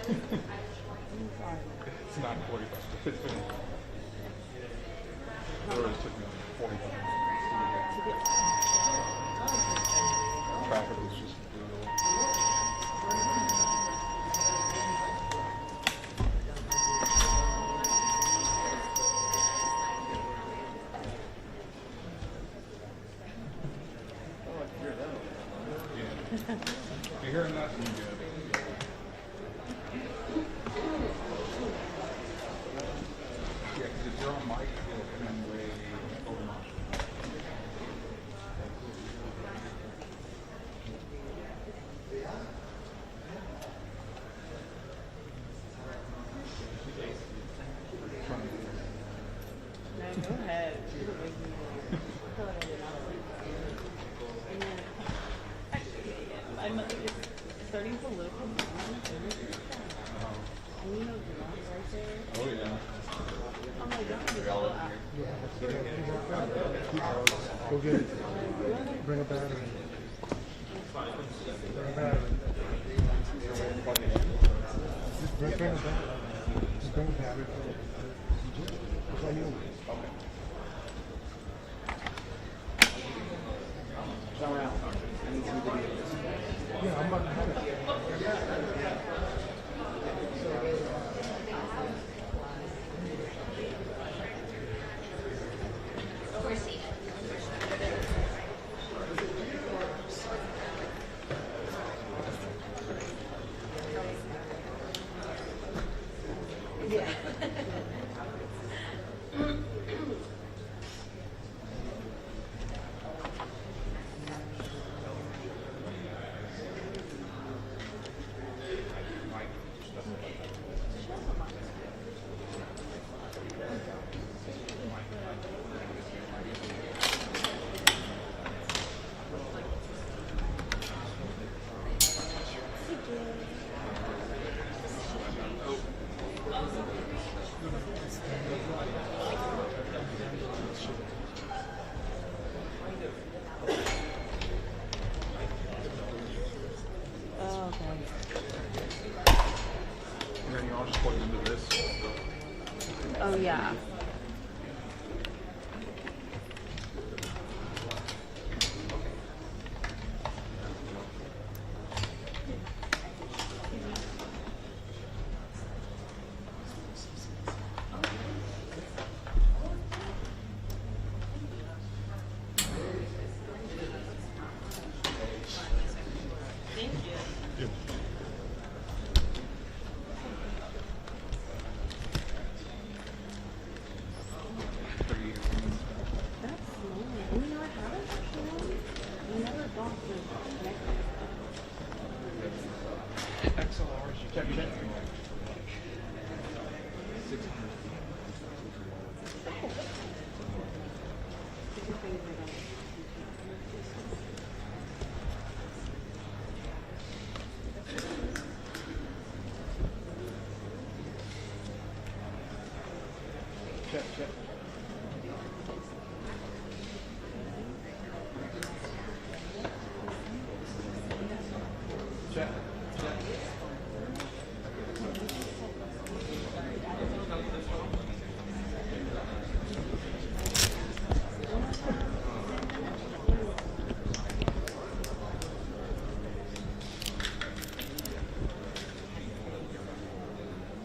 It's not 45. It's 50. It always took me 45 minutes to get traffic was just brutal. You're hearing that? Good. Yeah, because if you're on mic, it'll come in way over. No, go ahead. I'm starting political violence. And you know drums right there. Oh, yeah. Oh my God. Go get it. Bring a battery. Bring a battery. Just bring a battery. Just bring a battery. That's all you need. Yeah, I'm about to have it. Oh, okay. And then you all just plug into this. Oh, yeah. Thank you. Yeah. That's nice. We never had it before. We never got to connect it. XLRs, you check it. Check. Check.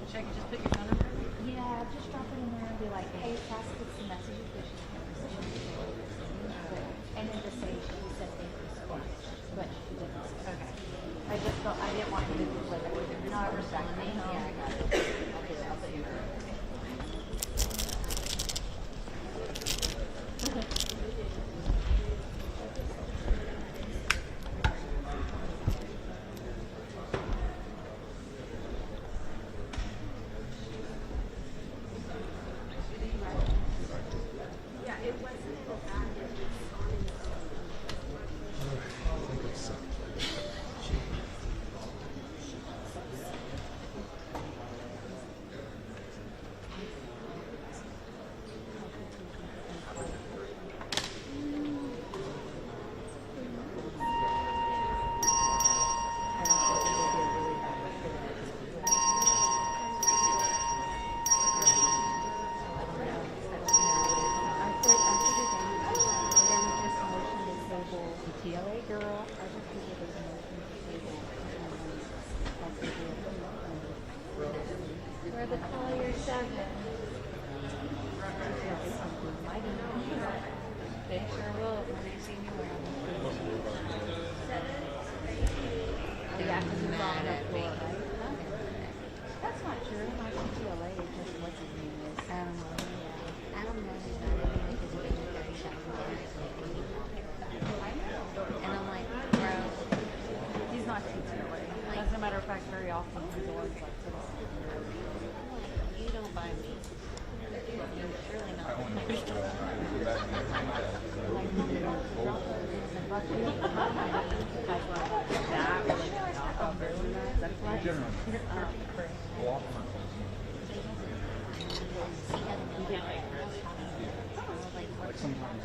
Check, just put your phone number. Yeah, just drop it in there and be like, hey, Cass, get some messages. And then just say she said thank you so much. But she didn't. Okay. I just thought, I didn't want you to just like, no, I respect me. Yeah, I got it. I'll do it. I'll put you in. Yeah, it wasn't in the package. It's on its own. They sure will when they see me wearing them. Yeah, because it's on the floor, right? That's not true. My CTLA is just what his name is. I don't know. Yeah. I don't know his name because he's been with 37 years. I know. And I'm like, bro, he's not CTLA. As a matter of fact, very often he doors like this. You don't buy me. You're surely not. Like sometimes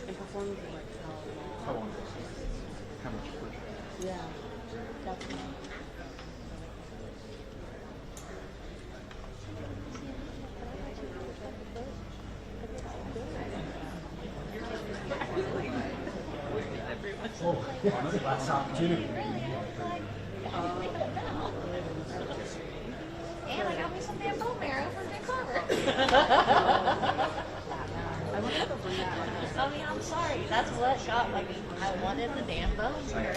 And performance is like how long is it? How much push? yeah, definitely. Oh, yeah, last opportunity. And I got me some damn bone marrow for Dick Carver. I mean, I'm sorry. That's what got me. I wanted the damn bone marrow.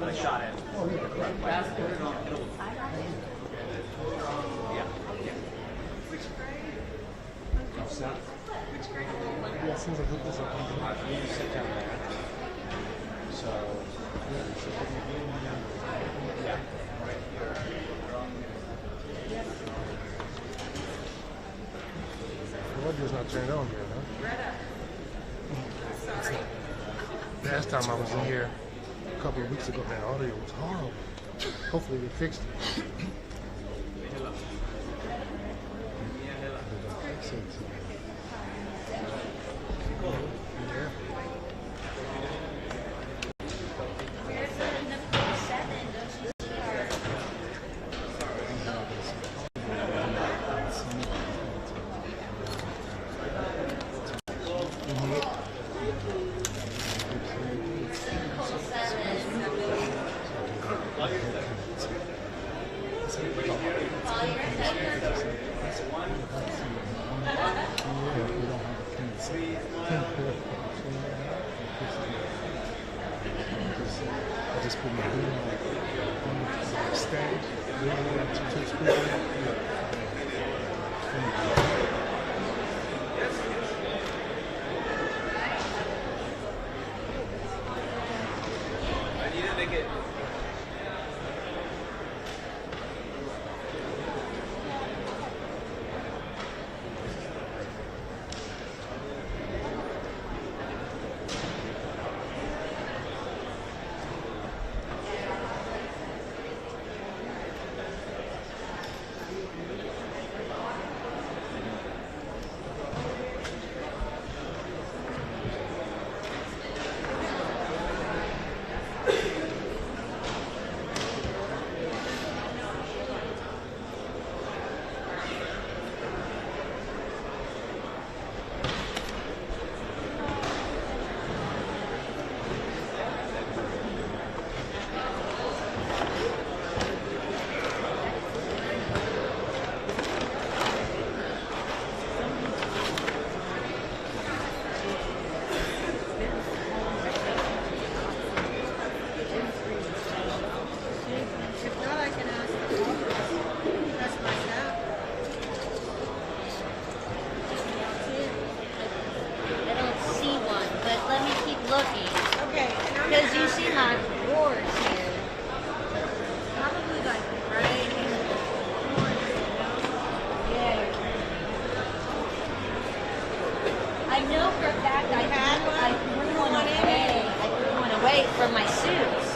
I shot it. Yeah, as soon as I hook this up, you sit down there. So, yeah, sit down there. The audio's not turned on here, huh? Last time I was in here a couple of weeks ago, man, audio was horrible. Hopefully they fixed it. I just put my hand on the stand, I need to make it. Because you see my boards here. Probably like right in the Yeah. I know for a fact I threw one away. I threw one away from my suits.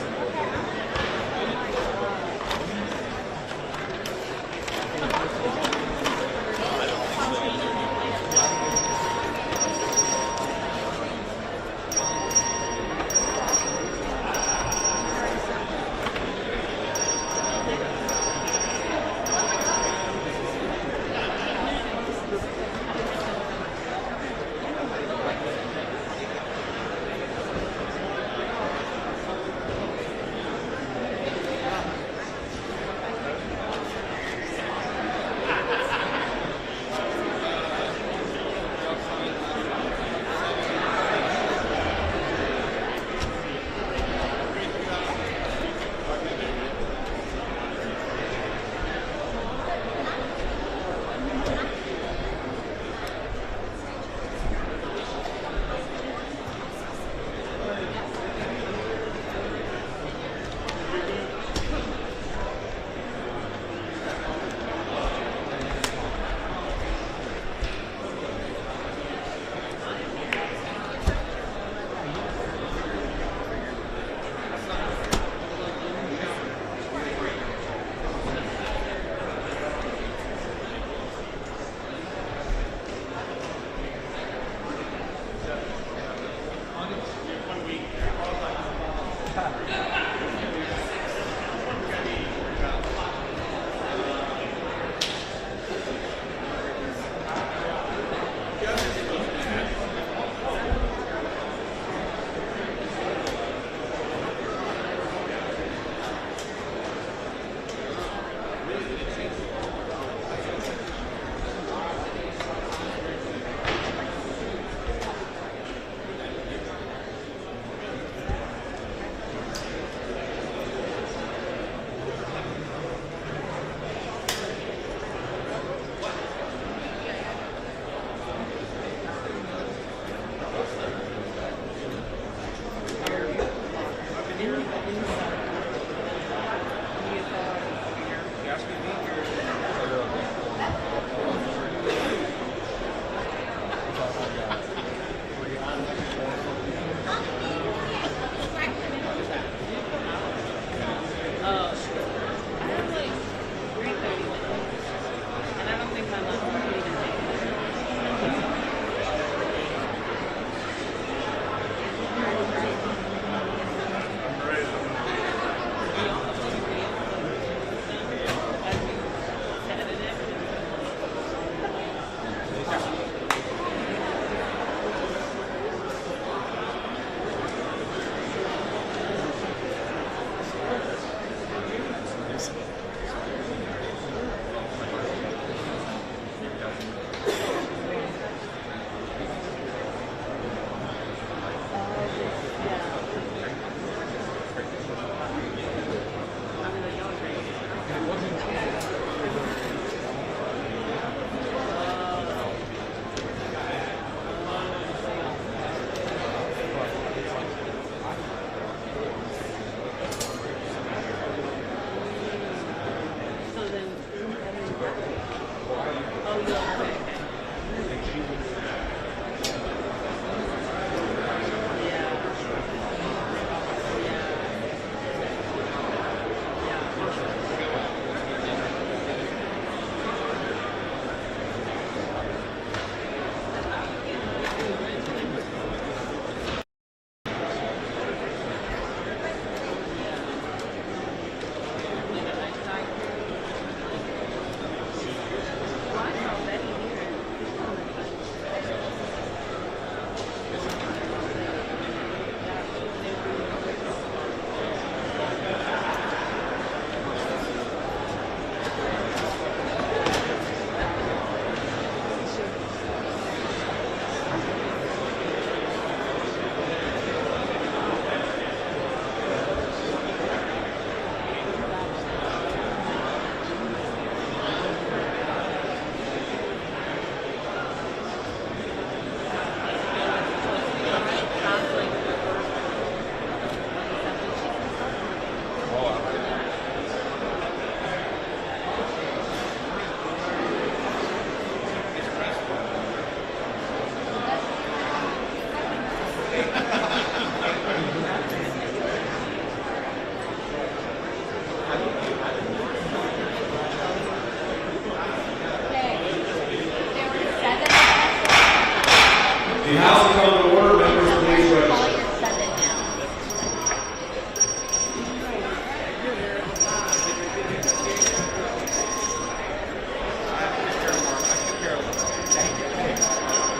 The House will come to order. Members, please register. Collier said it now.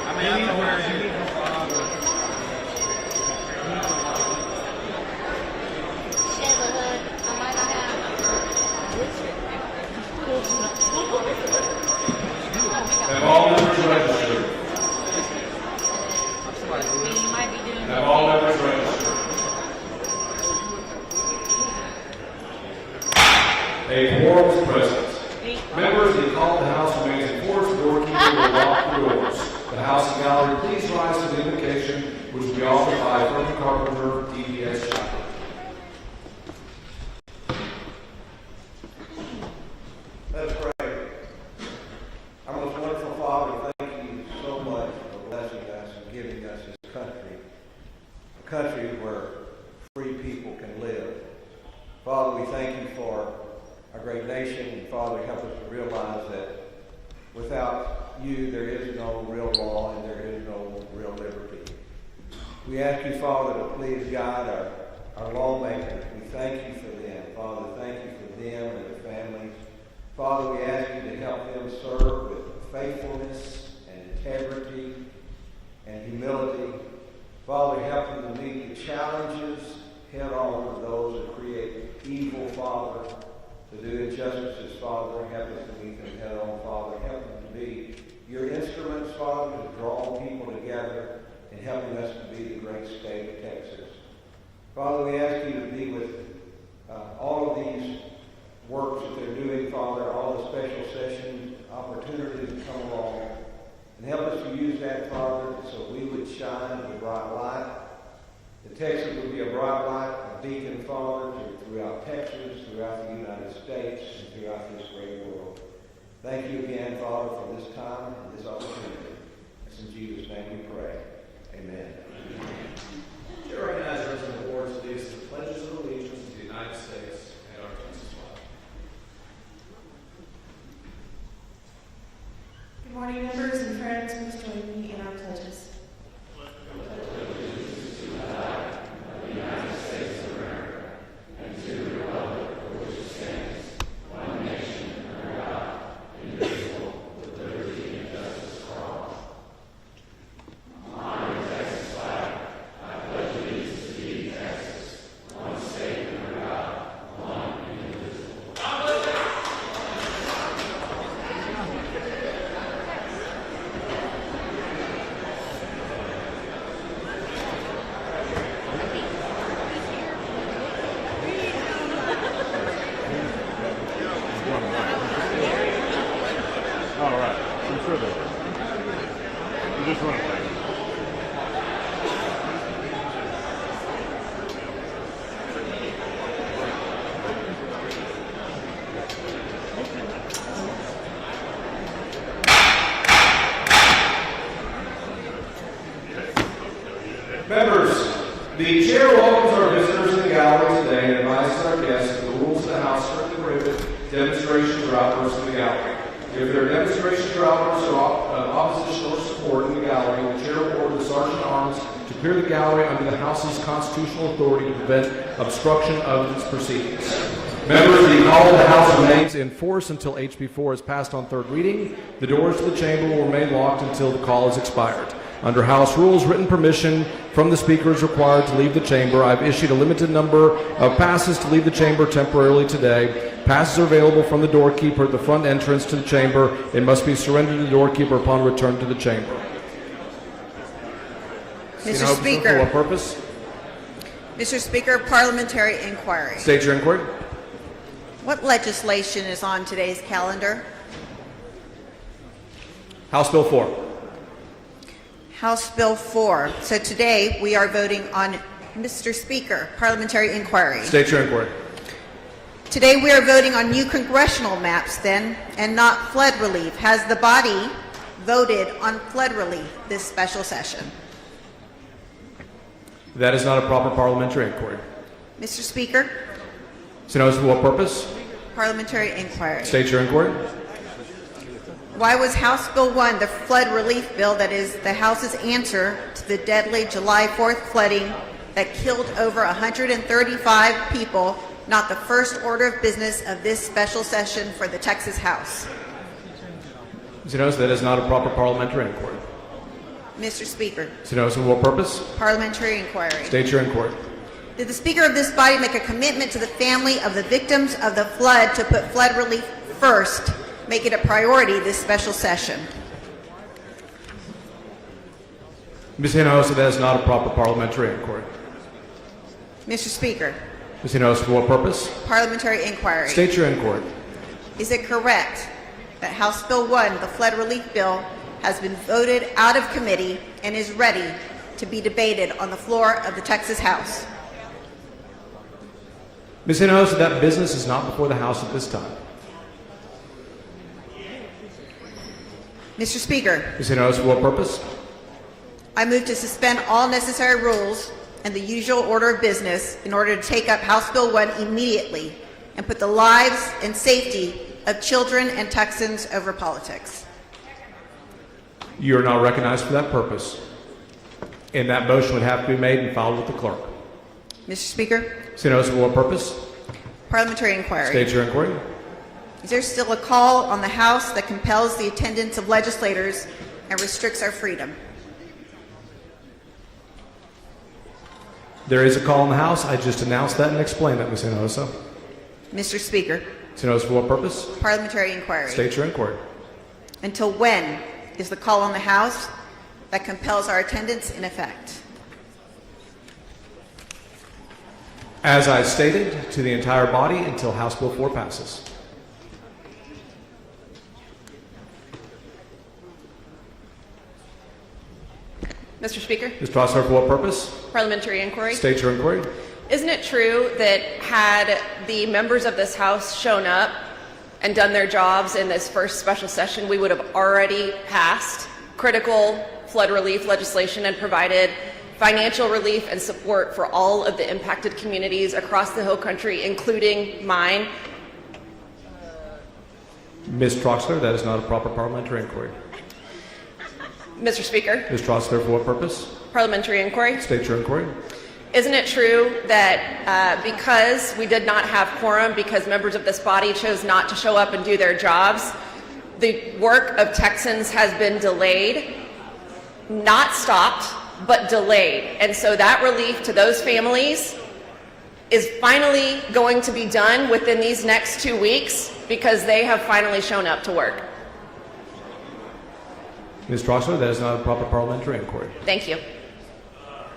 I mean, I don't know where it is. Share the hood. I might not have. Have all members registered? You might be doing Have all members registered? A quorum is present. Members, the call of the House remains in force. The doorkeeper will walk through doors. The House and gallery, please rise to the invocation, which will be offered by Firm Carpenter, DPS Chapel. Let's pray. Our most wonderful Father, thank you so much for blessing us and giving us this country, a country where free people can live. Father, we thank you for our great nation, and Father, help us to realize that without you, there is no real law and there is no real liberty. We ask you, Father, to please guide our lawmakers. We thank you for them. Father, thank you for them and their families. Father, we ask you to help them serve with faithfulness and integrity and humility. Father, help them to meet the challenges head on of those that create evil, Father, to do injustices, Father. Help us to meet them head on, Father. Help them to be your instruments, Father, to draw people together and helping us to be the great state of Texas. Father, we ask you to be with all of these works that they're doing, Father, all the special session opportunities that come along, and help us to use that, Father, so we would shine as a bright light. That Texas would be a bright light, a beacon, Father, throughout Texas, throughout the United States, and throughout this great world. Thank you again, Father, for this time and this opportunity. It's in Jesus' name we pray. Amen. You recognize President Ward to lead us in the pledges of allegiance to the United States and our Texas flag. Good morning, members and friends. Please join me in our pledges. Members, the chair welcomes our visitors in the gallery today and advises our guests that the rules of the House strictly prohibit demonstrations or outbursts in the gallery. If there are demonstrations or outbursts of opposition or support in the gallery, the chair will order the Sergeant at Arms to clear the gallery under the House's constitutional authority to prevent obstruction of its proceedings. Members, the call of the House remains in force until HB 4 is passed on third reading. The doors to the chamber will remain locked until the call is expired. Under House rules, written permission from the Speaker is required to leave the chamber. I've issued a limited number of passes to leave the chamber temporarily today. Passes are available from the doorkeeper at the front entrance to the chamber. It must be surrendered to the doorkeeper upon return to the chamber. Mr. Speaker. For what purpose? Mr. Speaker, Parliamentary inquiry. State your inquiry. What legislation is on today's calendar? House Bill 4. House Bill 4. So today we are voting on, Mr. Speaker, Parliamentary inquiry. State your inquiry. Today we are voting on new congressional maps then, and not flood relief. Has the body voted on flood relief this special session? That is not a proper parliamentary inquiry. Mr. Speaker, So notice for what purpose? Parliamentary inquiry. State your inquiry. Why was House Bill 1, the flood relief bill that is the House's answer to the deadly July 4th flooding that killed over 135 people, not the first order of business of this special session for the Texas House? Mr. Knows that is not a proper parliamentary inquiry. Mr. Speaker, Mr. Knows for what purpose? parliamentary inquiry. State your inquiry. Did the Speaker of this body make a commitment to the family of the victims of the flood to put flood relief first, make it a priority this special session? Ms. Hinojosa, that is not a proper parliamentary inquiry. Mr. Speaker, Ms. Hinojosa, for what purpose? parliamentary inquiry. State your inquiry. Is it correct that House Bill 1, the flood relief bill, has been voted out of committee and is ready to be debated on the floor of the Texas House? Ms. Hinojosa, that business is not before the House at this time. Mr. Speaker, Ms. Hinojosa, for what purpose? I move to suspend all necessary rules and the usual order of business in order to take up House Bill 1 immediately and put the lives and safety of children and Texans over politics. You are not recognized for that purpose, and that motion would have to be made and filed with the clerk. Mr. Speaker, Ms. Hinojosa, for what purpose? parliamentary inquiry. State your inquiry. Is there still a call on the House that compels the attendance of legislators and restricts our freedom? There is a call in the House. I just announced that and explained that, Ms. Hinojosa. Mr. Speaker, Ms. Hinojosa, for what purpose? parliamentary inquiry. State your inquiry. Until when is the call on the House that compels our attendance in effect? As I stated to the entire body, until House Bill 4 passes. Mr. Speaker, Ms. Trostler, for what purpose? parliamentary inquiry. State your inquiry. Isn't it true that had the members of this House shown up and done their jobs in this first special session, we would have already passed critical flood relief legislation and provided financial relief and support for all of the impacted communities across the Hill Country, including mine? Ms. Troxler, that is not a proper parliamentary inquiry. Mr. Speaker, Ms. Troxler, for what purpose? parliamentary inquiry. State your inquiry. Isn't it true that because we did not have quorum, because members of this body chose not to show up and do their jobs, the work of Texans has been delayed, not stopped, but delayed? And so that relief to those families is finally going to be done within these next 2 weeks because they have finally shown up to work. Ms. Troxler, that is not a proper parliamentary inquiry. Thank you.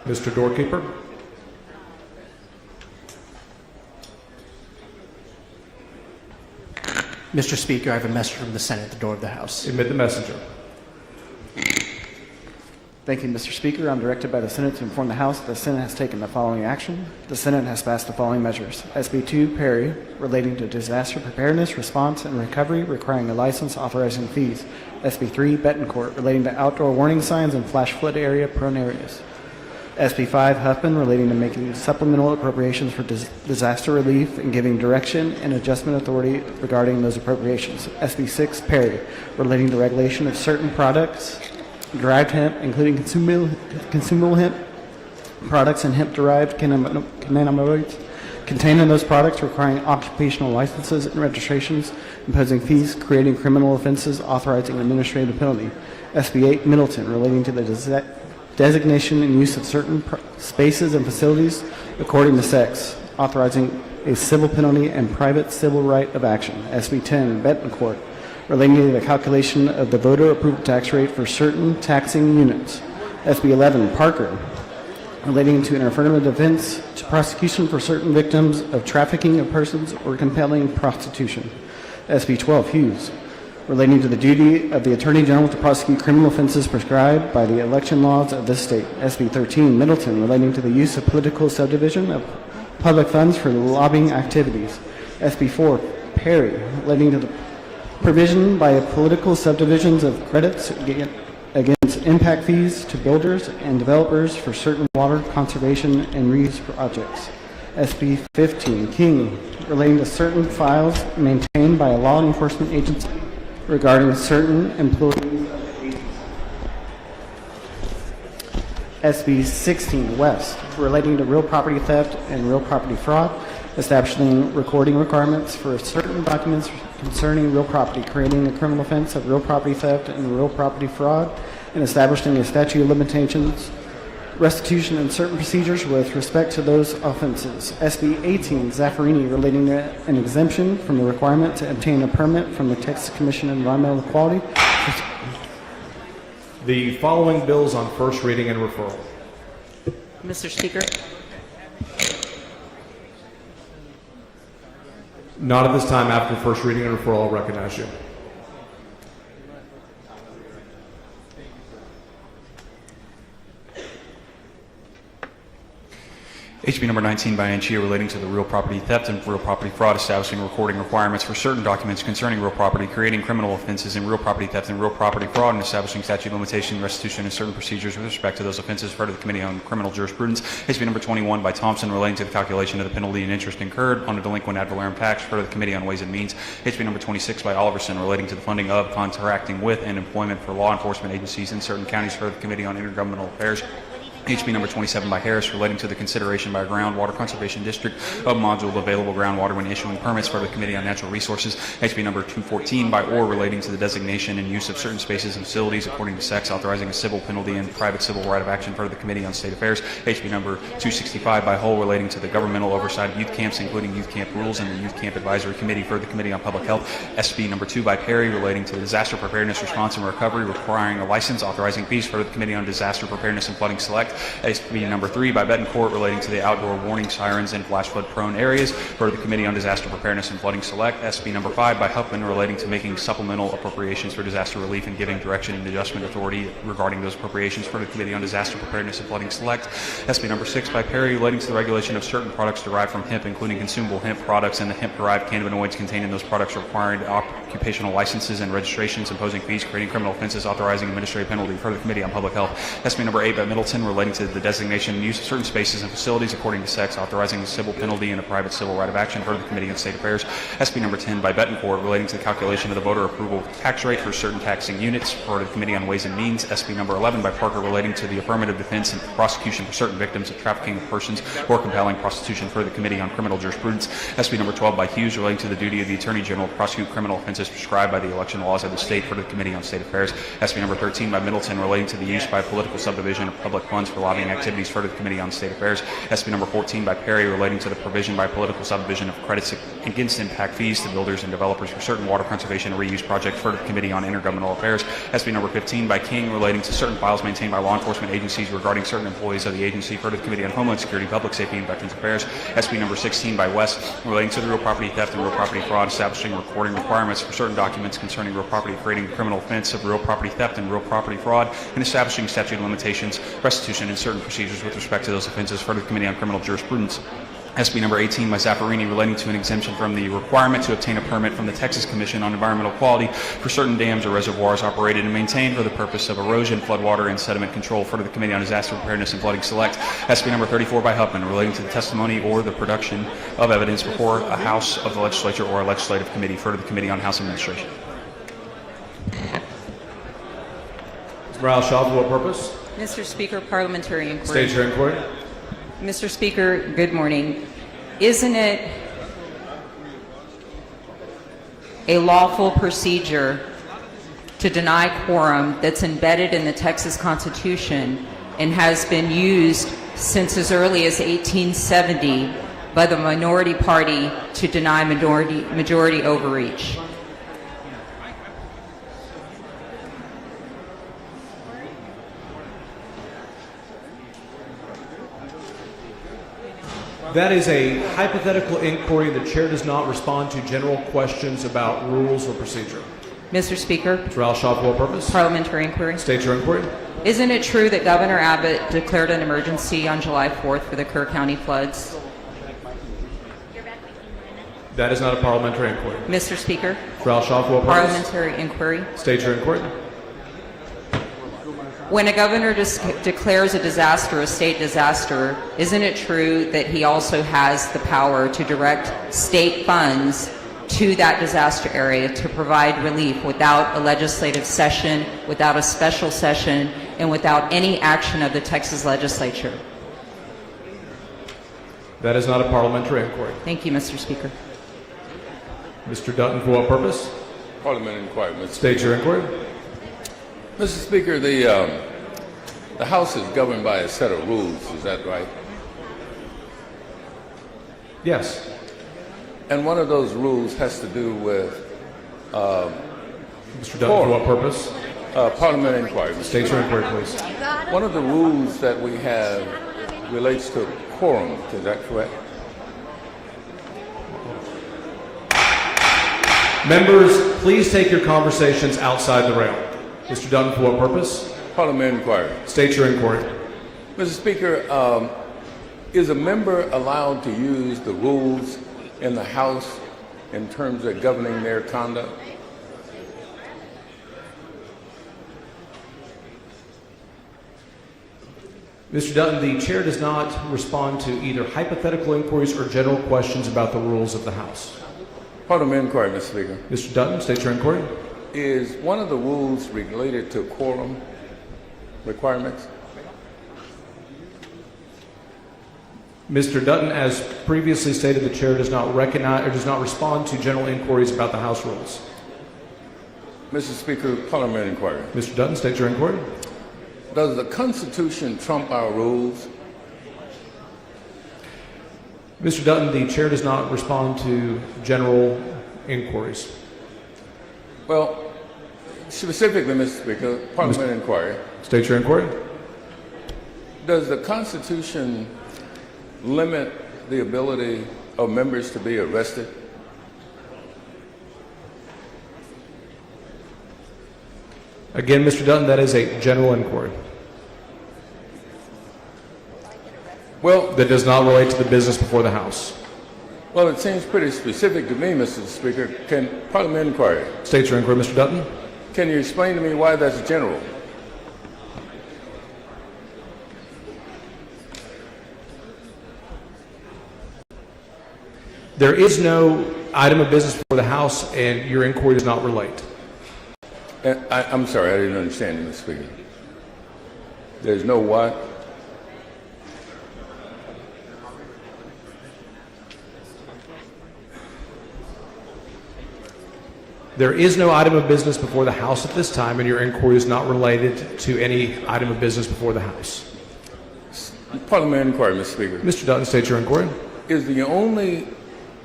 Mr. Doorkeeper. Mr. Speaker, I have a message from the Senate at the door of the House. Admit the messenger. Thank you, Mr. Speaker. I'm directed by the Senate to inform the House that the Senate has taken the following action. The Senate has passed the following measures. SB 2, Perry, relating to disaster preparedness, response, and recovery, requiring a license, authorizing fees. SB 3, Betancourt, relating to outdoor warning signs and flash flood area prone areas. SB 5, Huffman, relating to making supplemental appropriations for disaster relief and giving direction and adjustment authority regarding those appropriations. SB 6, Perry, relating to regulation of certain products, derived hemp, including consumable hemp products and hemp-derived cannabinoids contained in those products, requiring occupational licenses and registrations, imposing fees, creating criminal offenses, authorizing administrative penalty. SB 8, Middleton, relating to the designation and use of certain spaces and facilities according to sex, authorizing a civil penalty and private civil right of action. SB 10, Betancourt, relating to the calculation of the voter approval tax rate for certain taxing units. SB 11, Parker, relating to an affirmative defense to prosecution for certain victims of trafficking of persons or compelling prostitution. SB 12, Hughes, relating to the duty of the Attorney General to prosecute criminal offenses prescribed by the election laws of this state. SB 13, Middleton, relating to the use of political subdivision of public funds for lobbying activities. SB 4, Perry, relating to the provision by political subdivisions of credits against impact fees to builders and developers for certain water conservation and reuse projects. SB 15, King, relating to certain files maintained by a law enforcement agency regarding certain employees of the agency. SB 16 West, relating to real property theft and real property fraud, establishing recording requirements for certain documents concerning real property, creating a criminal offense of real property theft and real property fraud, and establishing a statute of limitations, restitution, and certain procedures with respect to those offenses. SB 18 Zaffarini, relating to an exemption from the requirement to obtain a permit from the Texas Commission on Environmental Quality. The following bills on first reading and referral. Mr. Speaker. Not at this time. After first reading and referral, I'll recognize you. HB number 19 by Anchia, relating to the real property theft and real property fraud, establishing recording requirements for certain documents concerning real property, creating criminal offenses in real property theft and real property fraud, and establishing statute of limitation, restitution, and certain procedures with respect to those offenses, referred to the Committee on Criminal Jurisprudence. HB number 21 by Thompson, relating to the calculation of the penalty and interest incurred on a delinquent ad valorem tax, referred to the Committee on Ways and Means. HB number 26 by Oliverson, relating to the funding of, contracting with, and employment for law enforcement agencies in certain counties, referred to the Committee on Intergovernmental Affairs. HB number 27 by Harris, relating to the consideration by a groundwater conservation district of module of available groundwater when issuing permits, for the Committee on Natural Resources. HB number 214 by Orr, relating to the designation and use of certain spaces and facilities according to sex, authorizing a civil penalty and private civil right of action, for the Committee on State Affairs. HB number 265 by Hull, relating to the governmental oversight of youth camps, including youth camp rules, and the Youth Camp Advisory Committee, for the Committee on Public Health. SB number 2 by Perry, relating to the disaster preparedness, response, and recovery, requiring a license, authorizing fees, for the Committee on Disaster Preparedness and Flooding Select. SB number 3 by Betancourt, relating to the outdoor warning sirens in flash flood prone areas, for the Committee on Disaster Preparedness and Flooding Select. SB number 5 by Huffman, relating to making supplemental appropriations for disaster relief and giving direction and adjustment authority regarding those appropriations, for the Committee on Disaster Preparedness and Flooding Select. SB number 6 by Perry, relating to the regulation of certain products derived from hemp, including consumable hemp products and the hemp-derived cannabinoids contained in those products, requiring occupational licenses and registrations, imposing fees, creating criminal offenses, authorizing administrative penalty, for the Committee on Public Health. SB number 8 by Middleton, relating to the designation and use of certain spaces and facilities according to sex, authorizing a civil penalty and a private civil right of action, for the Committee on State Affairs. SB number 10 by Betancourt, relating to the calculation of the voter approval tax rate for certain taxing units, for the Committee on Ways and Means. SB number 11 by Parker, relating to the affirmative defense and prosecution for certain victims of trafficking of persons or compelling prostitution, for the Committee on Criminal Jurisprudence. SB number 12 by Hughes, relating to the duty of the Attorney General to prosecute criminal offenses prescribed by the election laws of the state, for the Committee on State Affairs. SB number 13 by Middleton, relating to the use by political subdivision of public funds for lobbying activities, for the Committee on State Affairs. SB number 14 by Perry, relating to the provision by political subdivision of credits against impact fees to builders and developers for certain water conservation and reuse projects, for the Committee on Intergovernmental Affairs. SB number 15 by King, relating to certain files maintained by law enforcement agencies regarding certain employees of the agency, for the Committee on Homeland Security, Public Safety, and Veterans Affairs. SB number 16 by West, relating to the real property theft and real property fraud, establishing recording requirements for certain documents concerning real property, creating a criminal offense of real property theft and real property fraud, and establishing statute of limitations, restitution, and certain procedures with respect to those offenses, for the Committee on Criminal Jurisprudence. SB number 18 by Zaffarini, relating to an exemption from the requirement to obtain a permit from the Texas Commission on Environmental Quality for certain dams or reservoirs operated and maintained for the purpose of erosion, floodwater, and sediment control, for the Committee on Disaster Preparedness and Flooding Select. SB number 34 by Huffman, relating to the testimony or the production of evidence before a House of the Legislature or a legislative committee, for the Committee on House Administration. Ms. Morales-Shaw, for what purpose? Mr. Speaker, Parliamentary inquiry. State your inquiry. Mr. Speaker, good morning. Isn't it a lawful procedure to deny quorum that's embedded in the Texas Constitution and has been used since as early as 1870 by the minority party to deny majority overreach? That is a hypothetical inquiry. The chair does not respond to general questions about rules or procedure. Mr. Speaker. Ms. Morales-Shaw, for what purpose? Parliamentary inquiry. State your inquiry. Isn't it true that Governor Abbott declared an emergency on July 4th for the Kerr County floods? That is not a parliamentary inquiry. Mr. Speaker. Ms. Morales-Shaw, for what purpose? Parliamentary inquiry. State your inquiry. When a governor declares a disaster a state disaster, isn't it true that he also has the power to direct state funds to that disaster area to provide relief without a legislative session, without a special session, and without any action of the Texas legislature. That is not a parliamentary inquiry. Thank you, Mr. Speaker. Mr. Dutton, for what purpose? Parliamentary inquiry, Mr. State your inquiry. Mr. Speaker, the House is governed by a set of rules, is that right? Yes. And one of those rules has to do with Mr. Dutton, for what purpose? parliamentary inquiry. State your inquiry, please. One of the rules that we have relates to quorum, is that correct? Members, please take your conversations outside the rail. Mr. Dutton, for what purpose? Parliamentary inquiry. State your inquiry. Mr. Speaker, is a member allowed to use the rules in the House in terms of governing their conduct? Mr. Dutton, the chair does not respond to either hypothetical inquiries or general questions about the rules of the House. Parliamentary inquiry, Mr. Speaker. Mr. Dutton, state your inquiry. Is one of the rules related to quorum requirements? Mr. Dutton, as previously stated, the chair does not recognize or does not respond to general inquiries about the House rules. Mr. Speaker, parliamentary inquiry. Mr. Dutton, state your inquiry. Does the Constitution trump our rules? Mr. Dutton, the chair does not respond to general inquiries. Well, specifically, Mr. Speaker, parliamentary inquiry. State your inquiry. Does the Constitution limit the ability of members to be arrested? Again, Mr. Dutton, that is a general inquiry. Well, that does not relate to the business before the House. Well, it seems pretty specific to me, Mr. Speaker. Can parliamentary inquiry? State your inquiry, Mr. Dutton. Can you explain to me why that's general? There is no item of business before the House, and your inquiry does not relate. I'm sorry, I didn't understand you, Mr. Speaker. There's no what? There is no item of business before the House at this time, and your inquiry is not related to any item of business before the House. Parliamentary inquiry, Mr. Speaker. Mr. Dutton, state your inquiry. Is the only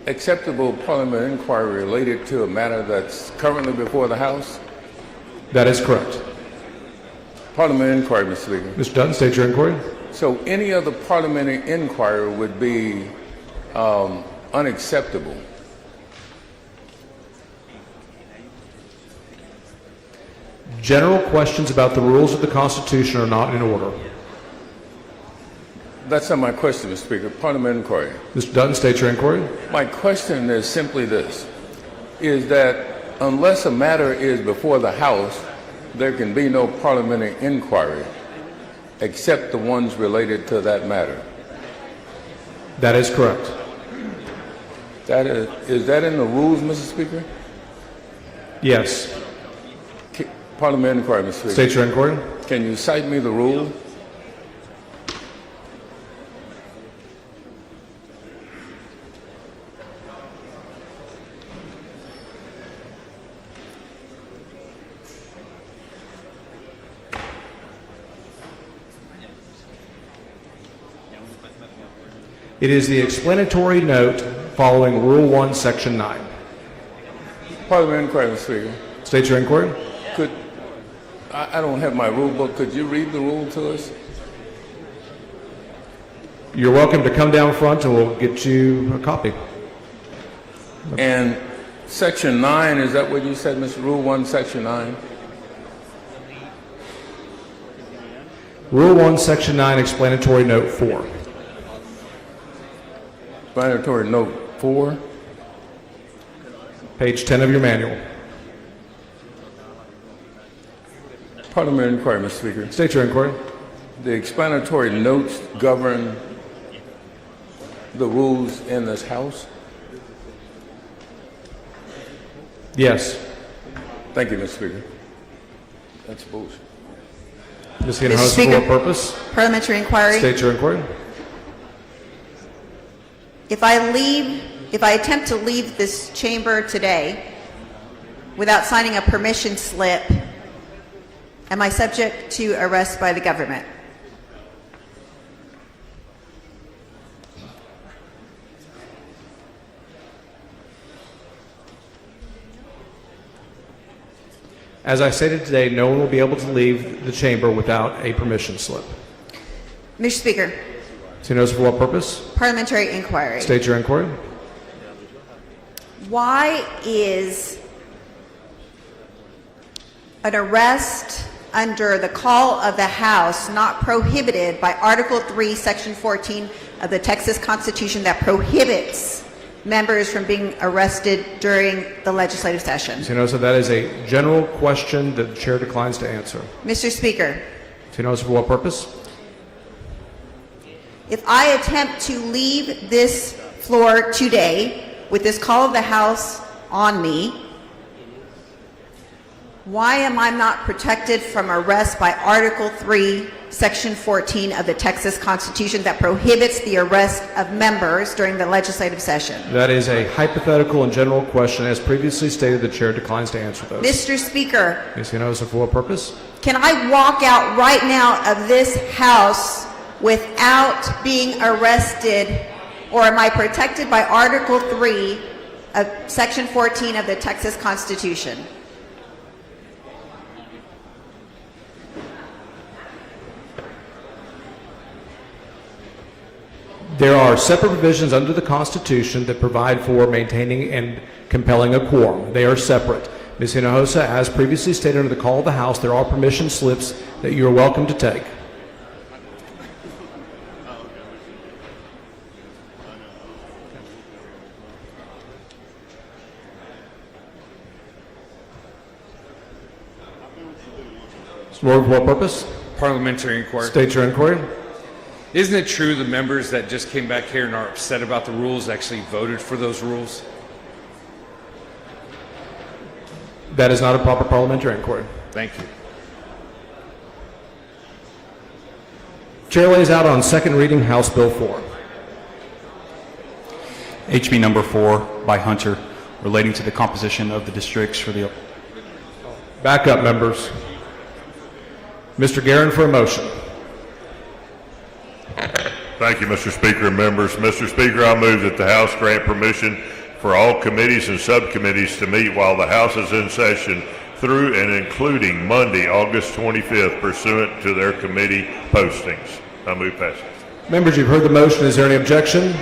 acceptable parliamentary inquiry related to a matter that's currently before the House? That is correct. Parliamentary inquiry, Mr. Speaker. Mr. Dutton, state your inquiry. So any other parliamentary inquiry would be unacceptable. General questions about the rules of the Constitution are not in order. That's not my question, Mr. Speaker. Parliamentary inquiry. Mr. Dutton, state your inquiry. My question is simply this, is that unless a matter is before the House, there can be no parliamentary inquiry except the ones related to that matter. That is correct. Is that in the rules, Mr. Speaker? Yes. Parliamentary inquiry, Mr. Speaker. State your inquiry. Can you cite me the rule? It is the explanatory note following Rule 1, Section 9. Parliamentary inquiry, Mr. Speaker. State your inquiry. I don't have my rule book. Could you read the rule to us? You're welcome to come down front and we'll get you a copy. And Section 9, is that what you said, Mr. Rule 1, Section 9? Rule 1, Section 9, explanatory note 4. Explanatory note 4. Page 10 of your manual. Parliamentary inquiry, Mr. Speaker. State your inquiry. The explanatory notes govern the rules in this House? Yes. Thank you, Mr. Speaker. That's bullshit. Ms. Mr. Hinojosa, for Speaker, what purpose? Parliamentary inquiry. State your inquiry. If I attempt to leave this chamber today without signing a permission slip, am I subject to arrest by the government? As I stated today, no one will be able to leave the chamber without a permission slip. Mr. Speaker, Ms. Hinojosa, for what purpose? parliamentary inquiry. State your inquiry. Why is an arrest under the call of the House not prohibited by Article 3, Section 14 of the Texas Constitution that prohibits members from being arrested during the legislative session? Ms. Hinojosa, that is a general question that the chair declines to answer. Mr. Speaker, Ms. Hinojosa, for what purpose? if I attempt to leave this floor today with this call of the House on me, why am I not protected from arrest by Article 3, Section 14 of the Texas Constitution that prohibits the arrest of members during the legislative session? That is a hypothetical and general question. As previously stated, the chair declines to answer those. Mr. Speaker, Ms. Hinojosa, for what purpose? can I walk out right now of this House without being arrested, or am I protected by Article 3 of Section 14 of the Texas Constitution? There are separate provisions under the Constitution that provide for maintaining and compelling a quorum. They are separate. Ms. Hinojosa, as previously stated under the call of the House, there are permission slips that you are welcome to take. Mr. Lord, for what purpose? Parliamentary inquiry. State your inquiry. Isn't it true the members that just came back here and are upset about the rules actually voted for those rules? That is not a proper parliamentary inquiry. Thank you. Chair lays out on second reading House Bill 4. HB number 4 by Hunter, relating to the composition of the districts for the... Back up, members. Mr. Guerin for a motion. Thank you, Mr. Speaker and members. Mr. Speaker, I move that the House grant permission for all committees and subcommittees to meet while the House is in session through and including Monday, August 25th, pursuant to their committee postings. I move passage. Members, you've heard the motion. Is there any objection?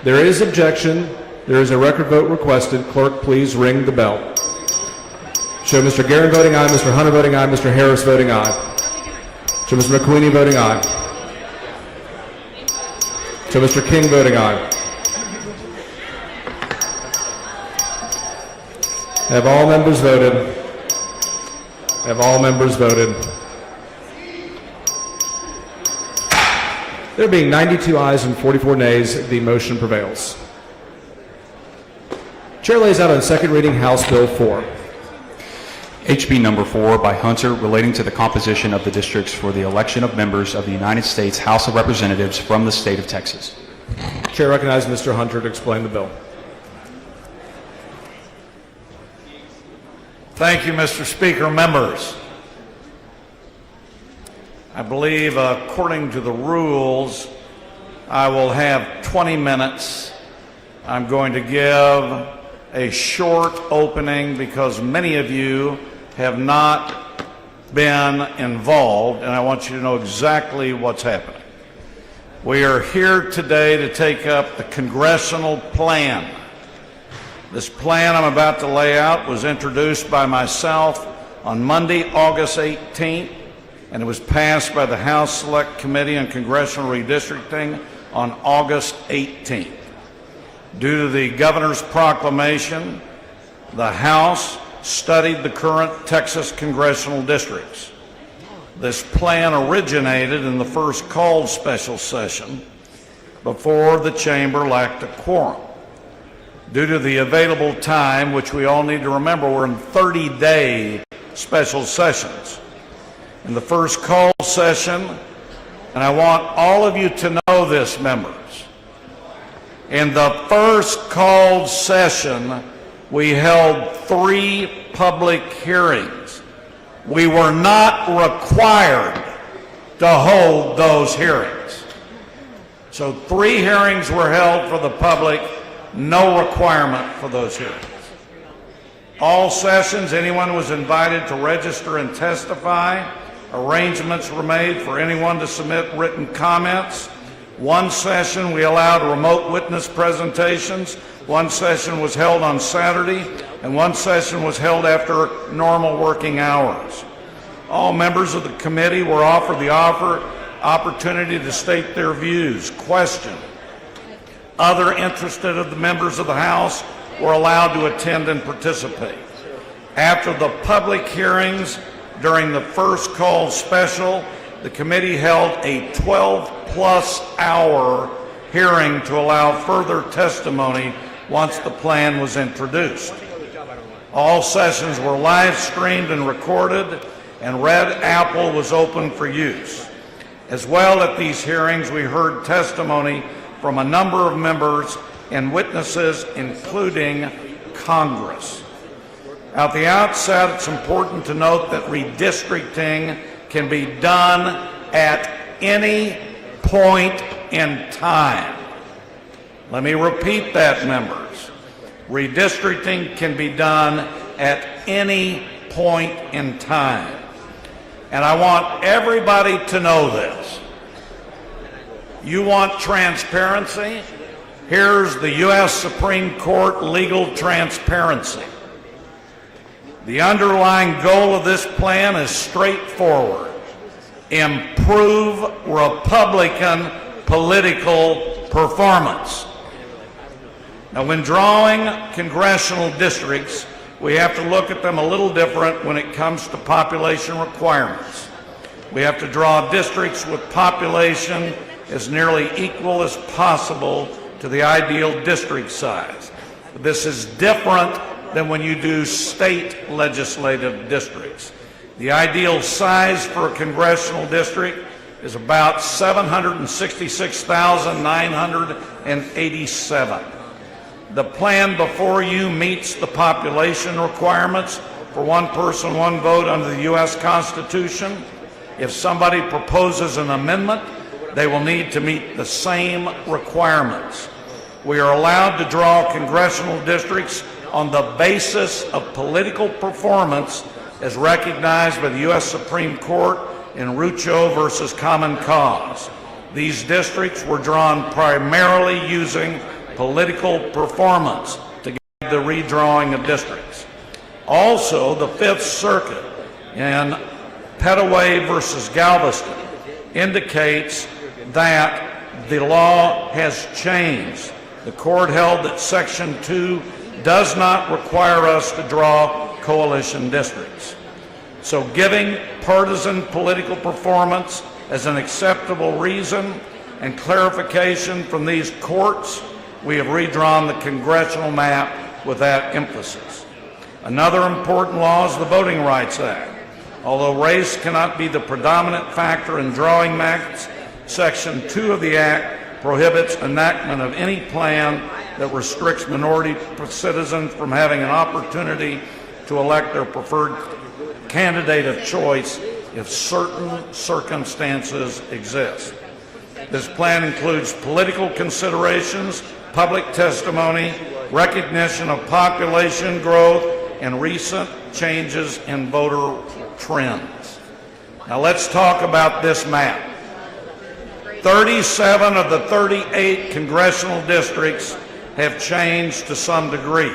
There is objection. There is a record vote requested. Clerk, please ring the bell. Show Mr. Guerin voting aye, Mr. Hunter voting aye, Mr. Harris voting aye. Show Mr. McQueenie voting aye. Show Mr. King voting aye. Have all members voted? Have all members voted? There being 92 ayes and 44 nays, the motion prevails. Chair lays out on second reading House Bill 4. HB number 4 by Hunter, relating to the composition of the districts for the election of members of the United States House of Representatives from the state of Texas. Chair recognizes Mr. Hunter to explain the bill. Thank you, Mr. Speaker. Members, I believe according to the rules, I will have 20 minutes. I'm going to give a short opening because many of you have not been involved, and I want you to know exactly what's happening. We are here today to take up the congressional plan. This plan I'm about to lay out was introduced by myself on Monday, August 18th, and it was passed by the House Select Committee on Congressional Redistricting on August 18th. Due to the governor's proclamation, the House studied the current Texas congressional districts. This plan originated in the first called special session before the chamber lacked a quorum. Due to the available time, which we all need to remember, we're in 30-day special sessions. In the first call session, and I want all of you to know this, members, in the first called session, we held 3 public hearings. We were not required to hold those hearings. So 3 hearings were held for the public, no requirement for those hearings. All sessions, anyone was invited to register and testify. Arrangements were made for anyone to submit written comments. One session we allowed remote witness presentations. One session was held on Saturday, and one session was held after normal working hours. All members of the committee were offered the opportunity to state their views, question. Other interested of the members of the House were allowed to attend and participate. After the public hearings during the first call special, the committee held a 12-plus hour hearing to allow further testimony once the plan was introduced. All sessions were live streamed and recorded, and Red Apple was open for use. As well, at these hearings, we heard testimony from a number of members and witnesses, including Congress. At the outset, it's important to note that redistricting can be done at any point in time. Let me repeat that, members. Redistricting can be done at any point in time. And I want everybody to know this. You want transparency? Here's the U.S. Supreme Court legal transparency. The underlying goal of this plan is straightforward. Improve Republican political performance. Now, when drawing congressional districts, we have to look at them a little different when it comes to population requirements. We have to draw districts with population as nearly equal as possible to the ideal district size. This is different than when you do state legislative districts. The ideal size for a congressional district is about 766,987. The plan before you meets the population requirements for one person, one vote under the U.S. Constitution. If somebody proposes an amendment, they will need to meet the same requirements. We are allowed to draw congressional districts on the basis of political performance as recognized by the U.S. Supreme Court in Rucho versus Common Cause. These districts were drawn primarily using political performance to guide the redrawing of districts. Also, the Fifth Circuit in Petaway versus Galveston indicates that the law has changed. The court held that Section 2 does not require us to draw coalition districts. So giving partisan political performance as an acceptable reason and clarification from these courts, we have redrawn the congressional map with that emphasis. Another important law is the Voting Rights Act. Although race cannot be the predominant factor in drawing maps, Section 2 of the Act prohibits enactment of any plan that restricts minority citizens from having an opportunity to elect their preferred candidate of choice if certain circumstances exist. This plan includes political considerations, public testimony, recognition of population growth, and recent changes in voter trends. Now let's talk about this map. 37 of the 38 congressional districts have changed to some degree.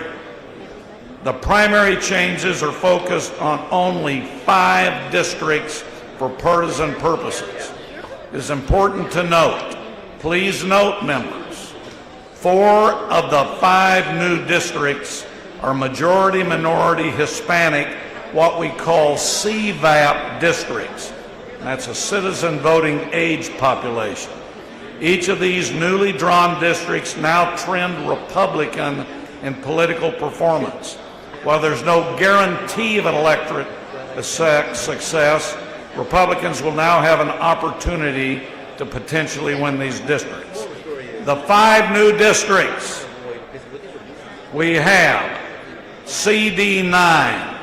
The primary changes are focused on only 5 districts for partisan purposes. It is important to note, please note, members, 4 of the 5 new districts are majority minority Hispanic, what we call CVAP districts. That's a citizen voting age population. Each of these newly drawn districts now trend Republican in political performance. While there's no guarantee of an electorate success, Republicans will now have an opportunity to potentially win these districts. The 5 new districts we have: CD9,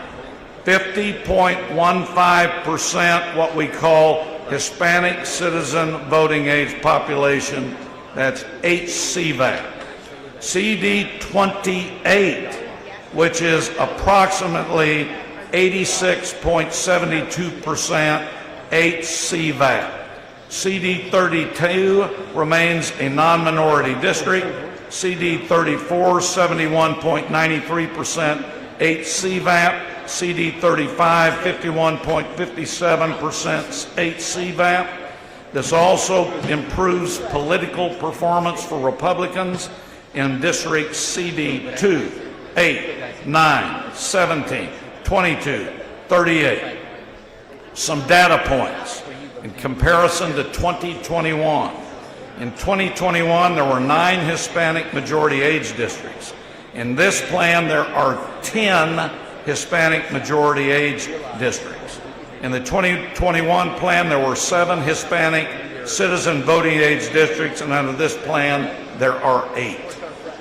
50.15%, what we call Hispanic citizen voting age population, that's HCVAP. CD28, which is approximately 86.72% HCVAP. CD32 remains a non-minority district. CD34, 71.93% HCVAP. CD35, 51.57% HCVAP. This also improves political performance for Republicans in districts CD2, 8, 9, 17, 22, 38. Some data points in comparison to 2021. In 2021, there were 9 Hispanic majority age districts. In this plan, there are 10 Hispanic majority age districts. In the 2021 plan, there were 7 Hispanic citizen voting age districts, and under this plan, there are 8.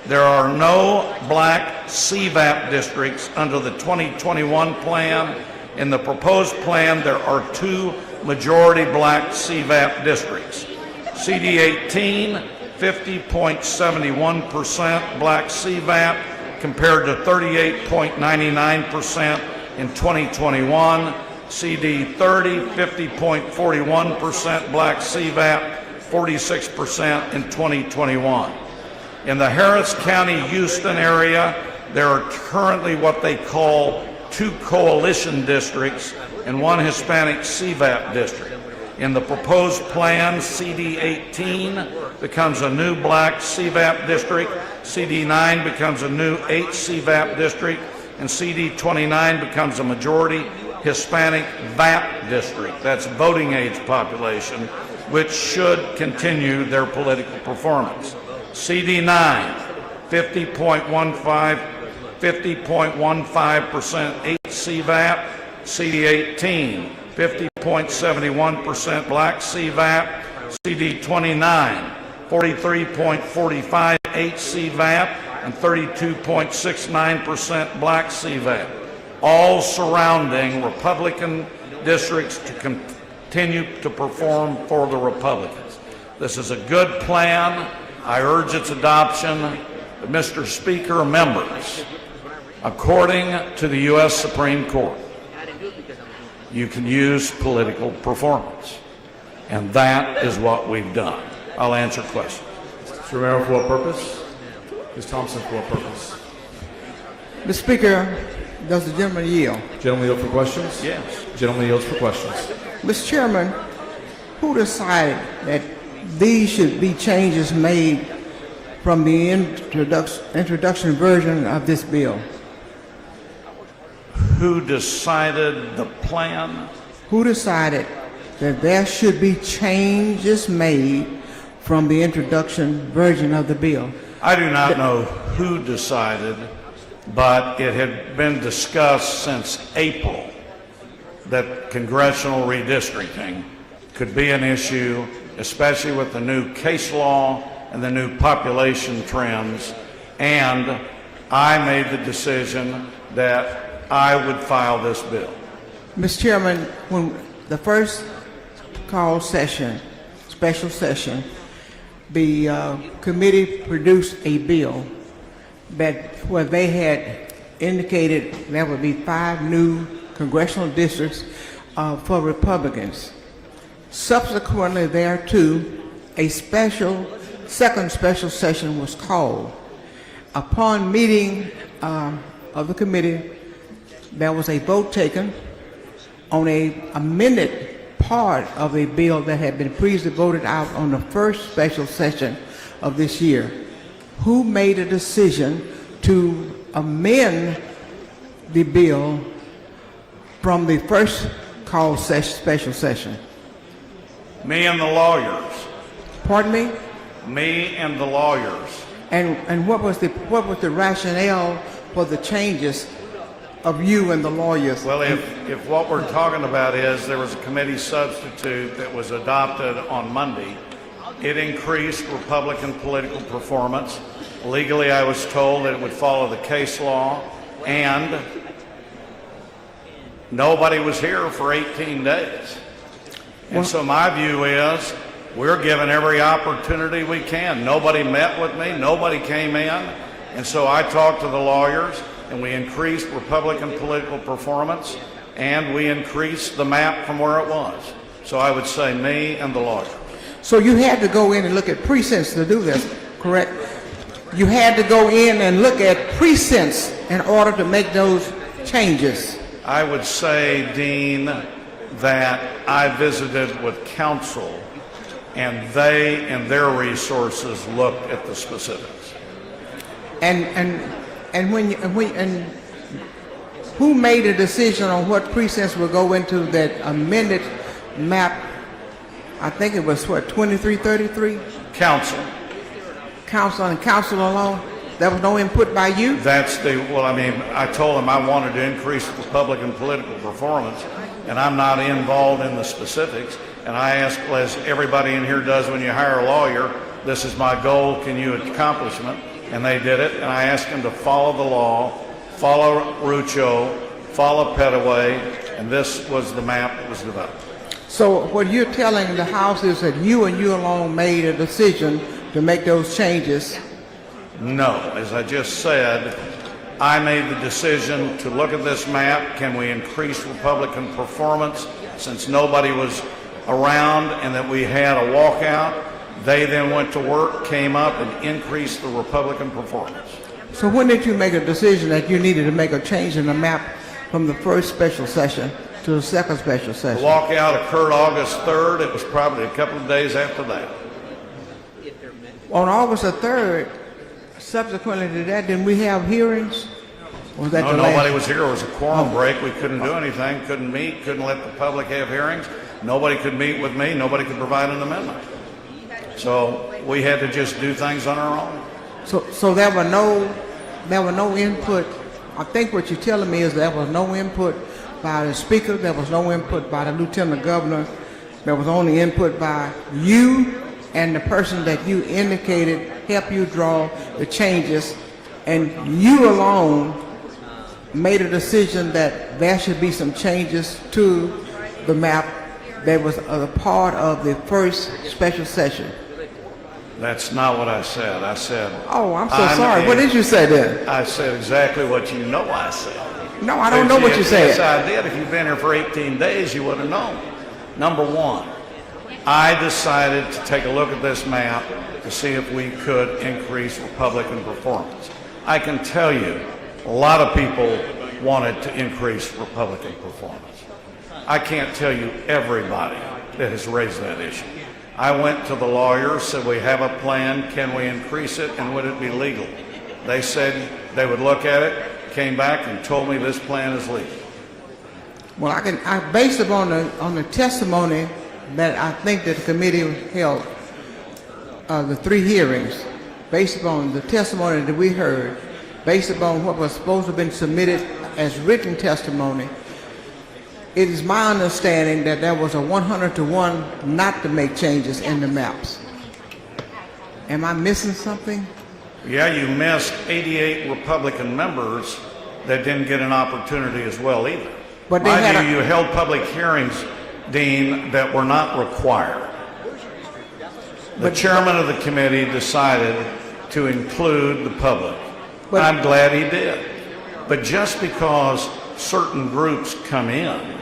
There are no black CVAP districts under the 2021 plan. In the proposed plan, there are 2 majority black CVAP districts. CD18, 50.71% black CVAP compared to 38.99% in 2021. CD30, 50.41% black CVAP, 46% in 2021. In the Harris County, Houston area, there are currently what they call 2 coalition districts and 1 Hispanic CVAP district. In the proposed plan, CD18 becomes a new black CVAP district, CD9 becomes a new HCVAP district, and CD29 becomes a majority Hispanic VAP district. That's voting age population, which should continue their political performance. CD9, 50.15% HCVAP, CD18, 50.71% black CVAP, CD29, 43.45 HCVAP, and 32.69% black CVAP, all surrounding Republican districts to continue to perform for the Republicans. This is a good plan. I urge its adoption. Mr. Speaker, members, according to the U.S. Supreme Court, you can use political performance, and that is what we've done. I'll answer questions. Mr. Romero, for what purpose? Ms. Thompson, for what purpose? Mr. Speaker, does the gentleman yield? Gentleman yield for questions? Yes. Gentleman yields for questions. Mr. Chairman, who decided that these should be changes made from the introduction version of this bill? Who decided the plan? Who decided that there should be changes made from the introduction version of the bill? I do not know who decided, but it had been discussed since April that congressional redistricting could be an issue, especially with the new case law and the new population trends, and I made the decision that I would file this bill. Mr. Chairman, when the first call session, special session, the committee produced a bill where they had indicated there would be 5 new congressional districts for Republicans. Subsequently thereto, a second special session was called. Upon meeting of the committee, there was a vote taken on an amended part of a bill that had been previously voted out on the first special session of this year. Who made a decision to amend the bill from the first call special session? Me and the lawyers. Pardon me? Me and the lawyers. And what was the rationale for the changes of you and the lawyers? Well, if what we're talking about is there was a committee substitute that was adopted on Monday, it increased Republican political performance. Legally, I was told that it would follow the case law, and nobody was here for 18 days. And so my view is we're given every opportunity we can. Nobody met with me. Nobody came in. And so I talked to the lawyers, and we increased Republican political performance, and we increased the map from where it was. So I would say me and the lawyer. So you had to go in and look at precincts to do this, correct? You had to go in and look at precincts in order to make those changes. I would say, Dean, that I visited with counsel, and they and their resources looked at the specifics. And who made a decision on what precincts will go into that amended map? I think it was what, 2333? Counsel. Counsel and counsel alone? There was no input by you? I told them I wanted to increase Republican political performance, and I'm not involved in the specifics. And I asked, as everybody in here does when you hire a lawyer, this is my goal, can you accomplish it? And they did it, and I asked them to follow the law, follow Rucho, follow Petaway, and this was the map that was developed. So what you're telling the House is that you and you alone made a decision to make those changes? No, as I just said, I made the decision to look at this map. Can we increase Republican performance since nobody was around and that we had a walkout? They then went to work, came up, and increased the Republican performance. So when did you make a decision that you needed to make a change in the map from the first special session to the second special session? The walkout occurred August 3rd. It was probably a couple of days after that. On August the 3rd, subsequently to that, didn't we have hearings? Or was that No, the nobody last? was here. It was a quorum break. We couldn't do anything, couldn't meet, couldn't let the public have hearings. Nobody could meet with me. Nobody could provide an amendment. So we had to just do things on our own. So there were no input. I think what you're telling me is there was no input by the speaker. There was no input by the lieutenant governor. There was only input by you and the person that you indicated helped you draw the changes, and you alone made a decision that there should be some changes to the map that was a part of the first special session. That's not what I said. I said... Oh, I'm so sorry. What did you say then? I said exactly what you know I said. No, I don't know what you said. Yes, I did. If you've been here for 18 days, you would have known. Number one, I decided to take a look at this map to see if we could increase Republican performance. I can tell you, a lot of people wanted to increase Republican performance. I can't tell you everybody that has raised that issue. I went to the lawyers, said we have a plan, can we increase it, and would it be legal? They said they would look at it, came back and told me this plan is legal. Well, based upon the testimony that I think that the committee held, the 3 hearings, based upon the testimony that we heard, based upon what was supposed to have been submitted as written testimony, it is my understanding that there was a 100-to-1 not to make changes in the maps. Am I missing something? Yeah, you missed 88 Republican members that didn't get an opportunity as well either. But Mind you, you held public hearings, Dean, that were not required. The chairman of the committee decided to include the public. I'm glad he did. But just because certain groups come in,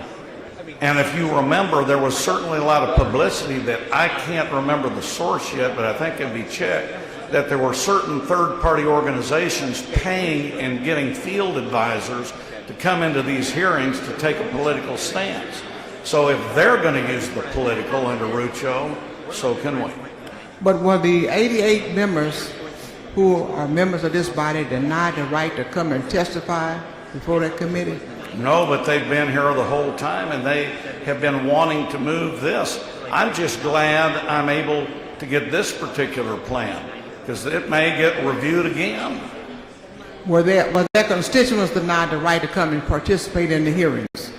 and if you remember, there was certainly a lot of publicity that I can't remember the source yet, but I think can be checked, that there were certain third-party organizations paying and getting field advisors to come into these hearings to take a political stance. So if they're going to use the political under Rucho, so can we. But were the 88 members who are members of this body denied the right to come and testify before that committee? No, but they've been here the whole time, and they have been wanting to move this. I'm just glad I'm able to get this particular plan, because it may get reviewed again. Were their constituents denied the right to come and participate in the hearings?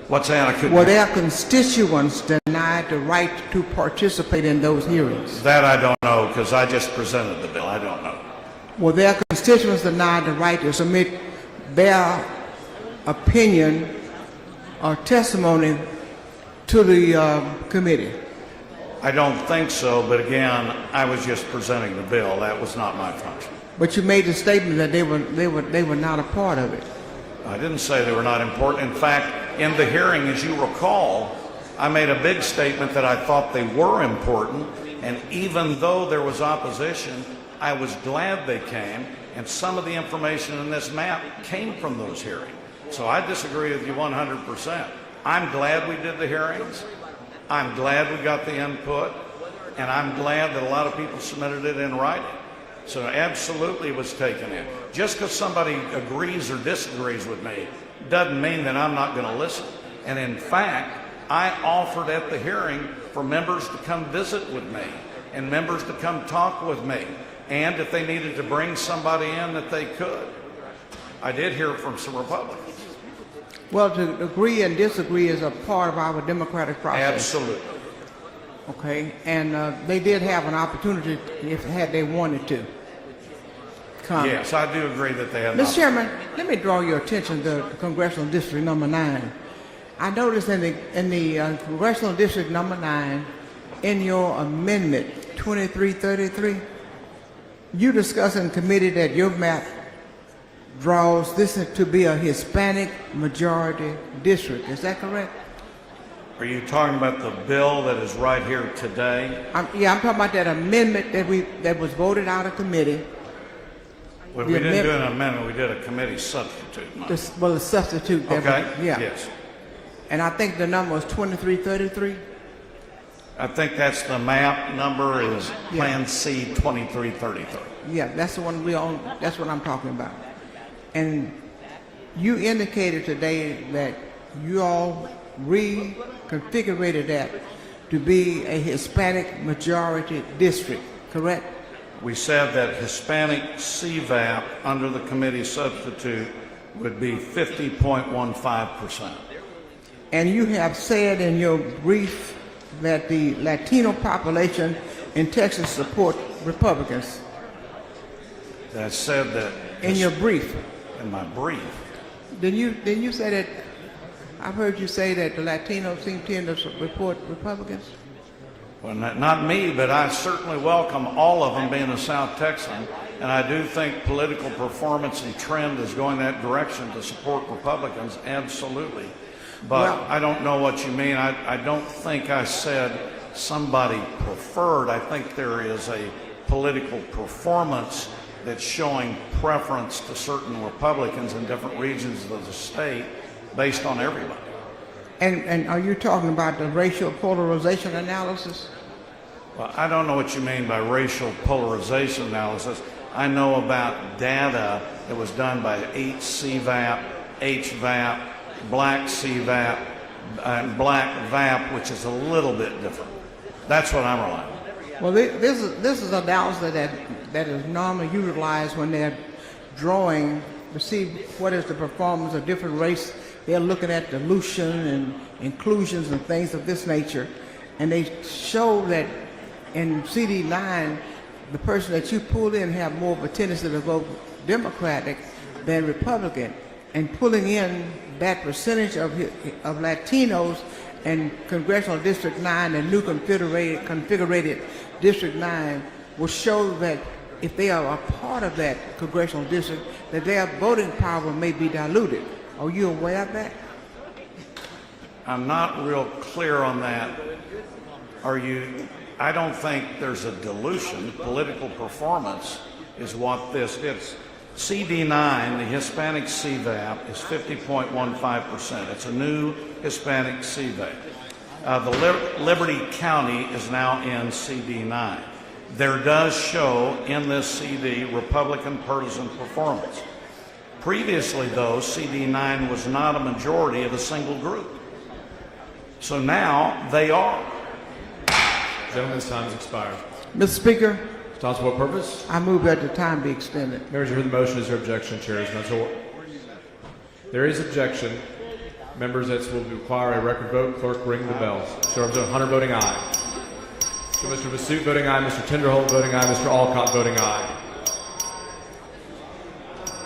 What's that? I couldn't- Were their constituents denied the right to participate in those hearings? That I don't know, because I just presented the bill. I don't know. Were their constituents denied the right to submit their opinion or testimony to the committee? I don't think so, but again, I was just presenting the bill. That was not my function. But you made the statement that they were not a part of it. I didn't say they were not important. In fact, in the hearing, as you recall, I made a big statement that I thought they were important, and even though there was opposition, I was glad they came, and some of the information in this map came from those hearings. So I disagree with you 100%. I'm glad we did the hearings. I'm glad we got the input, and I'm glad that a lot of people submitted it in writing. So absolutely it was taken in. Just because somebody agrees or disagrees with me doesn't mean that I'm not going to listen. And in fact, I offered at the hearing for members to come visit with me and members to come talk with me. And if they needed to bring somebody in, that they could. I did hear from some Republicans. Well, to agree and disagree is a part of our democratic process. Absolutely. Okay, and they did have an opportunity if had they wanted to come. Yes, I do agree that they have. Mr. Chairman, let me draw your attention to Congressional District Number 9. I noticed in the Congressional District Number 9, in your amendment 2333, you discussed in committee that your map draws this to be a Hispanic majority district. Is that correct? Are you talking about the bill that is right here today? Yeah, I'm talking about that amendment that was voted out of committee. Well, we didn't do an amendment. We did a committee substitute. The substitute. Okay. Yeah. Yes. And I think the number was 2333. I think that's the map number is Plan C 2333. Yeah, that's the one we own. That's what I'm talking about. And you indicated today that you all reconfigured that to be a Hispanic majority district, correct? We said that Hispanic CVAP under the committee substitute would be 50.15%. And you have said in your brief that the Latino population in Texas support Republicans. That said that in your brief. In my brief. Then you say that I've heard you say that the Latinos seem to tend to support Republicans. Well, not me, but I certainly welcome all of them being a South Texan, and I do think political performance and trend is going that direction to support Republicans, absolutely. But well, I don't know what you mean. I don't think I said somebody preferred. I think there is a political performance that's showing preference to certain Republicans in different regions of the state based on everybody. And are you talking about the racial polarization analysis? Well, I don't know what you mean by racial polarization analysis. I know about data that was done by HCVAP, HVAP, Black CVAP, and Black VAP, which is a little bit different. That's what I'm relying on. Well, this is analysis that is normally utilized when they're drawing to see what is the performance of different race. They're looking at dilution and inclusions and things of this nature. And they show that in CD9, the person that you pulled in have more of a tendency to vote Democratic than Republican. And pulling in that percentage of Latinos in Congressional District 9, the new configured District 9, will show that if they are a part of that congressional district, that their voting power may be diluted. Are you aware of that? I'm not real clear on that. I don't think there's a dilution. Political performance is what this is. CD9, the Hispanic CVAP, is 50.15%. It's a new Hispanic CVAP. The Liberty County is now in CD9. There does show in this CD Republican partisan performance. Previously, though, CD9 was not a majority of a single group. So now they are. Gentleman's time has expired. Mr. Speaker, Thomas, for what purpose? I move that the time be extended. Members, you heard the motion. Is there objection? Chair is none. So there is objection. Members, that will require a record vote. Clerk, ring the bells. So Representative Hunter voting aye. So Mr. Massoud voting aye. Mr. Tinderholt voting aye. Mr. Alcott voting aye.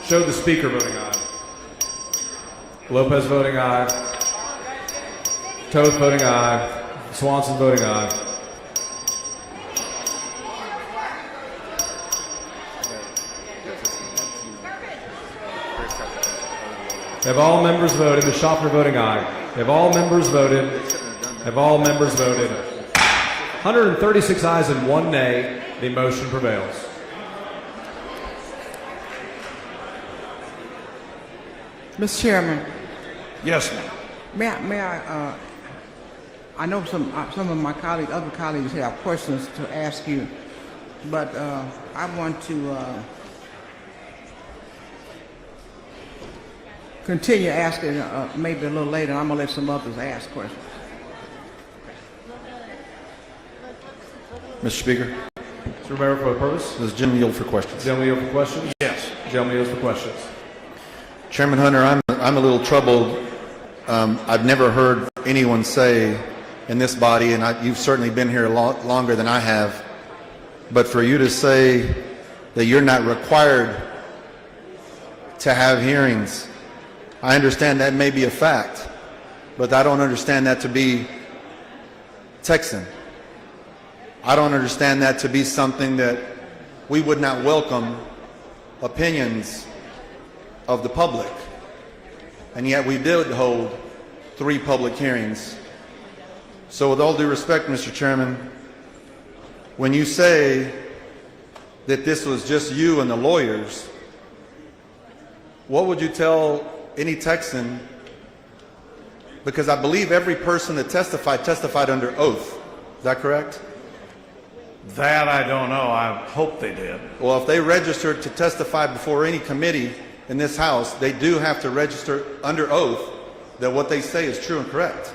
Show the Speaker voting aye. Lopez voting aye. Toth voting aye. Swanson voting aye. Have all members voted? Ms. Schaffner voting aye. Have all members voted? Have all members voted? 136 ayes and 1 nay. The motion prevails. Mr. Chairman. Yes, ma'am. May I know some of my colleagues, other colleagues have questions to ask you, but I want to continue asking maybe a little later. I'm going to let some others ask questions. Mr. Speaker. Mr. Romero, for the purpose? Does the gentleman yield for questions? Gentleman yield for questions? Yes. Gentleman yields for questions. Chairman Hunter, I'm a little troubled. I've never heard anyone say in this body, and you've certainly been here a lot longer than I have, but for you to say that you're not required to have hearings, I understand that may be a fact, but I don't understand that to be Texan. I don't understand that to be something that we would not welcome opinions of the public. And yet we did hold 3 public hearings. So with all due respect, Mr. Chairman, when you say that this was just you and the lawyers, what would you tell any Texan? Because I believe every person that testified under oath. Is that correct? That I don't know. I hope they did. Well, if they registered to testify before any committee in this House, they do have to register under oath that what they say is true and correct.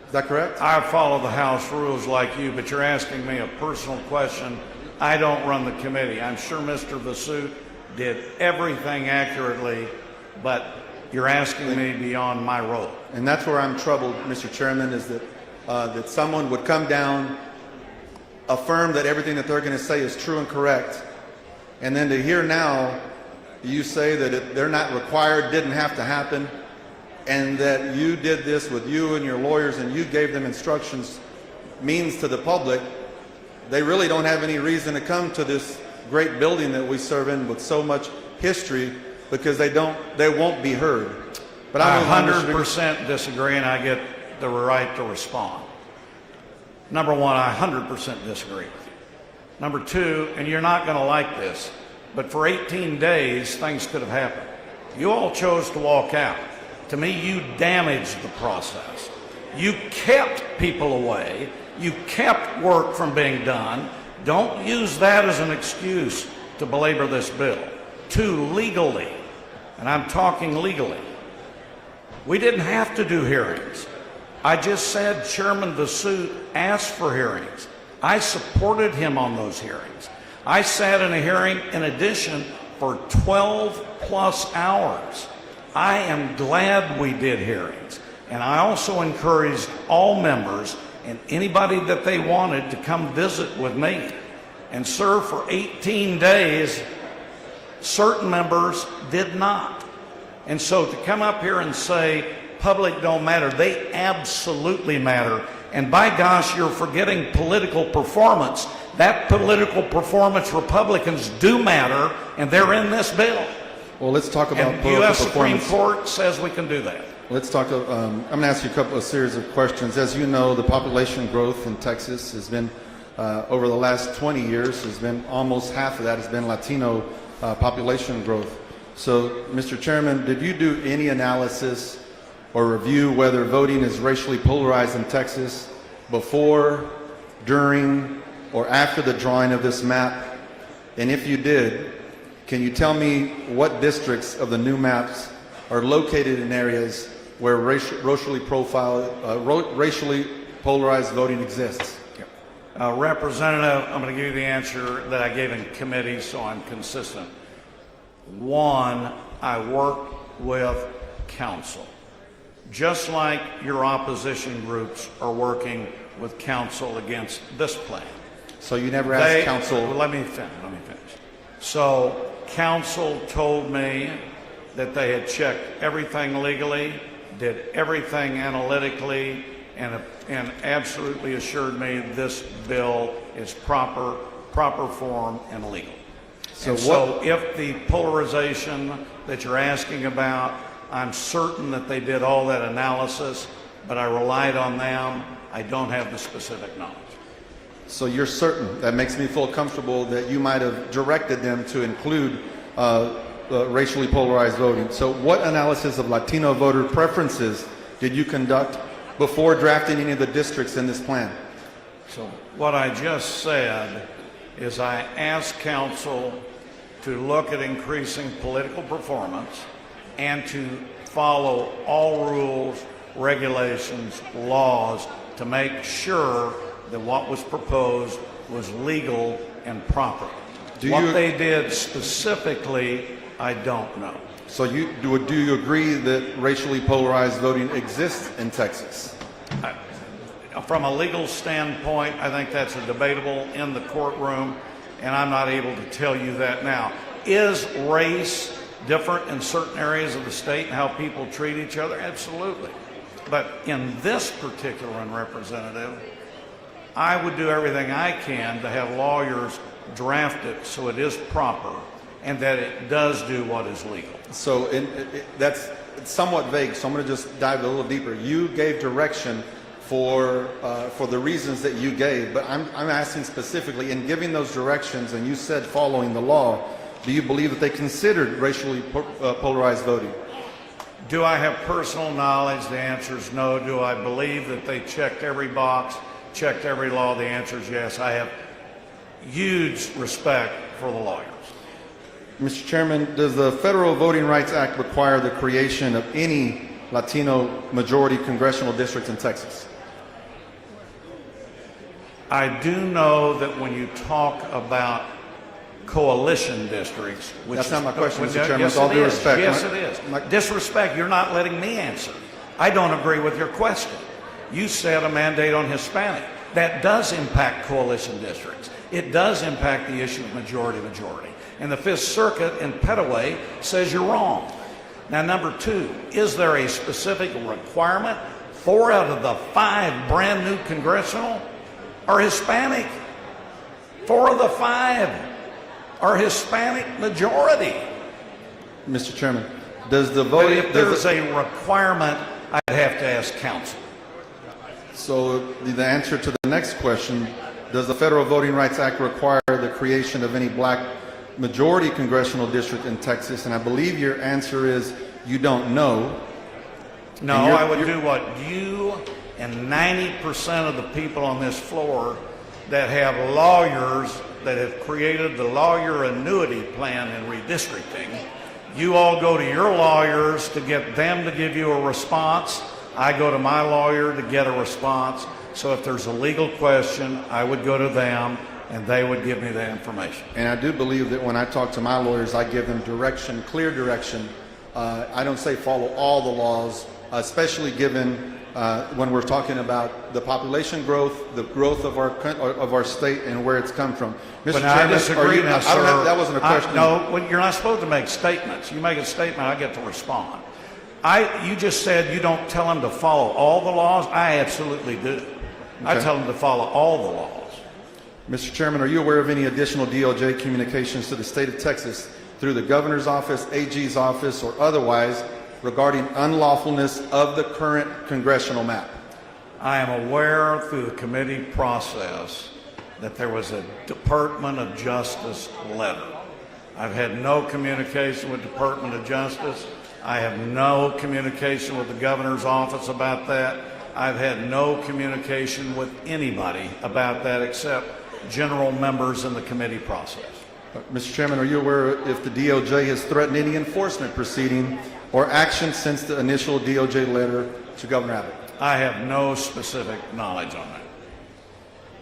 Is that correct? I follow the House rules like you, but you're asking me a personal question. I don't run the committee. I'm sure Mr. Vasut did everything accurately, but you're asking me beyond my role. And that's where I'm troubled, Mr. Chairman, is that that someone would come down, affirm that everything that they're going to say is true and correct, and then to hear now you say that they're not required, didn't have to happen, and that you did this with you and your lawyers and you gave them instructions, means to the public they really don't have any reason to come to this great building that we serve in with so much history, because they won't be heard. But I 100% disagree, and I get the right to respond. Number one, I 100% disagree with you. Number two, and you're not going to like this, but for 18 days, things could have happened. You all chose to walk out. To me, you damaged the process. You kept people away. You kept work from being done. Don't use that as an excuse to belabor this bill. Two, legally, and I'm talking legally, we didn't have to do hearings. I just said Chairman Vasut asked for hearings. I supported him on those hearings. I sat in a hearing in addition for 12 plus hours. I am glad we did hearings. And I also encouraged all members and anybody that they wanted to come visit with me. And sir, for 18 days, certain members did not. And so to come up here and say public don't matter, they absolutely matter. And by gosh, you're forgetting political performance. That political performance, Republicans do matter, and they're in this bill. Well, let's talk about and the U.S. Supreme Court says we can do that. Let's talk. I'm going to ask you a series of questions. As you know, the population growth in Texas has been, over the last 20 years, has been almost half of that has been Latino population growth. So, Mr. Chairman, did you do any analysis or review whether voting is racially polarized in Texas before, during, or after the drawing of this map? And if you did, can you tell me what districts of the new maps are located in areas where racially polarized voting exists? Representative, I'm going to give you the answer that I gave in committee so I'm consistent. One, I work with counsel. Just like your opposition groups are working with counsel against this plan. So you never asked counsel? Well, let me finish. So counsel told me that they had checked everything legally, did everything analytically, and absolutely assured me this bill is proper form and legal. So if the polarization that you're asking about, I'm certain that they did all that analysis, but I relied on them. I don't have the specific knowledge. So you're certain, that makes me feel comfortable, that you might have directed them to include racially polarized voting. So what analysis of Latino voter preferences did you conduct before drafting any of the districts in this plan? So what I just said is I asked council to look at increasing political performance and to follow all rules, regulations, laws to make sure that what was proposed was legal and proper. What they did specifically, I don't know. So do you agree that racially polarized voting exists in Texas? From a legal standpoint, I think that's a debatable in the courtroom, and I'm not able to tell you that now. Is race different in certain areas of the state and how people treat each other? Absolutely. But in this particular one, Representative, I would do everything I can to have lawyers draft it so it is proper and that it does do what is legal. So that's somewhat vague, so I'm going to just dive a little deeper. You gave direction for the reasons that you gave, but I'm asking specifically, in giving those directions, and you said following the law, do you believe that they considered racially polarized voting? Do I have personal knowledge? The answer is no. Do I believe that they checked every box, checked every law? The answer is yes. I have huge respect for the lawyers. Mr. Chairman, does the Federal Voting Rights Act require the creation of any Latino majority congressional districts in Texas? I do know that when you talk about coalition districts, which that's not my question, Mr. Chairman. Yes, with all due respect. Yes, it is. Disrespect, you're not letting me answer. I don't agree with your question. You said a mandate on Hispanic. That does impact coalition districts. It does impact the issue of majority. And the Fifth Circuit in Petaway says you're wrong. Now, number two, is there a specific requirement? 4 out of the 5 brand new congressional are Hispanic. 4 of the 5 are Hispanic majority. Mr. Chairman, does the vote... But if there's a requirement, I'd have to ask counsel. So the answer to the next question, does the Federal Voting Rights Act require the creation of any black majority congressional district in Texas? And I believe your answer is you don't know. No, I would do what you and 90% of the people on this floor that have lawyers that have created the lawyer annuity plan in redistricting. You all go to your lawyers to get them to give you a response. I go to my lawyer to get a response. So if there's a legal question, I would go to them and they would give me the information. And I do believe that when I talk to my lawyers, I give them direction, clear direction. I don't say follow all the laws, especially given when we're talking about the population growth, the growth of our state, and where it's come from. Mr. But Chairman, I disagree now, sir. That wasn't a question. No, you're not supposed to make statements. You make a statement, I get to respond. You just said you don't tell them to follow all the laws. I absolutely do. Okay. I tell them to follow all the laws. Mr. Chairman, are you aware of any additional DOJ communications to the state of Texas through the governor's office, AG's office, or otherwise regarding unlawfulness of the current congressional map? I am aware through the committee process that there was a Department of Justice letter. I've had no communication with Department of Justice. I have no communication with the governor's office about that. I've had no communication with anybody about that except general members in the committee process. Mr. Chairman, are you aware if the DOJ has threatened any enforcement proceeding or action since the initial DOJ letter to Governor Abbott? I have no specific knowledge on that.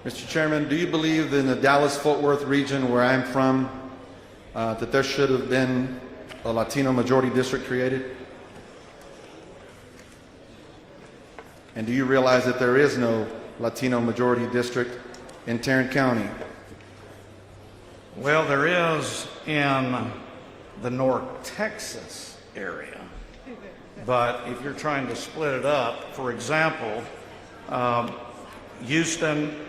Mr. Chairman, do you believe in the Dallas-Fort Worth region where I'm from that there should have been a Latino majority district created? And do you realize that there is no Latino majority district in Tarrant County? Well, there is in the North Texas area. But if you're trying to split it up, for example, Houston,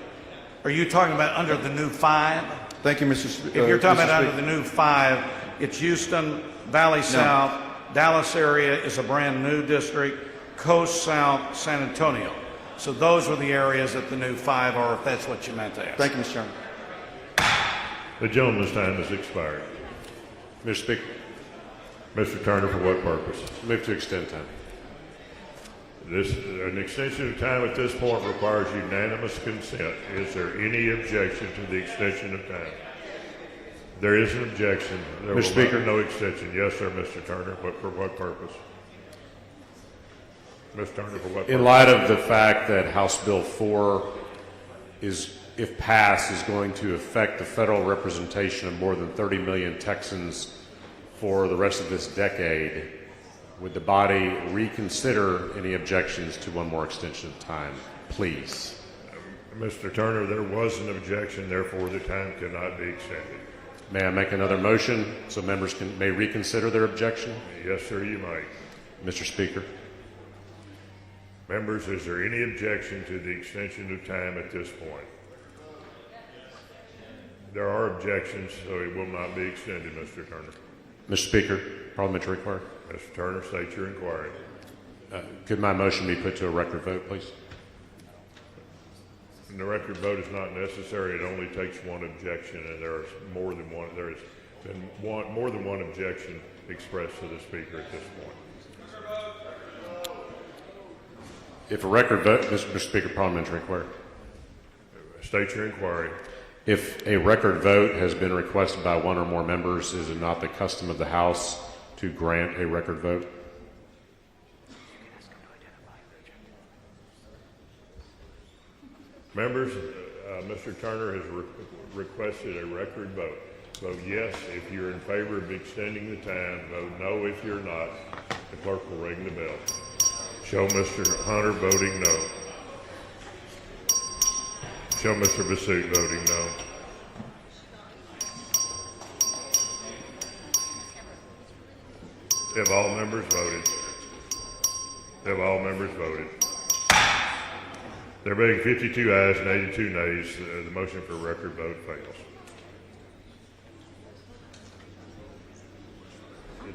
are you talking about under the new 5? Thank you, Mr. If you're talking about under the new 5, it's Houston, Valley South, Dallas area is a brand new district, Coast South, San Antonio. So those were the areas that the new 5 are, if that's what you meant to ask. Thank you, Mr. Chairman. The gentleman's time has expired. Mr. Speaker, Mr. Turner, for what purpose? move to extend time. An extension of time at this point requires unanimous consent. Is there any objection to the extension of time? There is an objection. There Mr. Speaker. No extension. Yes, sir, Mr. Turner. But for what purpose? Mr. Turner, for what purpose? In light of the fact that House Bill 4 is, if passed, is going to affect the federal representation of more than 30 million Texans for the rest of this decade, would the body reconsider any objections to one more extension of time, please? Mr. Turner, there was an objection, therefore the time cannot be extended. May I make another motion so members may reconsider their objection? Yes, sir, you might. Mr. Speaker. Members, is there any objection to the extension of time at this point? There are objections, so it will not be extended, Mr. Turner. Mr. Speaker, parliamentary inquiry. Mr. Turner, state your inquiry. Could my motion be put to a record vote, please? And the record vote is not necessary. It only takes one objection, and there is more than one. There has been more than one objection expressed to the speaker at this point. If a record vote, Mr. Speaker, parliamentary inquiry. State your inquiry. If a record vote has been requested by one or more members, is it not the custom of the House to grant a record vote? Members, Mr. Turner has requested a record vote. Vote yes if you're in favor of extending the time. Vote no if you're not. The clerk will ring the bell. Show Mr. Hunter voting no. Show Mr. Basoot voting no. Have all members voted? Have all members voted? There being 52 ayes and 82 nays, the motion for record vote fails.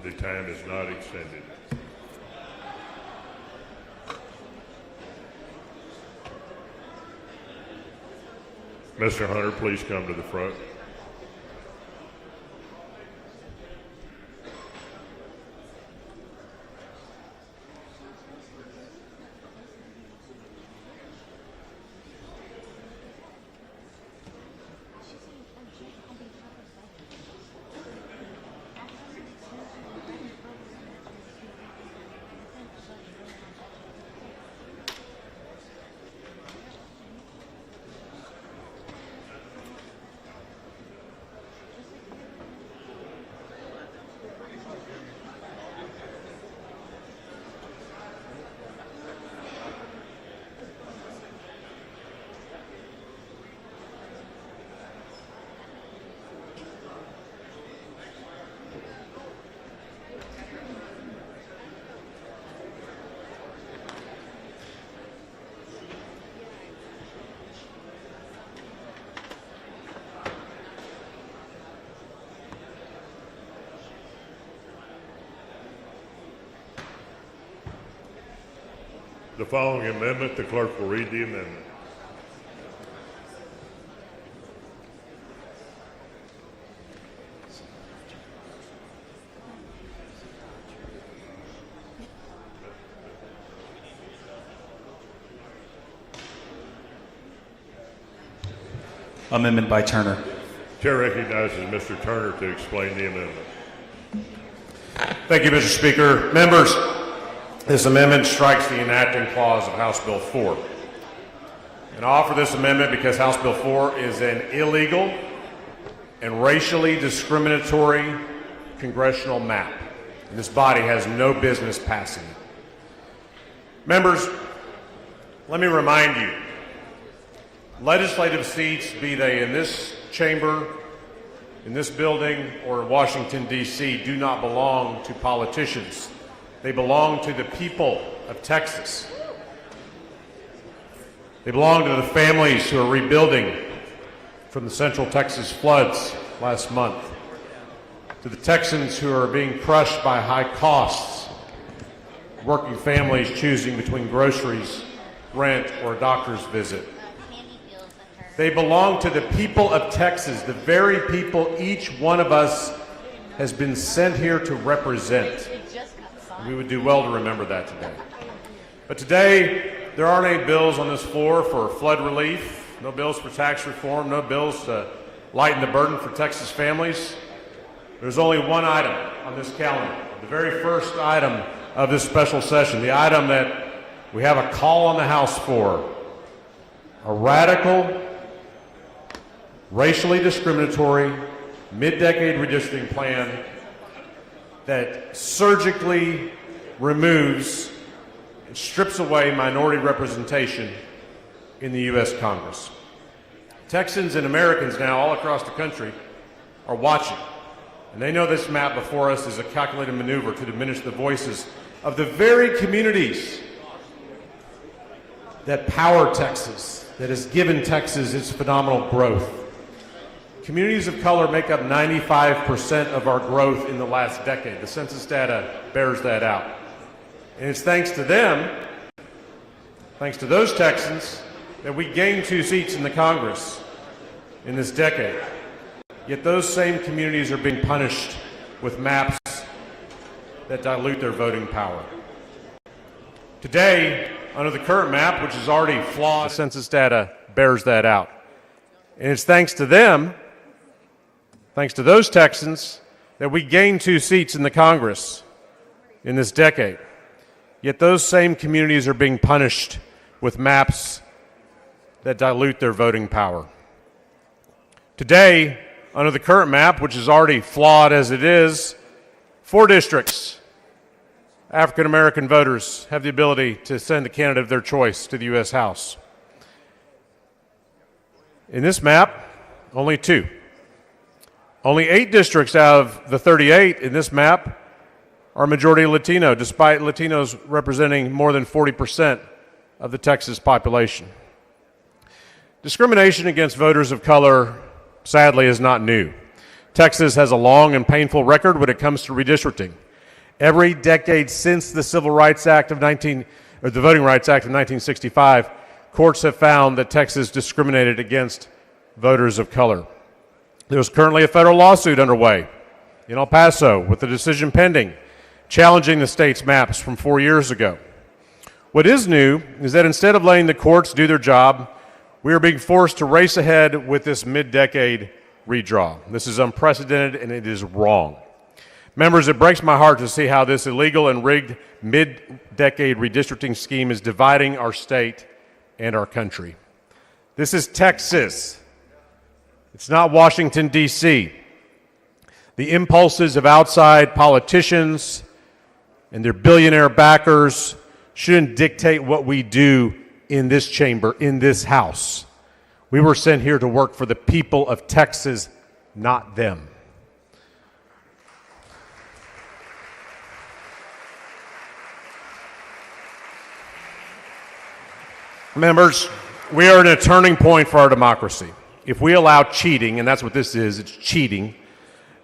The time is not extended. Mr. Hunter, please come to the front. The following amendment, the clerk will read the amendment. Amendment by Turner. Chair recognizes Mr. Turner to explain the amendment. Thank you, Mr. Speaker. Members, this amendment strikes the enacting clause of House Bill 4. And I offer this amendment because House Bill 4 is an illegal and racially discriminatory congressional map. And this body has no business passing it. Members, let me remind you, legislative seats, be they in this chamber, in this building, or in Washington, D.C., do not belong to politicians. They belong to the people of Texas. They belong to the families who are rebuilding from the Central Texas floods last month, to the Texans who are being crushed by high costs, working families choosing between groceries, rent, or a doctor's visit. They belong to the people of Texas, the very people each one of us has been sent here to represent. We would do well to remember that today. But today, there aren't any bills on this floor for flood relief, no bills for tax reform, no bills to lighten the burden for Texas families. There's only one item on this calendar, the very first item of this special session, the item that we have a call on the House for, a radical, racially discriminatory, mid-decade redistricting plan that surgically removes and strips away minority representation in the U.S. Congress. Texans and Americans now all across the country are watching, and they know this map before us is a calculated maneuver to diminish the voices of the very communities that power Texas, that has given Texas its phenomenal growth. Communities of color make up 95% of our growth in the last decade. The census data bears that out. And it's thanks to them, thanks to those Texans, that we gained 2 seats in the Congress in this decade. Yet those same communities are being punished with maps that dilute their voting power. Today, under the current map, which is already flawed, the census data bears that out. And it's thanks to them, thanks to those Texans, that we gained 2 seats in the Congress in this decade. Yet those same communities are being punished with maps that dilute their voting power. Today, under the current map, which is already flawed as it is, 4 districts, African American voters have the ability to send the candidate of their choice to the U.S. House. In this map, only 2. Only 8 districts out of the 38 in this map are majority Latino, despite Latinos representing more than 40% of the Texas population. Discrimination against voters of color, sadly, is not new. Texas has a long and painful record when it comes to redistricting. Every decade since the the Voting Rights Act of 1965, courts have found that Texas discriminated against voters of color. There's currently a federal lawsuit underway in El Paso with a decision pending, challenging the state's maps from 4 years ago. What is new is that instead of letting the courts do their job, we are being forced to race ahead with this mid-decade redraw. This is unprecedented and it is wrong. Members, it breaks my heart to see how this illegal and rigged mid-decade redistricting scheme is dividing our state and our country. This is Texas. It's not Washington, D.C. The impulses of outside politicians and their billionaire backers shouldn't dictate what we do in this chamber, in this House. We were sent here to work for the people of Texas, not them. Members, we are at a turning point for our democracy. If we allow cheating, and that's what this is, it's cheating,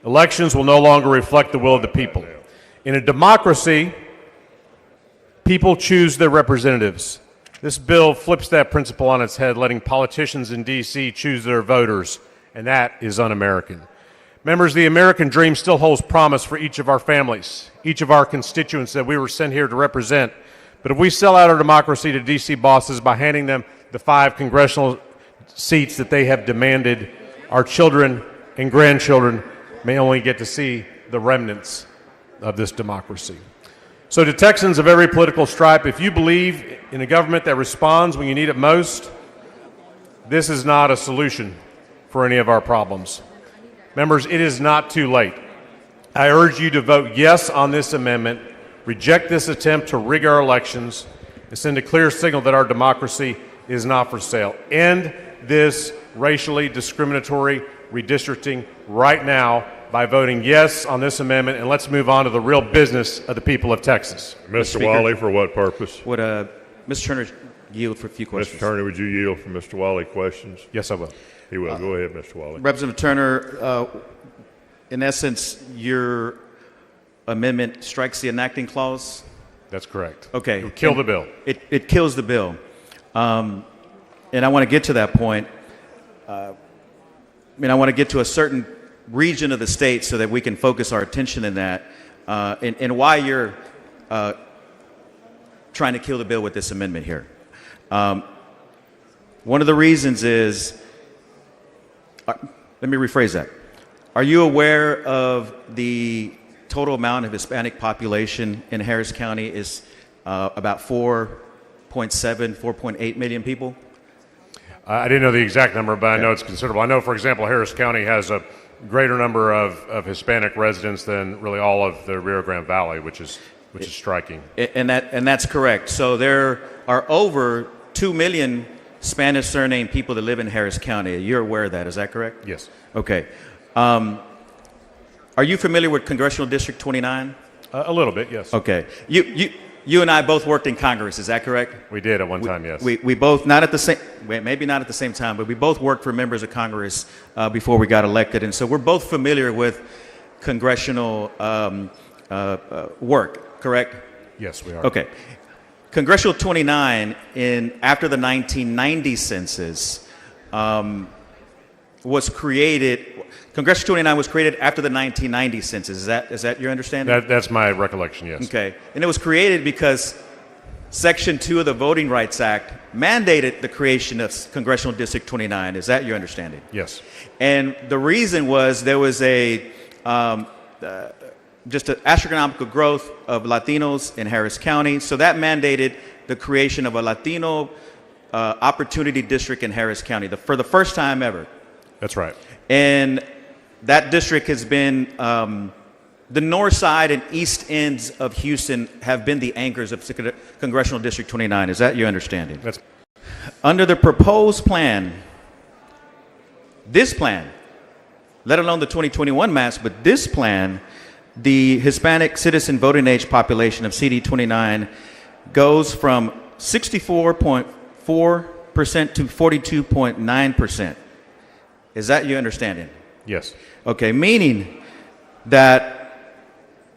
elections will no longer reflect the will of the people. In a democracy, people choose their representatives. This bill flips that principle on its head, letting politicians in D.C. choose their voters, and that is un-American. Members, the American dream still holds promise for each of our families, each of our constituents that we were sent here to represent. But if we sell out our democracy to D.C. bosses by handing them the 5 congressional seats that they have demanded, our children and grandchildren may only get to see the remnants of this democracy. So to Texans of every political stripe, if you believe in a government that responds when you need it most, this is not a solution for any of our problems. Members, it is not too late. I urge you to vote yes on this amendment, reject this attempt to rig our elections, and send a clear signal that our democracy is not for sale. End this racially discriminatory redistricting right now by voting yes on this amendment, and let's move on to the real business of the people of Texas. Mr. Wally, for what purpose? Would Mr. Turner yield for a few questions? Mr. Turner, would you yield for Mr. Wally questions? Yes, I will. He will. Go ahead, Mr. Wally. Representative Turner, in essence, your amendment strikes the enacting clause? That's correct. Okay. It would kill the bill. It kills the bill. And I want to get to that point. I want to get to a certain region of the state so that we can focus our attention in that, and why you're trying to kill the bill with this amendment here. One of the reasons is, let me rephrase that. Are you aware of the total amount of Hispanic population in Harris County is about 4.7, 4.8 million people? I didn't know the exact number, but I know it's considerable. I know, for example, Harris County has a greater number of Hispanic residents than really all of the Rio Grande Valley, which is striking. And that's correct. So there are over 2 million Spanish surname people that live in Harris County. You're aware of that, is that correct? Yes. Okay. Are you familiar with Congressional District 29? A little bit, yes. Okay. You and I both worked in Congress, is that correct? We did at one time, yes. We both, not at the same, maybe not at the same time, but we both worked for members of Congress before we got elected. And so we're both familiar with congressional work, correct? Yes, we are. Okay. Congressional 29, after the 1990 census, was created. Congressional 29 was created after the 1990 census. Is that your understanding? That's my recollection, yes. Okay. And it was created because Section 2 of the Voting Rights Act mandated the creation of Congressional District 29. Is that your understanding? Yes. And the reason was there was just an astronomical growth of Latinos in Harris County. So that mandated the creation of a Latino opportunity district in Harris County for the first time ever. That's right. And that district has been, the north side and east ends of Houston have been the anchors of Congressional District 29. Is that your understanding? That's under the proposed plan, this plan, let alone the 2021 maps, but this plan, the Hispanic citizen voting age population of CD 29 goes from 64.4% to 42.9%. Is that your understanding? Yes. Okay, meaning that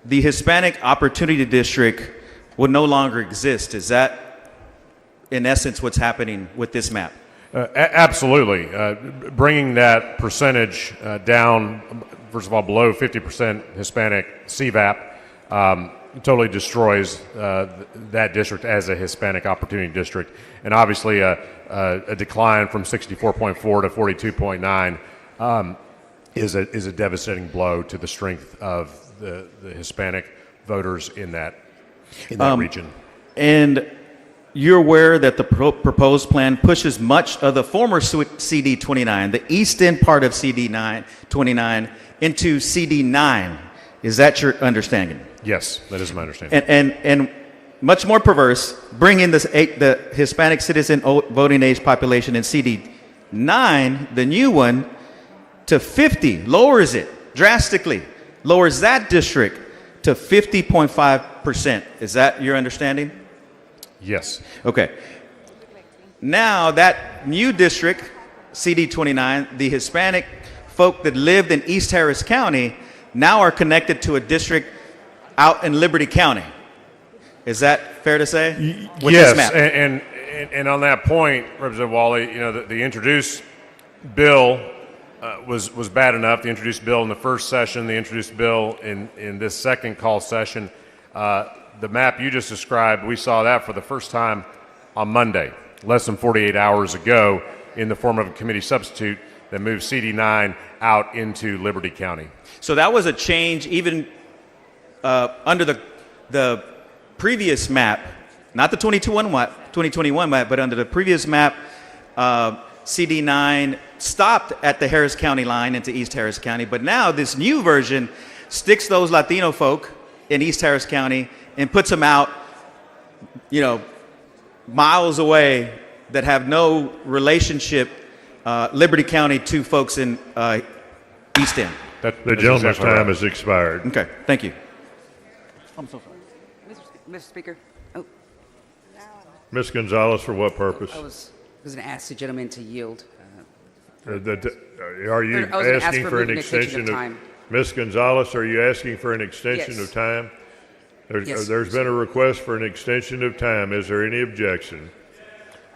the Hispanic Opportunity District will no longer exist. Is that, in essence, what's happening with this map? Absolutely. Bringing that percentage down, first of all, below 50% Hispanic CVAP totally destroys that district as a Hispanic Opportunity District. And obviously a decline from 64.4 to 42.9 is a devastating blow to the strength of the Hispanic voters in that region. And you're aware that the proposed plan pushes much of the former CD 29, the east end part of CD 29, into CD 9. Is that your understanding? Yes, that is my understanding. And much more perverse, bringing the Hispanic citizen voting age population in CD 9, the new one, to 50, lowers it drastically, lowers that district to 50.5%. Is that your understanding? Yes. Okay. Now that new district, CD 29, the Hispanic folk that lived in East Harris County now are connected to a district out in Liberty County. Is that fair to say? With yes, this map? And on that point, Representative Wally, you know, the introduced bill was bad enough. The introduced bill in the first session, the introduced bill in this second call session. The map you just described, we saw that for the first time on Monday, less than 48 hours ago, in the form of a committee substitute that moved CD9 out into Liberty County. So that was a change even under the previous map, not the 2021 map, but under the previous map, CD9 stopped at the Harris County line into East Harris County, but now this new version sticks those Latino folk in East Harris County and puts them out, miles away that have no relationship, Liberty County, to folks in East End. The gentleman's time has expired. Okay, thank you. I'm so sorry. Mr. Speaker. Oh, Ms. Gonzalez, for what purpose? I was going to ask the gentleman to yield. Are you I was gonna ask asking for for an moving extension of time. Ms. Gonzalez, are you asking for an extension Yes. of time? Yes. There's been a request for an extension of time. Is there any objection?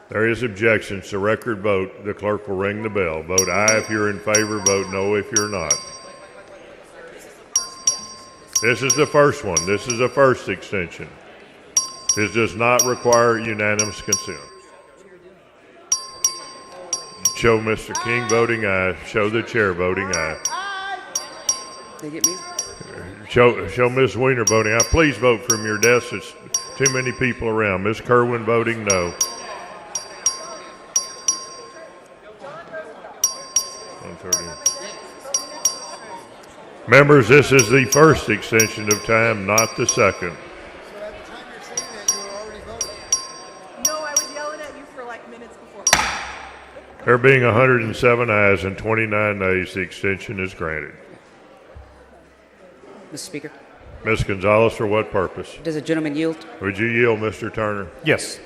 There is objection. So record vote. The clerk will ring the bell. Vote aye if you're in favor. Vote no if you're not. This is the first one. This is the first extension. This does not require unanimous consent. Show Mr. King voting aye. Show the chair voting aye. They get me? Show Ms. Weiner voting aye. Please vote from your desk. There's too many people around. Ms. Kerwin voting no. 130. Members, this is the first extension of time, not the second. No, I was yelling at you for like minutes before. There being 107 ayes and 29 nays, the extension is granted. Mr. Speaker. Ms. Gonzalez, for what purpose? Does the gentleman yield? Would you yield, Mr. Turner? Yes.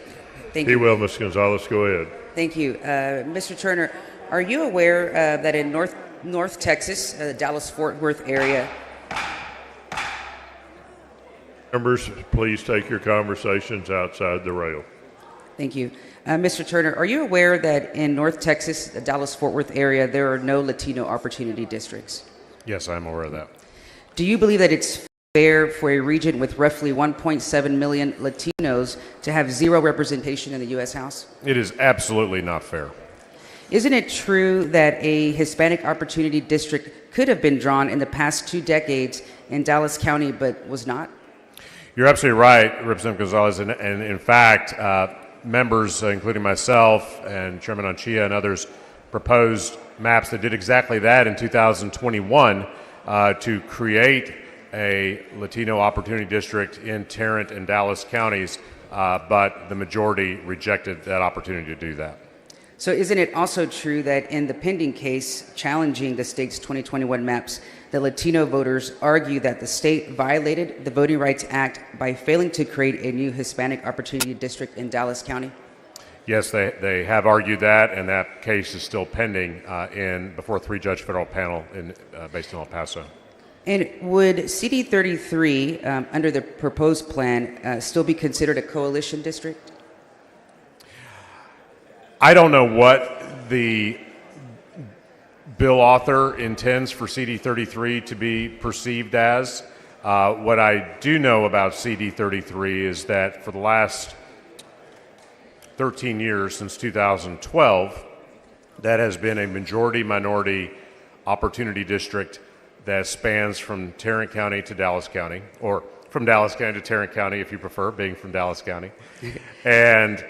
Thank He you. will, Ms. Gonzalez. Go ahead. Thank you. Mr. Turner, are you aware that in North Texas, the Dallas-Fort Worth area, Members, please take your conversations outside the rail. thank you. Mr. Turner, are you aware that in North Texas, the Dallas-Fort Worth area, there are no Latino opportunity districts? Yes, I'm aware of that. Do you believe that it's fair for a region with roughly 1.7 million Latinos to have zero representation in the U.S. House? It is absolutely not fair. Isn't it true that a Hispanic Opportunity District could have been drawn in the past 2 decades in Dallas County but was not? You're absolutely right, Representative Gonzalez. And in fact, members, including myself and Chairman Anchia and others, proposed maps that did exactly that in 2021 to create a Latino Opportunity District in Tarrant and Dallas counties, but the majority rejected that opportunity to do that. So isn't it also true that in the pending case challenging the state's 2021 maps, the Latino voters argue that the state violated the Voting Rights Act by failing to create a new Hispanic Opportunity District in Dallas County? Yes, they have argued that, and that case is still pending before a 3-judge federal panel based in El Paso. And would CD 33, under the proposed plan, still be considered a coalition district? I don't know what the bill author intends for CD 33 to be perceived as. What I do know about CD 33 is that for the last 13 years, since 2012, that has been a majority-minority opportunity district that spans from Tarrant County to Dallas County, or from Dallas County to Tarrant County, if you prefer, being from Dallas County. And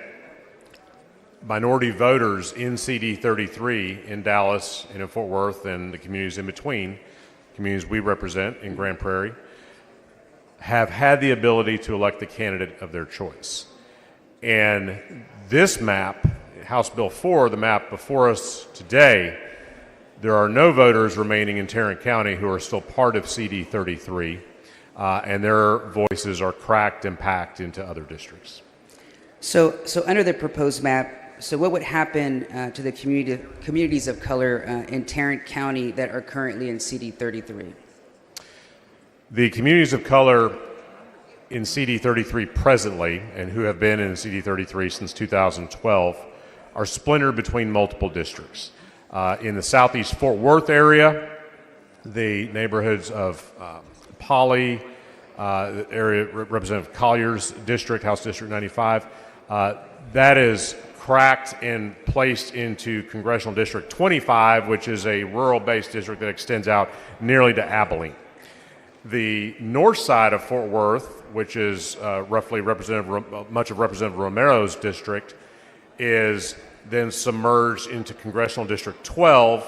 minority voters in CD 33 in Dallas and in Fort Worth and the communities in between, communities we represent in Grand Prairie, have had the ability to elect the candidate of their choice. And this map, House Bill 4, the map before us today, there are no voters remaining in Tarrant County who are still part of CD 33, and their voices are cracked and packed into other districts. So under the proposed map, so what would happen to the communities of color in Tarrant County that are currently in CD 33? The communities of color in CD 33 presently, and who have been in CD 33 since 2012, are splintered between multiple districts. In the southeast Fort Worth area, the neighborhoods of Poly, the area Representative Collier's district, House District 95, that is cracked and placed into Congressional District 25, which is a rural-based district that extends out nearly to Abilene. The north side of Fort Worth, which is roughly much of Representative Romero's district, is then submerged into Congressional District 12,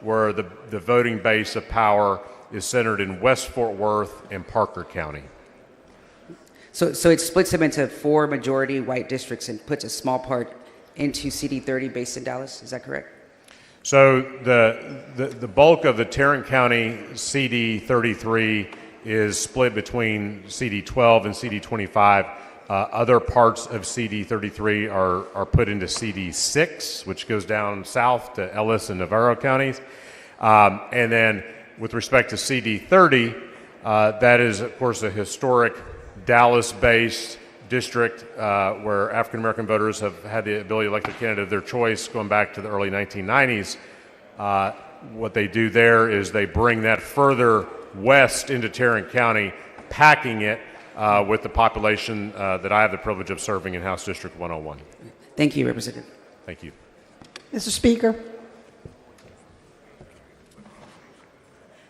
where the voting base of power is centered in West Fort Worth and Parker County. So it splits them into 4 majority white districts and puts a small part into CD30 based in Dallas. Is that correct? So the bulk of the Tarrant County CD33 is split between CD12 and CD25. Other parts of CD33 are put into CD6, which goes down south to Ellis and Navarro counties. And then with respect to CD30, that is, of course, a historic Dallas-based district where African American voters have had the ability to elect a candidate of their choice going back to the early 1990s. What they do there is they bring that further west into Tarrant County, packing it with the population that I have the privilege of serving in House District 101. Thank you, Representative. Thank you. Mr. Speaker,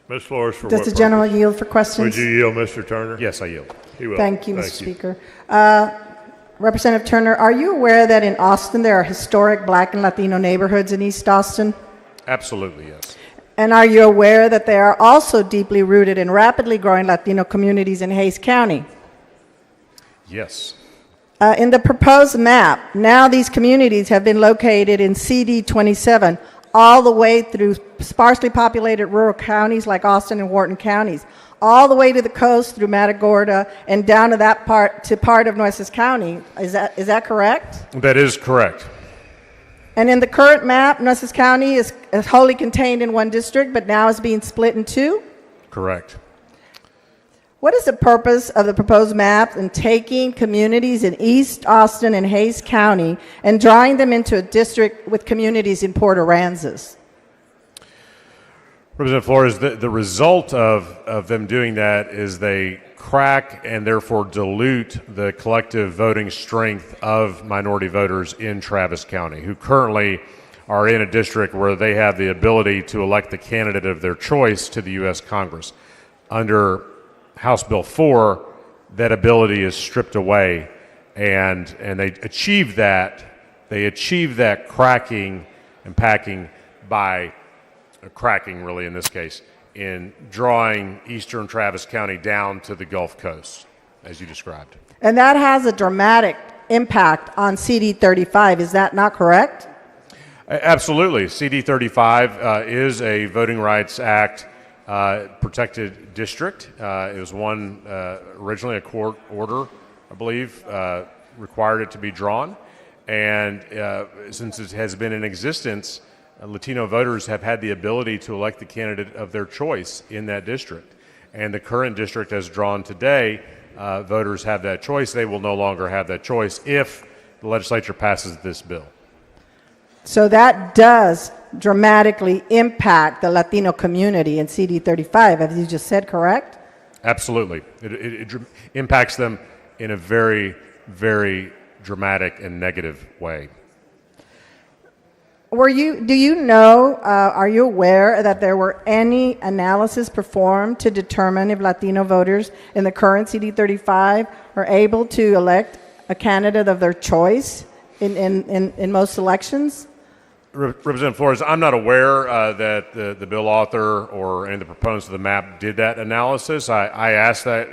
Ms. Flores, for does what the purpose? gentleman yield for questions? Would you yield, Mr. Turner? Yes, I yield. He will. Thank you, Mr. Speaker. Representative Turner, are you aware that in Austin there are historic Black and Latino neighborhoods in East Austin? Absolutely, yes. And are you aware that there are also deeply rooted and rapidly growing Latino communities in Hays County? Yes. In the proposed map, now these communities have been located in CD 27, all the way through sparsely populated rural counties like Austin and Wharton counties, all the way to the coast through Matagorda and down to that part of Nueces County. Is that correct? That is correct. And in the current map, Nueces County is wholly contained in one district, but now is being split in 2? Correct. What is the purpose of the proposed map in taking communities in East Austin and Hays County and drawing them into a district with communities in Port Aransas? Representative Flores, the result of them doing that is they crack and therefore dilute the collective voting strength of minority voters in Travis County, who currently are in a district where they have the ability to elect the candidate of their choice to the U.S. Congress. Under House Bill 4, that ability is stripped away, and they achieve that. They achieve that cracking and packing by cracking, really, in this case, in drawing eastern Travis County down to the Gulf Coast, as you described. And that has a dramatic impact on CD 35. Is that not correct? Absolutely. CD 35 is a Voting Rights Act protected district. It was one originally a court order, I believe, required it to be drawn. And since it has been in existence, Latino voters have had the ability to elect the candidate of their choice in that district. And the current district as drawn today, voters have that choice. They will no longer have that choice if the legislature passes this bill. So that does dramatically impact the Latino community in CD 35, as you just said, correct? Absolutely. It impacts them in a very, very dramatic and negative way. Do you know, are you aware that there were any analysis performed to determine if Latino voters in the current CD 35 are able to elect a candidate of their choice in most elections? Representative Flores, I'm not aware that the bill author or any of the proponents of the map did that analysis. I asked that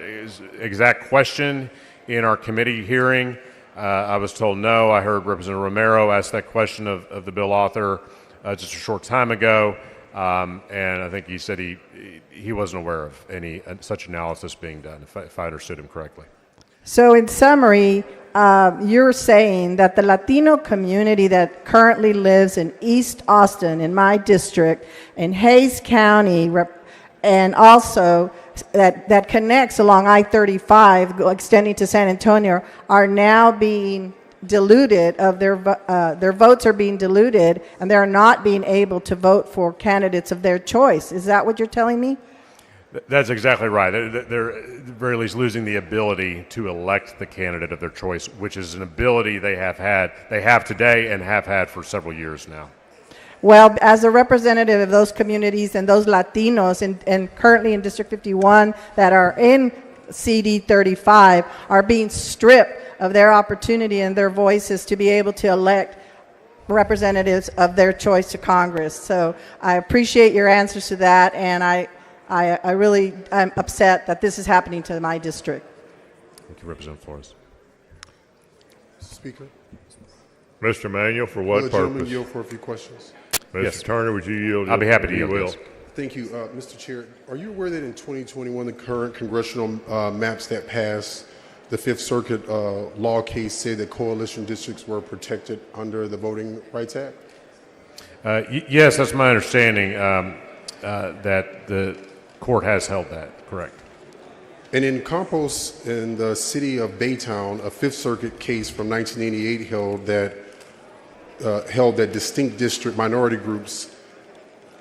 exact question in our committee hearing. I was told no. I heard Representative Romero ask that question of the bill author just a short time ago, and I think he said he wasn't aware of any such analysis being done, if I understood him correctly. So in summary, you're saying that the Latino community that currently lives in East Austin, in my district, in Hays County, and also that connects along I-35, extending to San Antonio, are now being diluted of their votes are being diluted, and they're not being able to vote for candidates of their choice. Is that what you're telling me? That's exactly right. They're at the very least losing the ability to elect the candidate of their choice, which is an ability they have today and have had for several years now. Well, as a representative of those communities and those Latinos and currently in District 51 that are in CD 35 are being stripped of their opportunity and their voices to be able to elect representatives of their choice to Congress. So I appreciate your answers to that, and I really am upset that this is happening to my district. Thank you, Representative Flores. Speaker. Mr. Manuel, for what Will the gentleman purpose? yield for a few questions? Mr. Yes. Turner, would you yield? I'll be happy to You yield, will. yes. Thank you, Mr. Chair. Are you aware that in 2021, the current congressional maps that passed the Fifth Circuit law case said that coalition districts were protected under the Voting Rights Act? Yes, that's my understanding, that the court has held that, correct. And in Campos, in the city of Baytown, a Fifth Circuit case from 1988 held that distinct district minority groups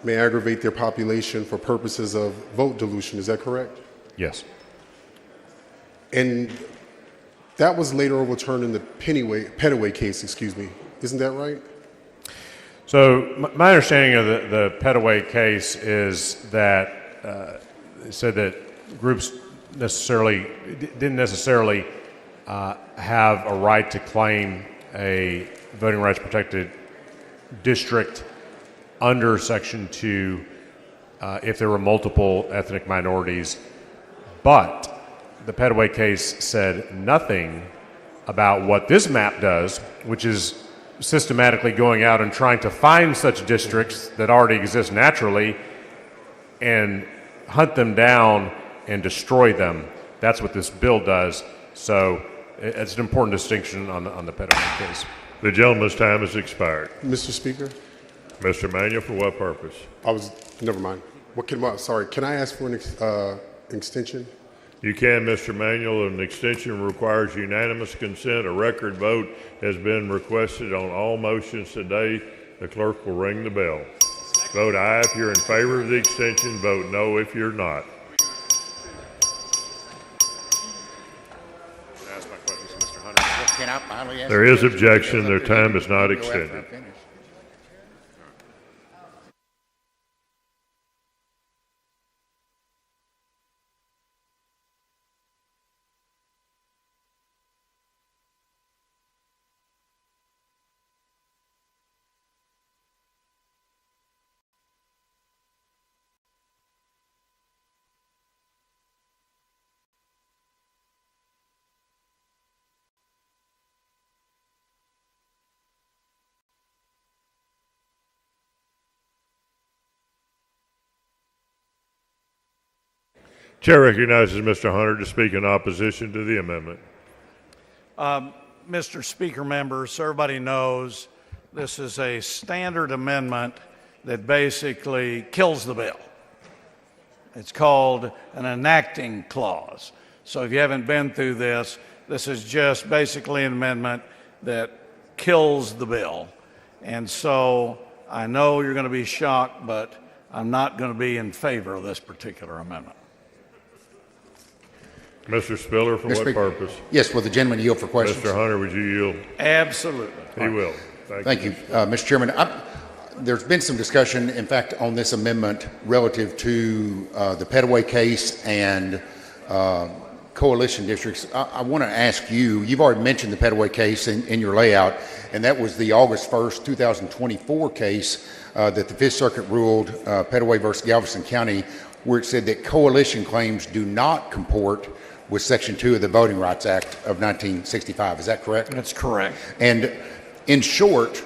may aggravate their population for purposes of vote dilution. Is that correct? Yes. And that was later overturned in the Petaway case, excuse me. Isn't that right? So my understanding of the Petaway case is that it said that groups didn't necessarily have a right to claim a voting rights protected district under Section 2 if there were multiple ethnic minorities, but the Petaway case said nothing about what this map does, which is systematically going out and trying to find such districts that already exist naturally and hunt them down and destroy them. That's what this bill does. So it's an important distinction on the Petaway case. The gentleman's time has expired. Mr. Speaker? Mr. Manuel, for what purpose? Never mind. Sorry, can I ask for an extension? You can, Mr. Manuel. An extension requires unanimous consent. A record vote has been requested on all motions today. The clerk will ring the bell. Vote aye if you're in favor of the extension. Vote no if you're not. There is objection. Their time is not extended. Chair recognizes Mr. Hunter to speak in opposition to the amendment. Mr. Speaker, members, so everybody knows this is a standard amendment that basically kills the bill. It's called an enacting clause. So if you haven't been through this, this is just basically an amendment that kills the bill. And so I know you're going to be shocked, but I'm not going to be in favor of this particular amendment. Mr. Spiller, for what purpose? Yes, will the gentleman yield for questions? Mr. Hunter, would you yield? Absolutely. He will. Thank you. Mr. Chairman, there's been some discussion, in fact, on this amendment relative to the Petaway case and coalition districts. I want to ask you, you've already mentioned the Petaway case in your layout, and that was the August 1st, 2024 case that the Fifth Circuit ruled, Petaway versus Galveston County, where it said that coalition claims do not comport with Section 2 of the Voting Rights Act of 1965. Is that correct? That's correct. And in short,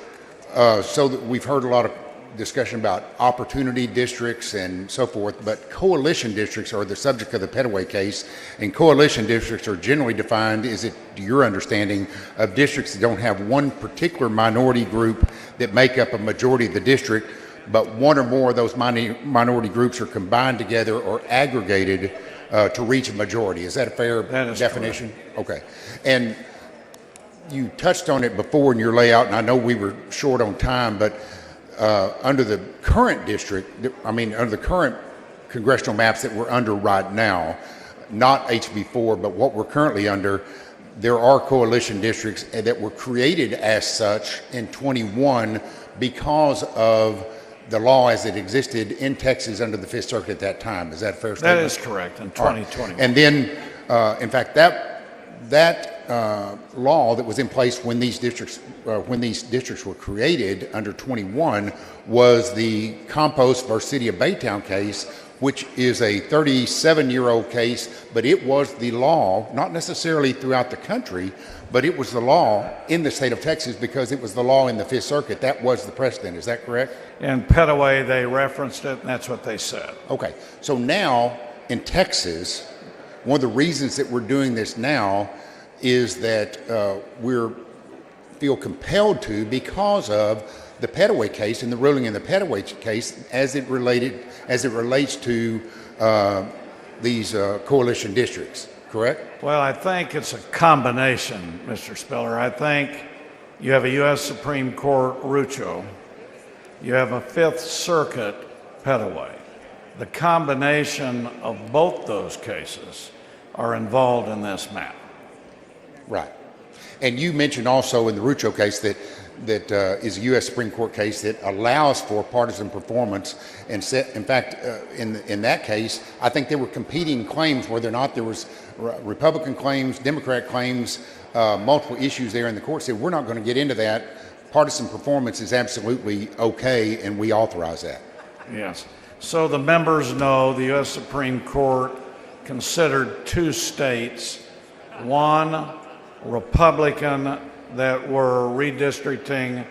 so that we've heard a lot of discussion about opportunity districts and so forth, but coalition districts are the subject of the Petaway case, and coalition districts are generally defined, is it to your understanding, of districts that don't have one particular minority group that make up a majority of the district, but one or more of those minority groups are combined together or aggregated to reach a majority. Is that a fair definition? Correct. Okay. And you touched on it before in your layout, and I know we were short on time, but under the current under the current congressional maps that we're under right now, not HB4, but what we're currently under, there are coalition districts that were created as such in 21 because of the law as it existed in Texas under the Fifth Circuit at that time. Is that a fair statement? That is correct, in 2020. And then, in fact, that law that was in place when these districts were created under 21 was the Compost versus City of Baytown case, which is a 37-year-old case, but it was the law, not necessarily throughout the country, but it was the law in the state of Texas because it was the law in the Fifth Circuit. That was the precedent. Is that correct? In Petaway, they referenced it, and that's what they said. Okay. So now in Texas, one of the reasons that we're doing this now is that we feel compelled to because of the Petaway case and the ruling in the Petaway case as it relates to these coalition districts. Correct? Well, I think it's a combination, Mr. Spiller. I think you have a U.S. Supreme Court Rucho. You have a Fifth Circuit Petaway. The combination of both those cases are involved in this map. Right. And you mentioned also in the Rucho case that is a U.S. Supreme Court case that allows for partisan performance. And in fact, in that case, I think there were competing claims, whether or not there was Republican claims, Democrat claims, multiple issues there, and the court said, we're not going to get into that. Partisan performance is absolutely okay, and we authorize that. Yes. So the members know the U.S. Supreme Court considered two states, one Republican that were redistricting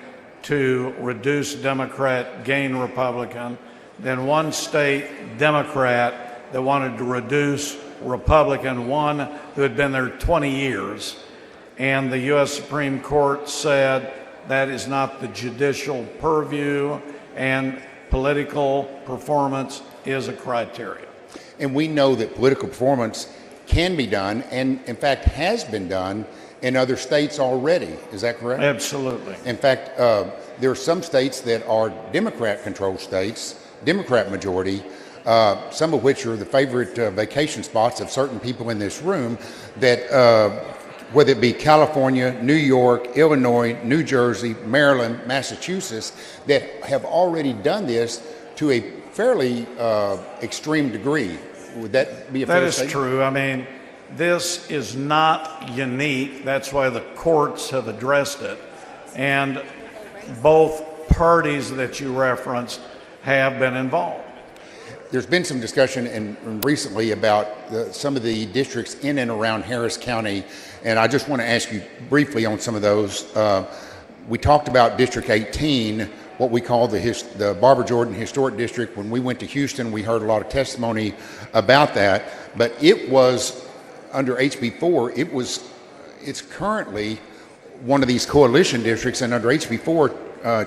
to reduce Democrat, gain Republican, then one state Democrat that wanted to reduce Republican, one who had been there 20 years. And the U.S. Supreme Court said that is not the judicial purview and political performance is a criteria. And we know that political performance can be done and in fact has been done in other states already. Is that correct? Absolutely. In fact, there are some states that are Democrat-controlled states, Democrat majority, some of which are the favorite vacation spots of certain people in this room, that whether it be California, New York, Illinois, New Jersey, Maryland, Massachusetts, that have already done this to a fairly extreme degree. Would that be a fair statement? That is true. I mean, this is not unique. That's why the courts have addressed it. And both parties that you referenced have been involved. There's been some discussion recently about some of the districts in and around Harris County, and I just want to ask you briefly on some of those. We talked about District 18, what we call the Barbara Jordan Historic District. When we went to Houston, we heard a lot of testimony about that, but it was under HB 4, it's currently one of these coalition districts, and under HB 4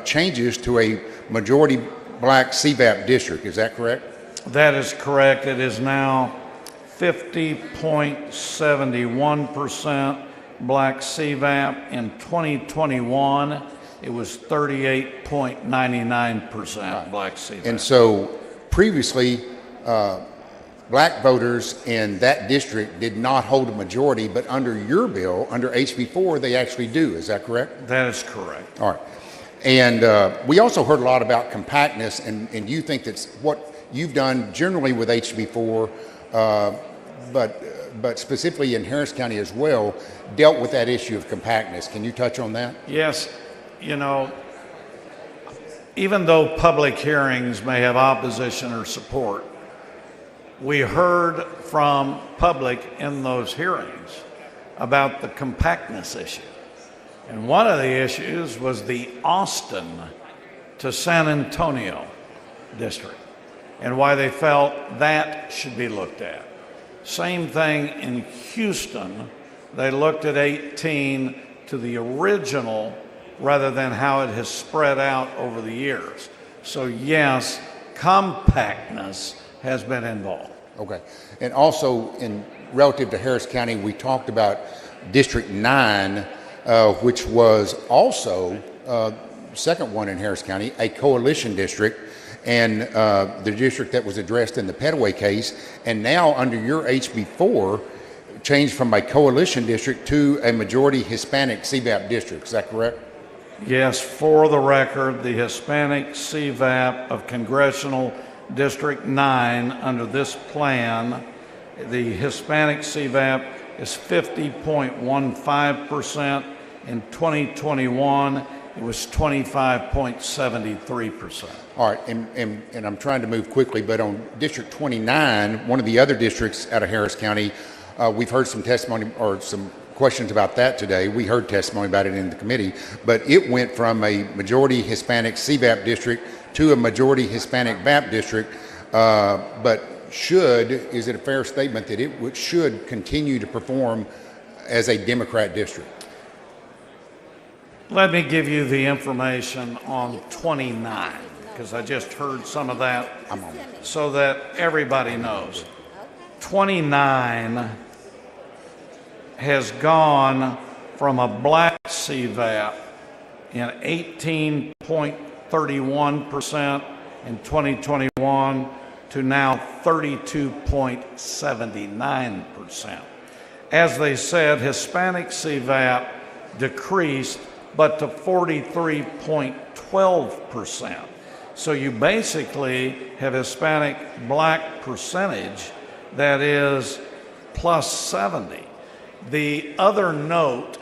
changes to a majority black CVAP district. Is that correct? That is correct. It is now 50.71% black CVAP. In 2021, it was 38.99% black CVAP. And so previously, black voters in that district did not hold a majority, but under your bill, under HB 4, they actually do. Is that correct? That is correct. All right. And we also heard a lot about compactness, and you think that's what you've done generally with HB 4, but specifically in Harris County as well, dealt with that issue of compactness. Can you touch on that? Yes. You know, even though public hearings may have opposition or support, we heard from public in those hearings about the compactness issue. And one of the issues was the Austin to San Antonio district and why they felt that should be looked at. Same thing in Houston. They looked at 18 to the original rather than how it has spread out over the years. So yes, compactness has been involved. Okay. And also in relative to Harris County, we talked about District 9, which was also second one in Harris County, a coalition district, and the district that was addressed in the Petaway case, and now under your HB 4, changed from a coalition district to a majority Hispanic CVAP district. Is that correct? Yes, for the record, the Hispanic CVAP of Congressional District 9 under this plan, the Hispanic CVAP is 50.15%. In 2021, it was 25.73%. All right, and I'm trying to move quickly, but on District 29, one of the other districts out of Harris County, we've heard some testimony or some questions about that today. We heard testimony about it in the committee, but it went from a majority Hispanic CVAP district to a majority Hispanic VAP district. But is it a fair statement that it should continue to perform as a Democrat district? Let me give you the information on 29, because I just heard some of that, so that everybody knows. 29 has gone from a black CVAP in 18.31% in 2021 to now 32.79%. As they said, Hispanic CVAP decreased, but to 43.12%. So you basically have Hispanic black percentage that is plus 70. The other note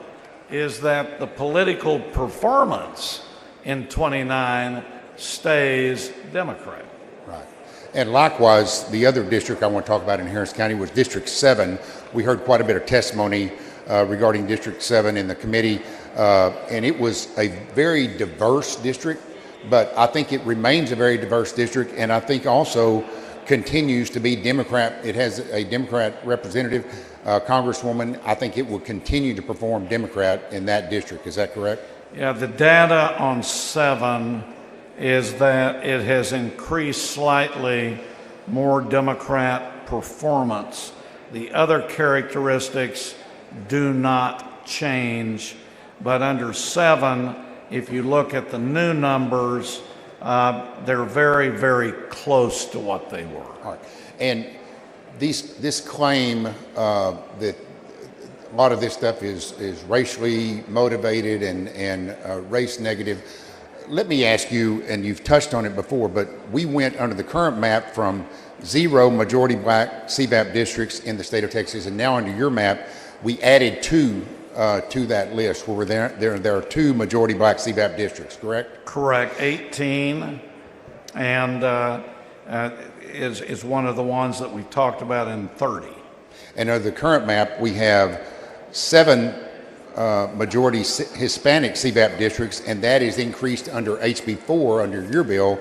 is that the political performance in 29 stays Democrat. Right. And likewise, the other district I want to talk about in Harris County was District 7. We heard quite a bit of testimony regarding District 7 in the committee, and it was a very diverse district, but I think it remains a very diverse district, and I think also continues to be Democrat. It has a Democrat representative, Congresswoman. I think it will continue to perform Democrat in that district. Is that correct? Yeah, the data on 7 is that it has increased slightly more Democrat performance. The other characteristics do not change, but under 7, if you look at the new numbers, they're very, very close to what they were. All right. And this claim that a lot of this stuff is racially motivated and race negative. Let me ask you, and you've touched on it before, but we went under the current map from 0 majority black CVAP districts in the state of Texas, and now under your map, we added 2 to that list where there are 2 majority black CVAP districts, correct? Correct. 18 and is one of the ones that we talked about in 30. And under the current map, we have 7 majority Hispanic CVAP districts, and that is increased under HB4 under your bill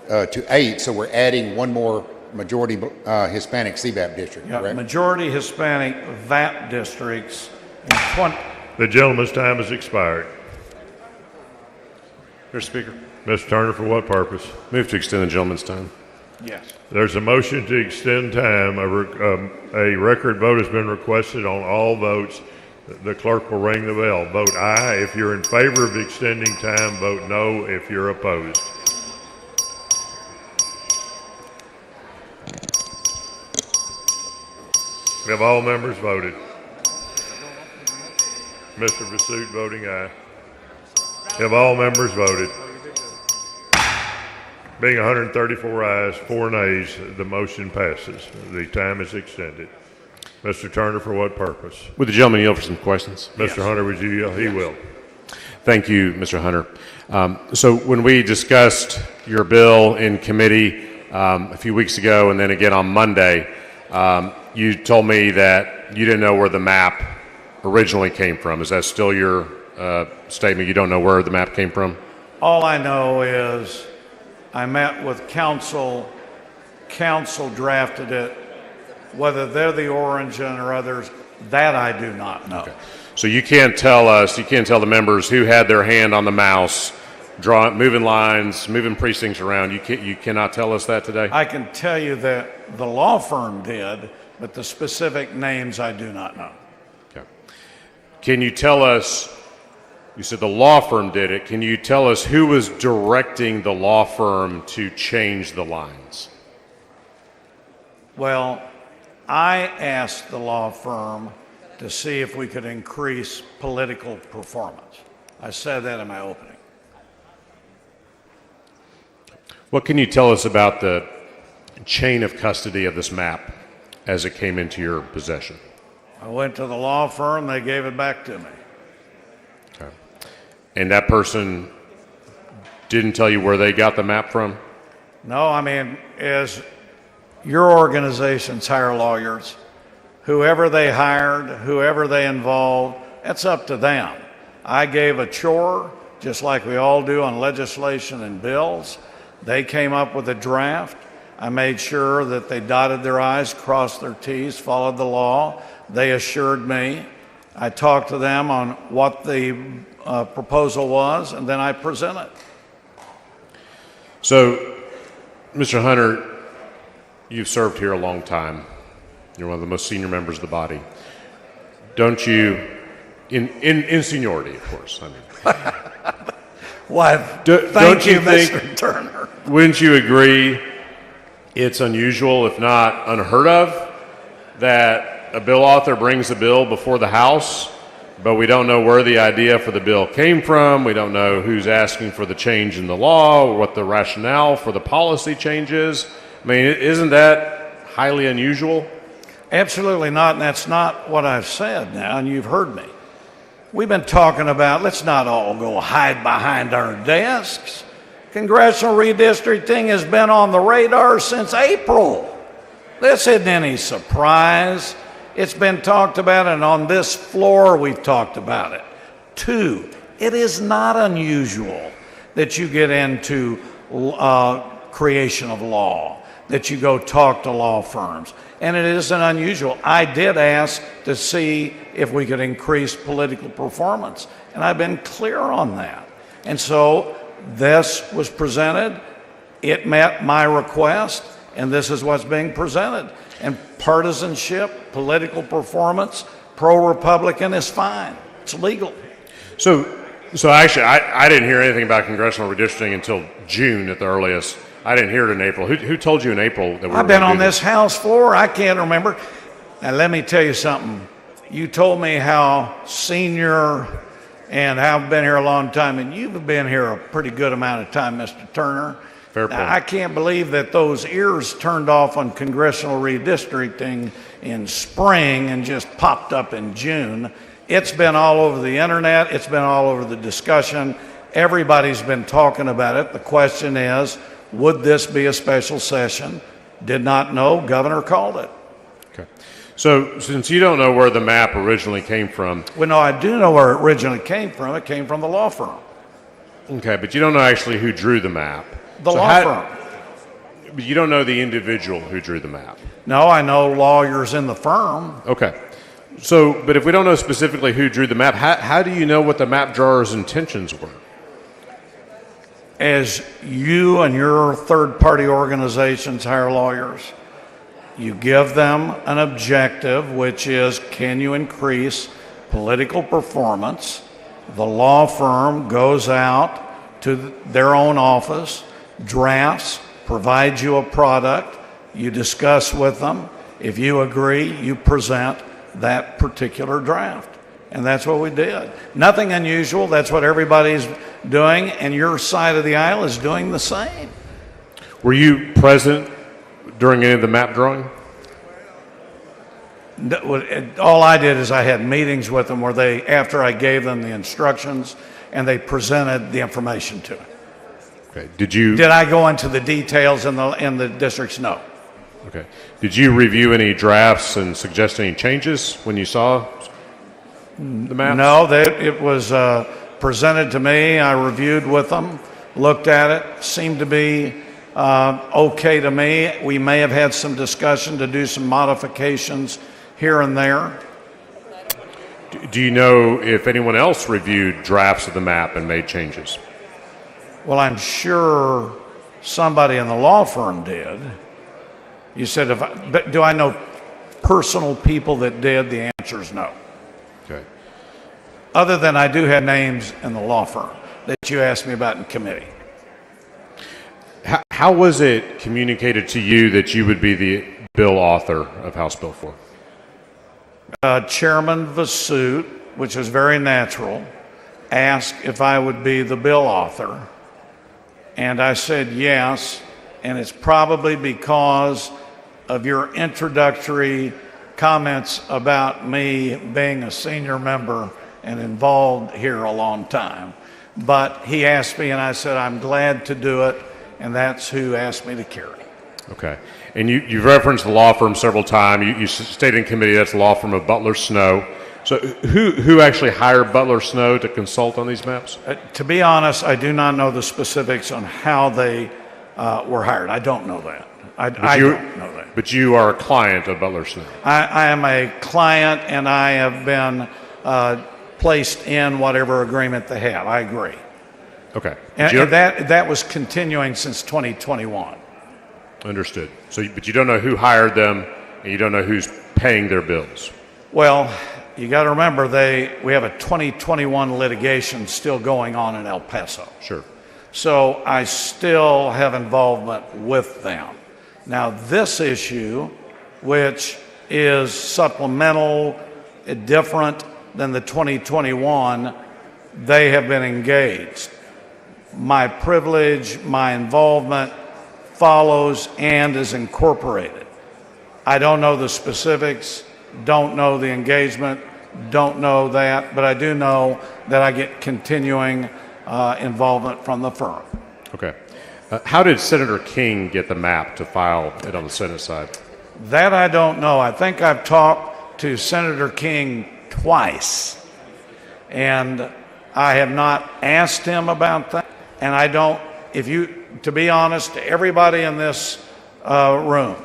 to 8. So we're adding 1 more majority Hispanic CVAP district, Yeah, correct? majority Hispanic VAP districts in 20. The gentleman's time has expired. Mr. Speaker. Mr. Turner, for what purpose? Move to extend the gentleman's time. Yes. There's a motion to extend time. A record vote has been requested on all votes. The clerk will ring the bell. Vote aye if you're in favor of extending time. Vote no if you're opposed. Have all members voted? Mr. Vasut voting aye. Have all members voted? Being 134 ayes, 4 nays, the motion passes. The time is extended. Mr. Turner, for what purpose? Would the gentleman yield for some questions? Mr. Hunter, would you yield? He will. Thank you, Mr. Hunter. So when we discussed your bill in committee a few weeks ago and then again on Monday, you told me that you didn't know where the map originally came from. Is that still your statement? You don't know where the map came from? All I know is I met with council. Council drafted it. Whether they're the origin or others, that I do not know. Okay. So you can't tell us, you can't tell the members who had their hand on the mouse, moving lines, moving precincts around. You cannot tell us that today? I can tell you that the law firm did, but the specific names I do not know. Okay. Can you tell us, you said the law firm did it, can you tell us who was directing the law firm to change the lines? Well, I asked the law firm to see if we could increase political performance. I said that in my opening. What can you tell us about the chain of custody of this map as it came into your possession? I went to the law firm, they gave it back to me. Okay. And that person didn't tell you where they got the map from? No, I mean, as your organizations hire lawyers, whoever they hired, whoever they involved, that's up to them. I gave a chore, just like we all do on legislation and bills. They came up with a draft. I made sure that they dotted their I's, crossed their T's, followed the law. They assured me. I talked to them on what the proposal was, and then I present it. So, Mr. Hunter, you've served here a long time. You're one of the most senior members of the body. Don't you, in seniority, of course, I mean. Why, thank you, Mr. Turner. Wouldn't you agree it's unusual, if not unheard of, that a bill author brings a bill before the House, but we don't know where the idea for the bill came from, we don't know who's asking for the change in the law, or what the rationale for the policy change is? I mean, isn't that highly unusual? Absolutely not, and that's not what I've said now, and you've heard me. We've been talking about, let's not all go hide behind our desks. Congressional redistricting has been on the radar since April. This isn't any surprise. It's been talked about, and on this floor we've talked about it. 2, it is not unusual that you get into creation of law, that you go talk to law firms. And it isn't unusual. I did ask to see if we could increase political performance, and I've been clear on that. And so this was presented, it met my request, and this is what's being presented. And partisanship, political performance, pro-Republican is fine. It's legal. So actually, I didn't hear anything about congressional redistricting until June at the earliest. I didn't hear it in April. Who told you in April that we were I've been on this House floor. I can't remember. Now, let me tell you something. You told me how senior and how I've been here a long time, and you've been here a pretty good amount of time, Mr. Turner. Fair point. Now, I can't believe that those ears turned off on congressional redistricting in spring and just popped up in June. It's been all over the internet. It's been all over the discussion. Everybody's been talking about it. The question is, would this be a special session? Did not know. Governor called it. Okay. So since you don't know where the map originally came from. Well, no, I do know where it originally came from. It came from the law firm. Okay, but you don't know actually who drew the map. The law firm. But you don't know the individual who drew the map. No, I know lawyers in the firm. Okay. So, but if we don't know specifically who drew the map, how do you know what the map drawer's intentions were? As you and your third-party organizations hire lawyers, you give them an objective, which is, can you increase political performance? The law firm goes out to their own office, drafts, provides you a product, you discuss with them. If you agree, you present that particular draft. And that's what we did. Nothing unusual. That's what everybody's doing, and your side of the aisle is doing the same. Were you present during any of the map drawing? All I did is I had meetings with them where they, after I gave them the instructions, and they presented the information to me. Okay. Did I go into the details in the districts? No. Okay. Did you review any drafts and suggest any changes when you saw the map? No, it was presented to me. I reviewed with them, looked at it, seemed to be okay to me. We may have had some discussion to do some modifications here and there. Do you know if anyone else reviewed drafts of the map and made changes? Well, I'm sure somebody in the law firm did. You said, but do I know personal people that did? The answer is no. Okay. Other than I do have names in the law firm that you asked me about in committee. How was it communicated to you that you would be the bill author of House Bill 4? Chairman Vasut, which is very natural, asked if I would be the bill author. And I said yes, and it's probably because of your introductory comments about me being a senior member and involved here a long time. But he asked me, and I said, I'm glad to do it, and that's who asked me to carry. Okay. And you've referenced the law firm several times. You stated in committee that's the law firm of Butler Snow. So who actually hired Butler Snow to consult on these maps? To be honest, I do not know the specifics on how they were hired. I don't know that. I don't know that. But you are a client of Butler Snow. I am a client, and I have been placed in whatever agreement they have. I agree. Okay. And that was continuing since 2021. Understood. So, but you don't know who hired them, and you don't know who's paying their bills. Well, you got to remember we have a 2021 litigation still going on in El Paso. Sure. So I still have involvement with them. Now this issue, which is supplemental, different than the 2021, they have been engaged. My privilege, my involvement follows and is incorporated. I don't know the specifics, don't know the engagement, don't know that, but I do know that I get continuing involvement from the firm. Okay. How did Senator King get the map to file it on the Senate side? That I don't know. I think I've talked to Senator King twice, and I have not asked him about that. And I don't, to be honest, to everybody in this room,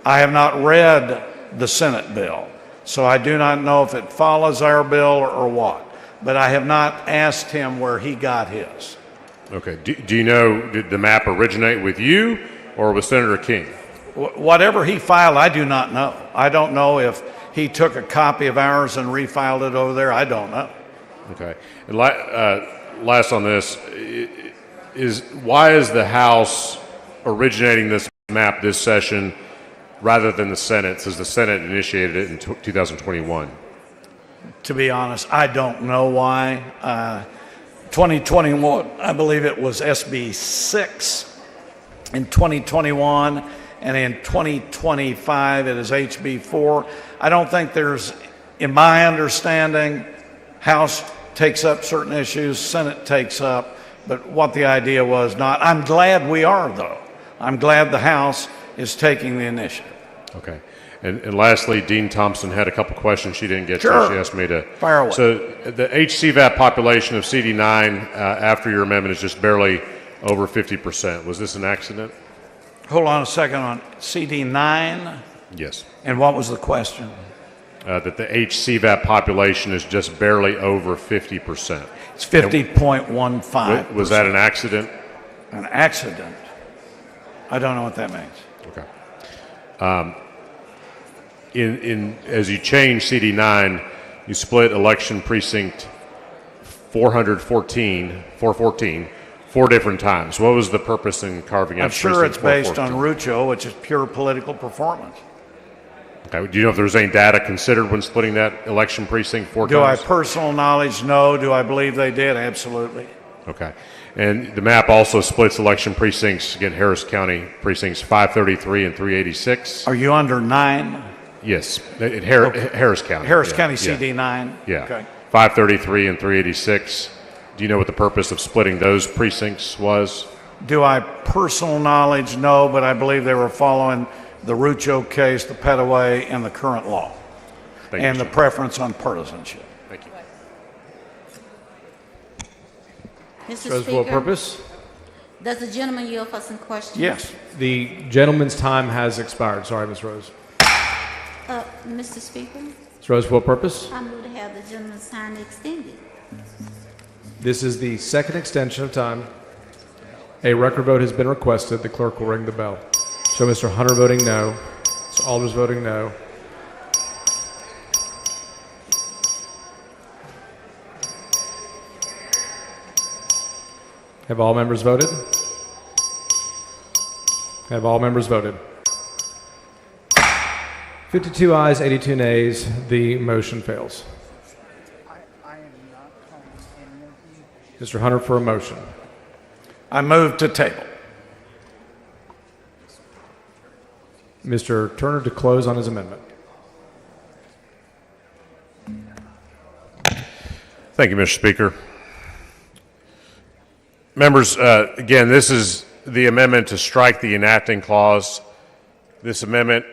I have not read the Senate bill, so I do not know if it follows our bill or what. But I have not asked him where he got his. Okay. Do you know, did the map originate with you or with Senator King? Whatever he filed, I do not know. I don't know if he took a copy of ours and refiled it over there. I don't know. Okay. And last on this is why is the House originating this map this session rather than the Senate, since the Senate initiated it in 2021? To be honest, I don't know why. 2021, I believe it was SB 6 in 2021, and in 2025 it is HB 4. I don't think there's, in my understanding, House takes up certain issues, Senate takes up, but what the idea was not. I'm glad we are, though. I'm glad the House is taking the initiative. Okay. And lastly, Dean Thompson had a couple questions she didn't get Sure. to. She asked me to. Fire away. So the HCVAP population of CD9 after your amendment is just barely over 50%. Was this an accident? Hold on a second on CD9. Yes. And what was the question? That the HCVAP population is just barely over 50%. It's 50.15. Was that an accident? An accident? I don't know what that means. Okay. As you change CD9, you split election precinct 414 4 different times. What was the purpose in carving out I'm sure precinct it's based 414? on Rucho, which is pure political performance. Okay. Do you know if there was any data considered when splitting that election precinct 4 Do I times? personal knowledge? No. Do I believe they did? Absolutely. Okay. And the map also splits election precincts, again, Harris County precincts 533 and 386. Are you under 9? Yes, Harris County. Harris Yeah, County yeah. CD9? Yeah. Okay. 533 and 386. Do you know what the purpose of splitting those precincts was? Do I personal knowledge? No, but I believe they were following the Rucho case, the Petaway, and the current law. Thank you, and the sir. preference on partisanship. Thank you. Mr. Reservoir Speaker, purpose? does the gentleman yield for some questions? Yes. The gentleman's time has expired. Sorry, Ms. Rose. Mr. Speaker, Ms. Rose, for what purpose? I move to have the gentleman's time extended. This is the second extension of time. A record vote has been requested. The clerk will ring the bell. Show Mr. Hunter voting no. Mr. Alders voting no. Have all members voted? Have all members voted? 52 ayes, 82 nays. The motion fails. Mr. Hunter for a motion. I move to table. Mr. Turner to close on his amendment. Thank you, Mr. Speaker. Members, again, this is the amendment to strike the enacting clause. This amendment,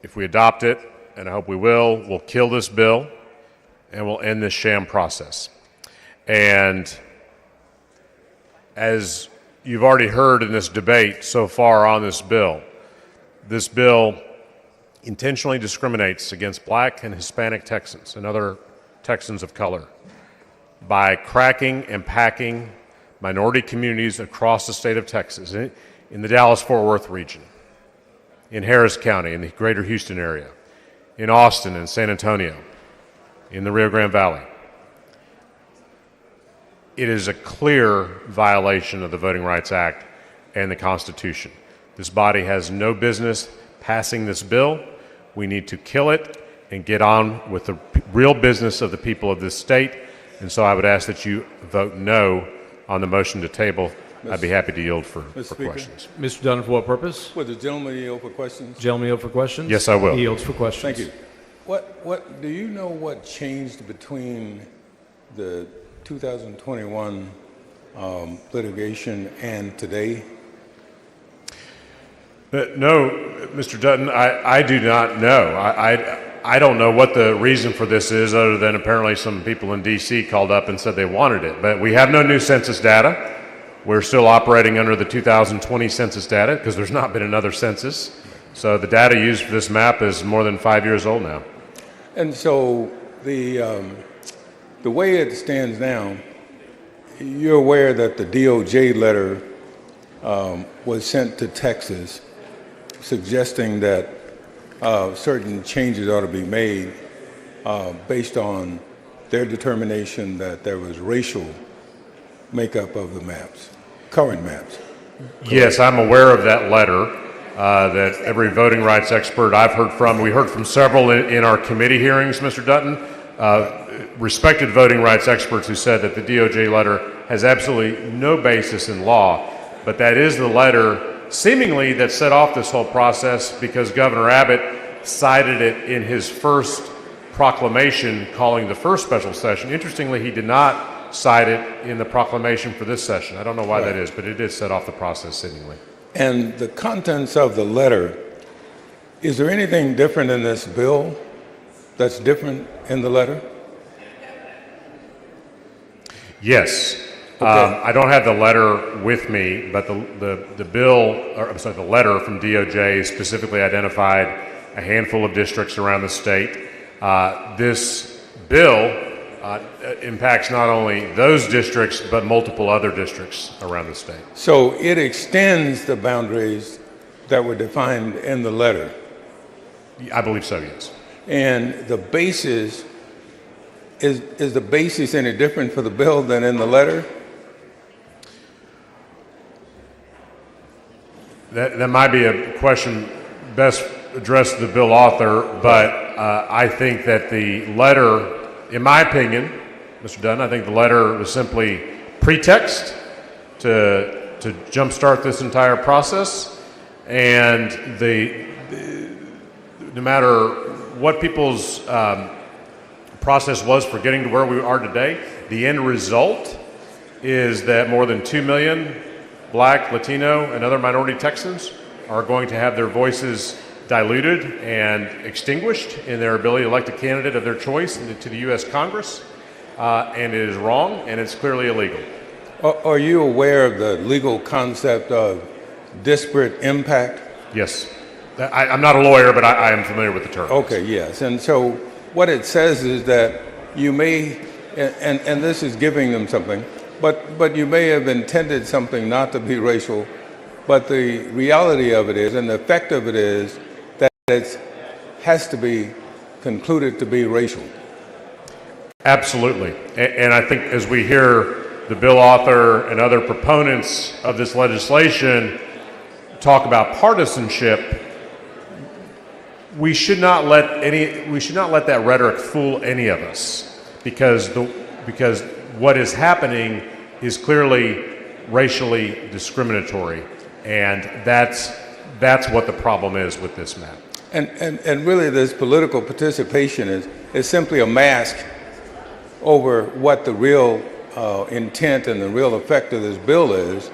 if we adopt it, and I hope we will kill this bill and will end this sham process. And as you've already heard in this debate so far on this bill intentionally discriminates against black and Hispanic Texans and other Texans of color by cracking and packing minority communities across the state of Texas, in the Dallas-Fort Worth region, in Harris County, in the greater Houston area, in Austin and San Antonio, in the Rio Grande Valley. It is a clear violation of the Voting Rights Act and the Constitution. This body has no business passing this bill. We need to kill it and get on with the real business of the people of this state. And so I would ask that you vote no on the motion to table. I'd be happy to yield for questions. Mr. Dunn, for what purpose? Would the gentleman yield for questions? Gentleman yield for questions? Yes, I will. He yields for questions. Thank you. What do you know what changed between the 2021 litigation and today? No, Mr. Dutton, I do not know. I don't know what the reason for this is, other than apparently some people in D.C. called up and said they wanted it. But we have no new census data. We're still operating under the 2020 census data because there's not been another census. So the data used for this map is more than 5 years old now. And so the way it stands now, you're aware that the DOJ letter was sent to Texas suggesting that certain changes ought to be made based on their determination that there was racial makeup of the maps, current maps. Yes, I'm aware of that letter that every voting rights expert I've heard from, we heard from several in our committee hearings, Mr. Dutton, respected voting rights experts who said that the DOJ letter has absolutely no basis in law, but that is the letter seemingly that set off this whole process because Governor Abbott cited it in his first proclamation calling the first special session. Interestingly, he did not cite it in the proclamation for this session. I don't know why that is, but it did set off the process seemingly. And the contents of the letter, is there anything different in this bill that's different in the letter? Yes. Okay. I don't have the letter with me, but the letter from DOJ specifically identified a handful of districts around the state. This bill impacts not only those districts, but multiple other districts around the state. So it extends the boundaries that were defined in the letter? I believe so, yes. And the basis, is the basis any different for the bill than in the letter? That might be a question best addressed to the bill author, but I think that the letter, in my opinion, Mr. Dunn, I think the letter was simply pretext to jumpstart this entire process, and no matter what people's process was for getting to where we are today, the end result is that more than 2 million Black, Latino, and other minority Texans are going to have their voices diluted and extinguished in their ability to elect a candidate of their choice to the U.S. Congress, and it is wrong, and it's clearly illegal. Are you aware of the legal concept of disparate impact? Yes. I'm not a lawyer, but I am familiar with the term. Okay, yes. And so what it says is that you may, and this is giving them something, but you may have intended something not to be racial, but the reality of it is, and the effect of it is, that it has to be concluded to be racial. Absolutely. And I think as we hear the bill author and other proponents of this legislation talk about partisanship, we should not let that rhetoric fool any of us, because what is happening is clearly racially discriminatory, and that's what the problem is with this map. And really, this political participation is simply a mask over what the real intent and the real effect of this bill is,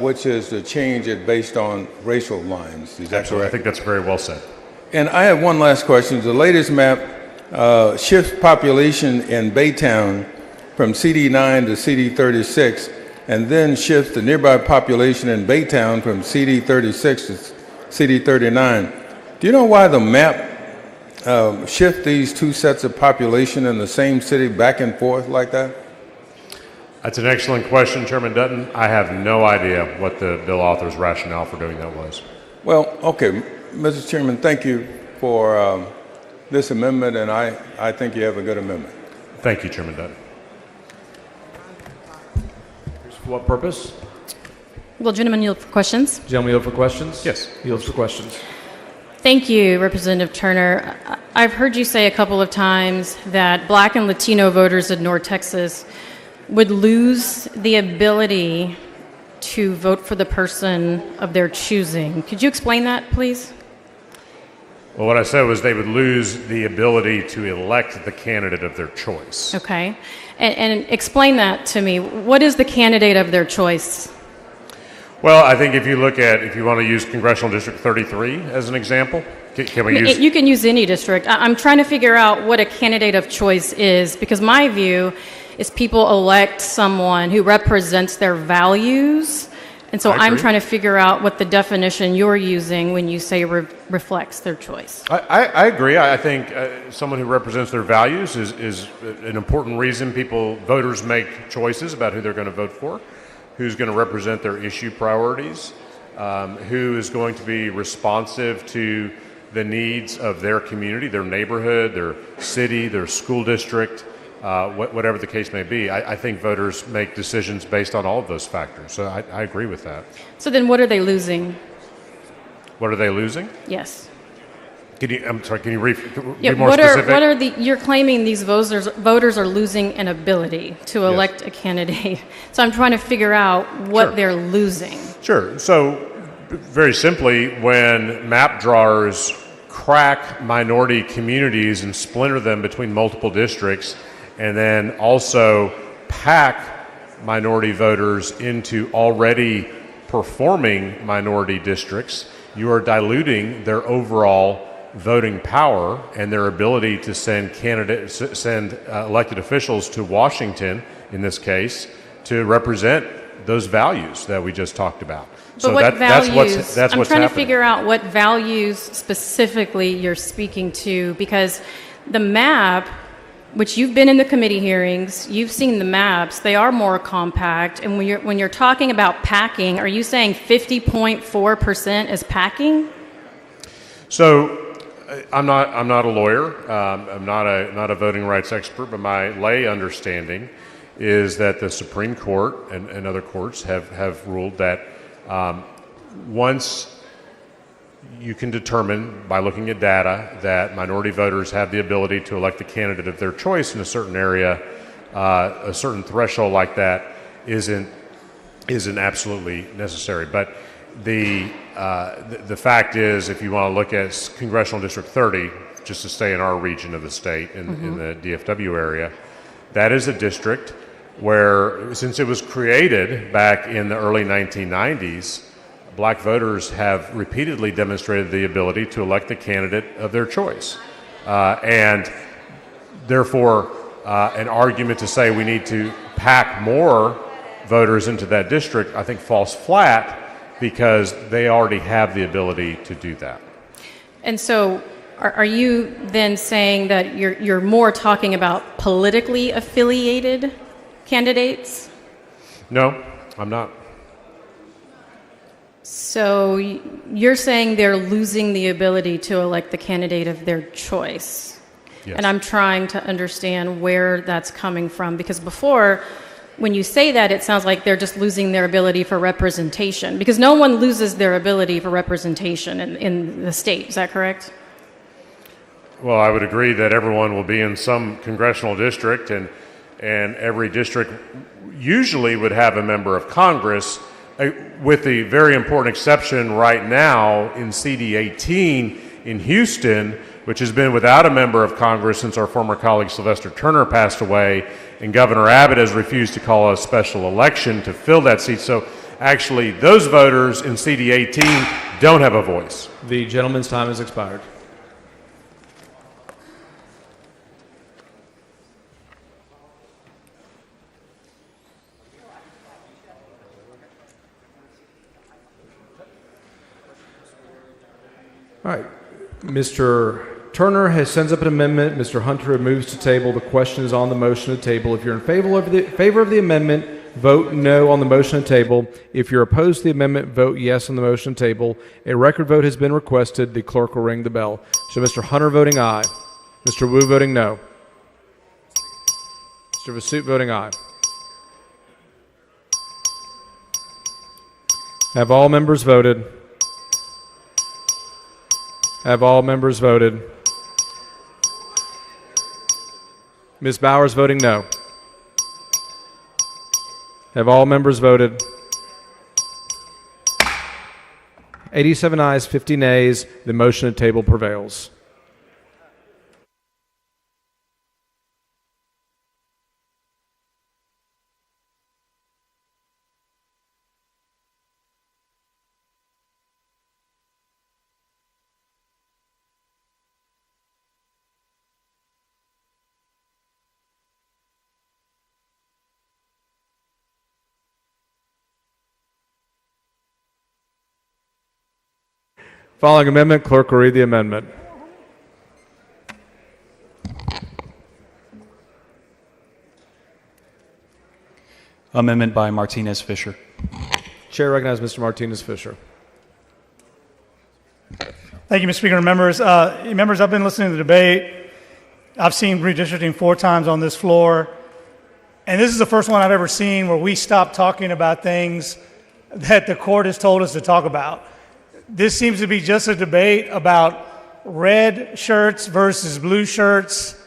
which is to change it based on racial lines. Is that Absolutely. correct? I think that's very well said. And I have one last question. The latest map shifts population in Baytown from CD9 to CD36, and then shifts the nearby population in Baytown from CD36 to CD39. Do you know why the map shift these two sets of population in the same city back and forth like that? That's an excellent question, Chairman Dutton. I have no idea what the bill author's rationale for doing that was. Well, okay, Mr. Chairman, thank you for this amendment, and I think you have a good amendment. Thank you, Chairman Dutton. For what purpose? Will gentleman yield for questions? Gentleman yield for questions? Yes. Yields for questions. Thank you, Representative Turner. I've heard you say a couple of times that Black and Latino voters in North Texas would lose the ability to vote for the person of their choosing. Could you explain that, please? Well, what I said was they would lose the ability to elect the candidate of their choice. Okay. And explain that to me. What is the candidate of their choice? Well, I think if you want to use Congressional District 33 as an example, can we use... You can use any district. I'm trying to figure out what a candidate of choice is, because my view is people elect someone who represents their values. And so I'm trying to figure out what the definition you're using when you say reflects their choice. I agree. I think someone who represents their values is an important reason voters make choices about who they're going to vote for, who's going to represent their issue priorities, who is going to be responsive to the needs of their community, their neighborhood, their city, their school district, whatever the case may be. I think voters make decisions based on all of those factors. So I agree with that. So then what are they losing? What are they losing? Yes. Can you more specific? You're claiming these voters are losing an ability to elect a candidate. So I'm trying to figure out what they're losing. Sure. So very simply, when map drawers crack minority communities and splinter them between multiple districts, and then also pack minority voters into already performing minority districts, you are diluting their overall voting power and their ability to send elected officials to Washington, in this case, to represent those values that we just talked about. But So what values? that's I'm what's trying to happening. figure out what values specifically you're speaking to, because the map, which you've been in the committee hearings, you've seen the maps, they are more compact. And when you're talking about packing, are you saying 50.4% is packing? So I'm not a lawyer. I'm not a voting rights expert, but my lay understanding is that the Supreme Court and other courts have ruled that once you can determine by looking at data that minority voters have the ability to elect the candidate of their choice in a certain area, a certain threshold like that isn't absolutely necessary. But the fact is, if you want to look at Congressional District 30, just to stay in our region of the state, in the DFW area, that is a district where, since it was created back in the early 1990s, black voters have repeatedly demonstrated the ability to elect the candidate of their choice. And therefore, an argument to say we need to pack more voters into that district, I think, falls flat, because they already have the ability to do that. And so are you then saying that you're more talking about politically affiliated candidates? No, I'm not. So you're saying they're losing the ability to elect the candidate of their choice. Yes. And I'm trying to understand where that's coming from, because before, when you say that, it sounds like they're just losing their ability for representation, because no one loses their ability for representation in the state. Is that correct? Well, I would agree that everyone will be in some congressional district, and every district usually would have a member of Congress, with the very important exception right now in CD 18 in Houston, which has been without a member of Congress since our former colleague Sylvester Turner passed away, and Governor Abbott has refused to call a special election to fill that seat. So actually, those voters in CD 18 don't have a voice. The gentleman's time has expired. All right. Mr. Turner sends up an amendment. Mr. Hunter moves to table. The question is on the motion to table. If you're in favor of the amendment, vote no on the motion to table. If you're opposed to the amendment, vote yes on the motion to table. A record vote has been requested. The clerk will ring the bell. So Mr. Hunter voting aye. Mr. Wu voting no. Mr. Vasut voting aye. Have all members voted? Have all members voted? Ms. Bowers voting no. Have all members voted? 87 ayes, 50 nays. The motion to table prevails. Following amendment, clerk will read the amendment. Amendment by Martinez Fisher. Chair recognizes Mr. Martinez Fisher. Thank you, Mr. Speaker and members. Members, I've been listening to the debate. I've seen redistricting 4 times on this floor, and this is the first one I've ever seen where we stop talking about things that the court has told us to talk about. This seems to be just a debate about red shirts versus blue shirts,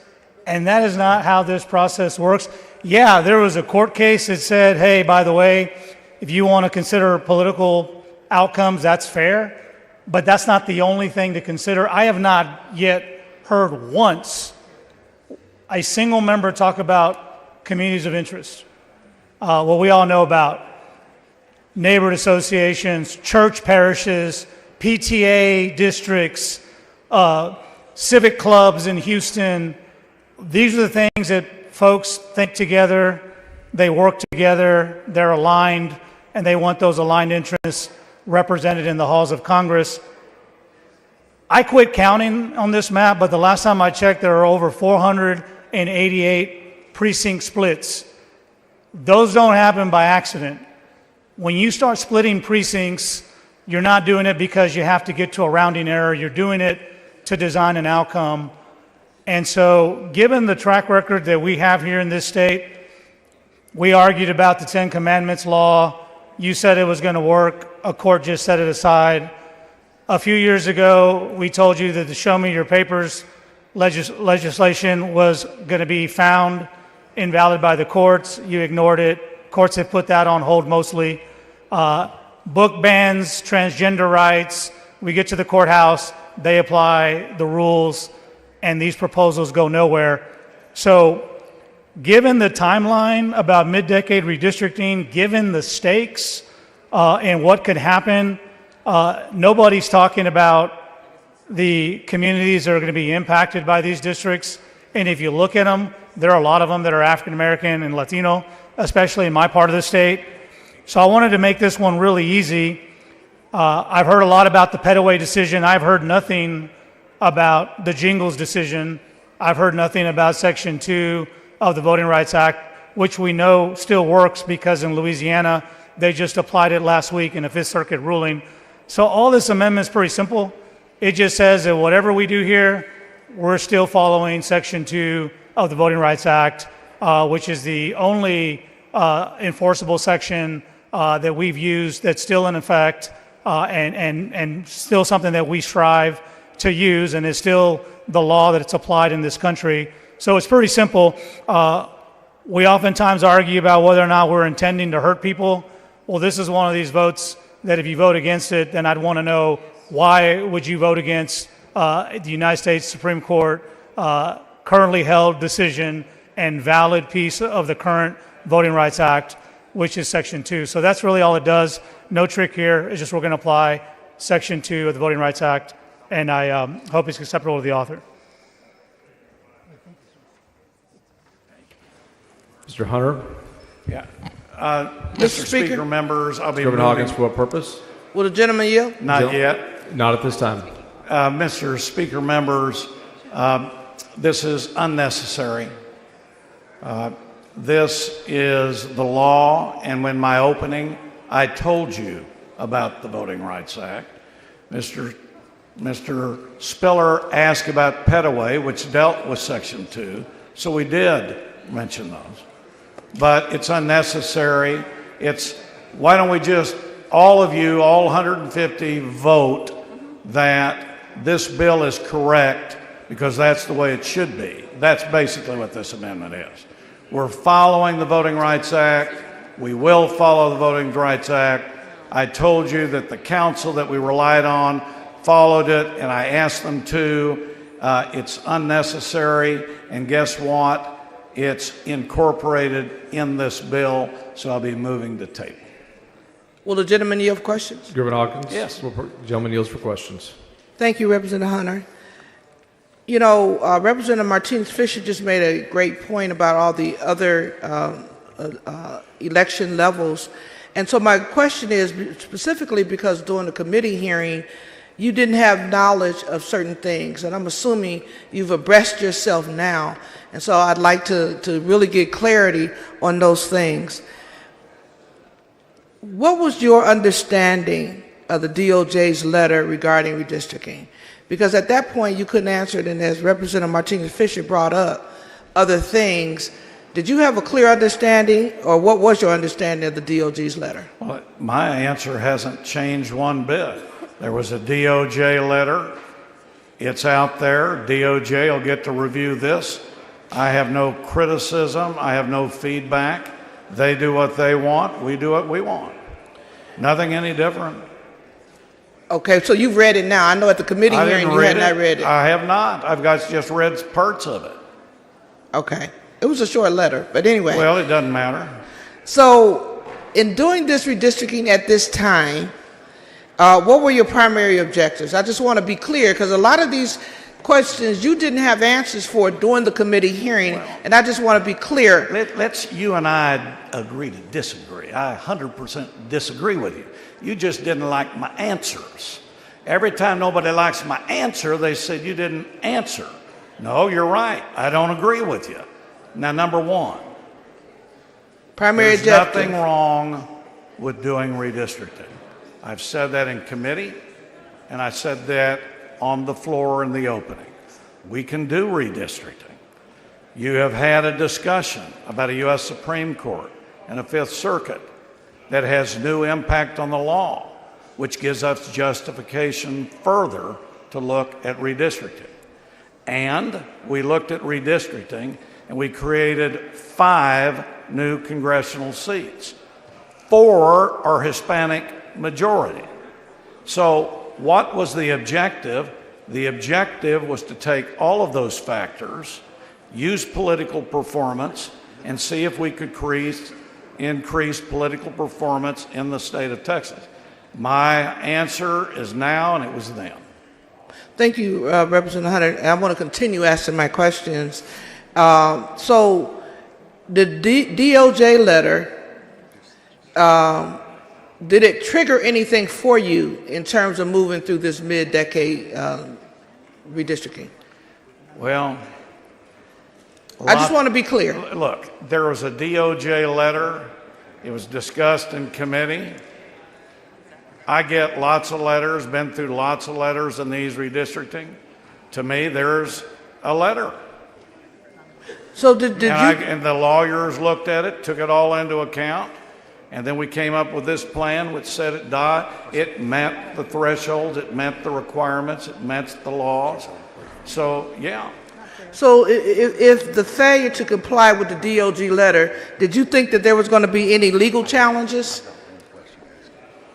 and that is not how this process works. Yeah, there was a court case that said, hey, by the way, if you want to consider political outcomes, that's fair, but that's not the only thing to consider. I have not yet heard once a single member talk about communities of interest. What we all know about neighborhood associations, church parishes, PTA districts, civic clubs in Houston. These are the things that folks think together, they work together, they're aligned, and they want those aligned interests represented in the halls of Congress. I quit counting on this map, but the last time I checked, there are over 488 precinct splits. Those don't happen by accident. When you start splitting precincts, you're not doing it because you have to get to a rounding error. You're doing it to design an outcome. And so, given the track record that we have here in this state, we argued about the 10 Commandments law. You said it was going to work. A court just set it aside. A few years ago, we told you that the Show Me Your Papers legislation was going to be found invalid by the courts. You ignored it. Courts have put that on hold mostly. Book bans, transgender rights. We get to the courthouse, they apply the rules, and these proposals go nowhere. So, given the timeline about mid-decade redistricting, given the stakes and what could happen, nobody's talking about the communities that are going to be impacted by these districts. And if you look at them, there are a lot of them that are African American and Latino, especially in my part of the state. So I wanted to make this one really easy. I've heard a lot about the Petaway decision. I've heard nothing about the Jingles decision. I've heard nothing about Section 2 of the Voting Rights Act, which we know still works because in Louisiana, they just applied it last week in a Fifth Circuit ruling. So all this amendment is pretty simple. It just says that whatever we do here, we're still following Section 2 of the Voting Rights Act, which is the only enforceable section that we've used that's still in effect and still something that we strive to use and is still the law that it's applied in this country. So it's pretty simple. We oftentimes argue about whether or not we're intending to hurt people. Well, this is one of these votes that if you vote against it, then I'd want to know why would you vote against the United States Supreme Court currently held decision and valid piece of the current Voting Rights Act, which is Section 2. So that's really all it does. No trick here. It's just we're going to apply Section 2 of the Voting Rights Act, and I hope it's acceptable to the author. Mr. Hunter? Yeah. Mr. Speaker, members, I'll be Chairman moving. Hawkins, for what purpose? Will the gentleman yield? Not yet. Not at this time. Mr. Speaker, members, this is unnecessary. This is the law, and when my opening, I told you about the Voting Rights Act. Mr. Spiller asked about Petaway, which dealt with Section 2, so we did mention those. But it's unnecessary. Why don't we just, all of you, all 150, vote that this bill is correct, because that's the way it should be. That's basically what this amendment is. We're following the Voting Rights Act. We will follow the Voting Rights Act. I told you that the council that we relied on followed it, and I asked them to. It's unnecessary, and guess what? It's incorporated in this bill, so I'll be moving to table. Will the gentleman yield for questions? Chairman Hawkins? Yes. Gentleman yields for questions. Thank you, Representative Hunter. You know, Representative Martinez-Fisher just made a great point about all the other election levels. And so my question is, specifically because during the committee hearing, you didn't have knowledge of certain things, and I'm assuming you've abreast yourself now. And so I'd like to really get clarity on those things. What was your understanding of the DOJ's letter regarding redistricting? Because at that point you couldn't answer it, and as Representative Martinez-Fisher brought up other things, did you have a clear understanding, or what was your understanding of the DOJ's letter? Well, my answer hasn't changed one bit. There was a DOJ letter. It's out there. DOJ will get to review this. I have no criticism. I have no feedback. They do what they want. We do what we want. Nothing any different. Okay, so you've read it now. I know at the committee hearing you had not read it. I have not. I've just read parts of it. Okay. It was a short letter, but anyway. Well, it doesn't matter. So, in doing this redistricting at this time, what were your primary objectives? I just want to be clear, because a lot of these questions you didn't have answers for during the committee hearing, and I just want to be clear. Let's you and I agree to disagree. I 100% disagree with you. You just didn't like my answers. Every time nobody likes my answer, they said you didn't answer. No, you're right. I don't agree with you. Now, number one, there's nothing wrong with doing redistricting. I've said that in committee, and I said that on the floor in the opening. We can do redistricting. You have had a discussion about a U.S. Supreme Court and a Fifth Circuit that has new impact on the law, which gives us justification further to look at redistricting. And we looked at redistricting, and we created 5 new congressional seats. 4 are Hispanic majority. So what was the objective? The objective was to take all of those factors, use political performance, and see if we could increase political performance in the state of Texas. My answer is now, and it was then. Thank you, Representative Hunter. I want to continue asking my questions. So the DOJ letter, did it trigger anything for you in terms of moving through this mid-decade redistricting? Well, I just want to be clear. Look, there was a DOJ letter. It was discussed in committee. I get lots of letters, been through lots of letters in these redistricting. To me, there's a letter. So did you? And the lawyers looked at it, took it all into account, and then we came up with this plan which said it met the thresholds, it met the requirements, it met the laws. So, yeah. So if the failure to comply with the DOJ letter, did you think that there was going to be any legal challenges?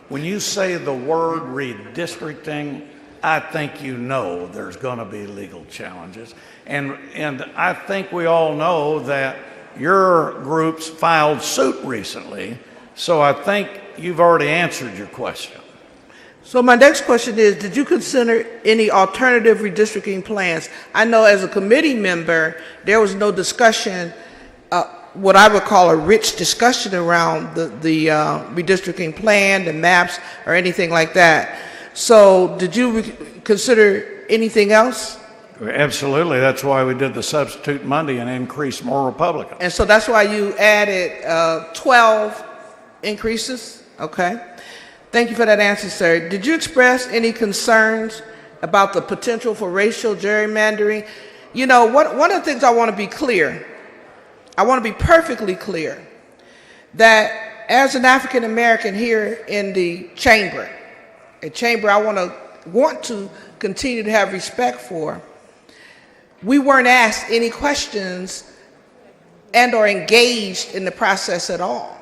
When you say the word redistricting, I think you know there's going to be legal challenges. And I think we all know that your groups filed suit recently, so I think you've already answered your question. So my next question is, did you consider any alternative redistricting plans? I know as a committee member, there was no discussion, what I would call a rich discussion around the redistricting plan, the maps, or anything like that. So did you consider anything else? Absolutely. That's why we did the substitute Monday and increased more Republicans. And so that's why you added 12 increases? Okay. Thank you for that answer, sir. Did you express any concerns about the potential for racial gerrymandering? You know, one of the things I want to be clear, I want to be perfectly clear, that as an African American here in the chamber, a chamber I want to continue to have respect for, we weren't asked any questions and or engaged in the process at all.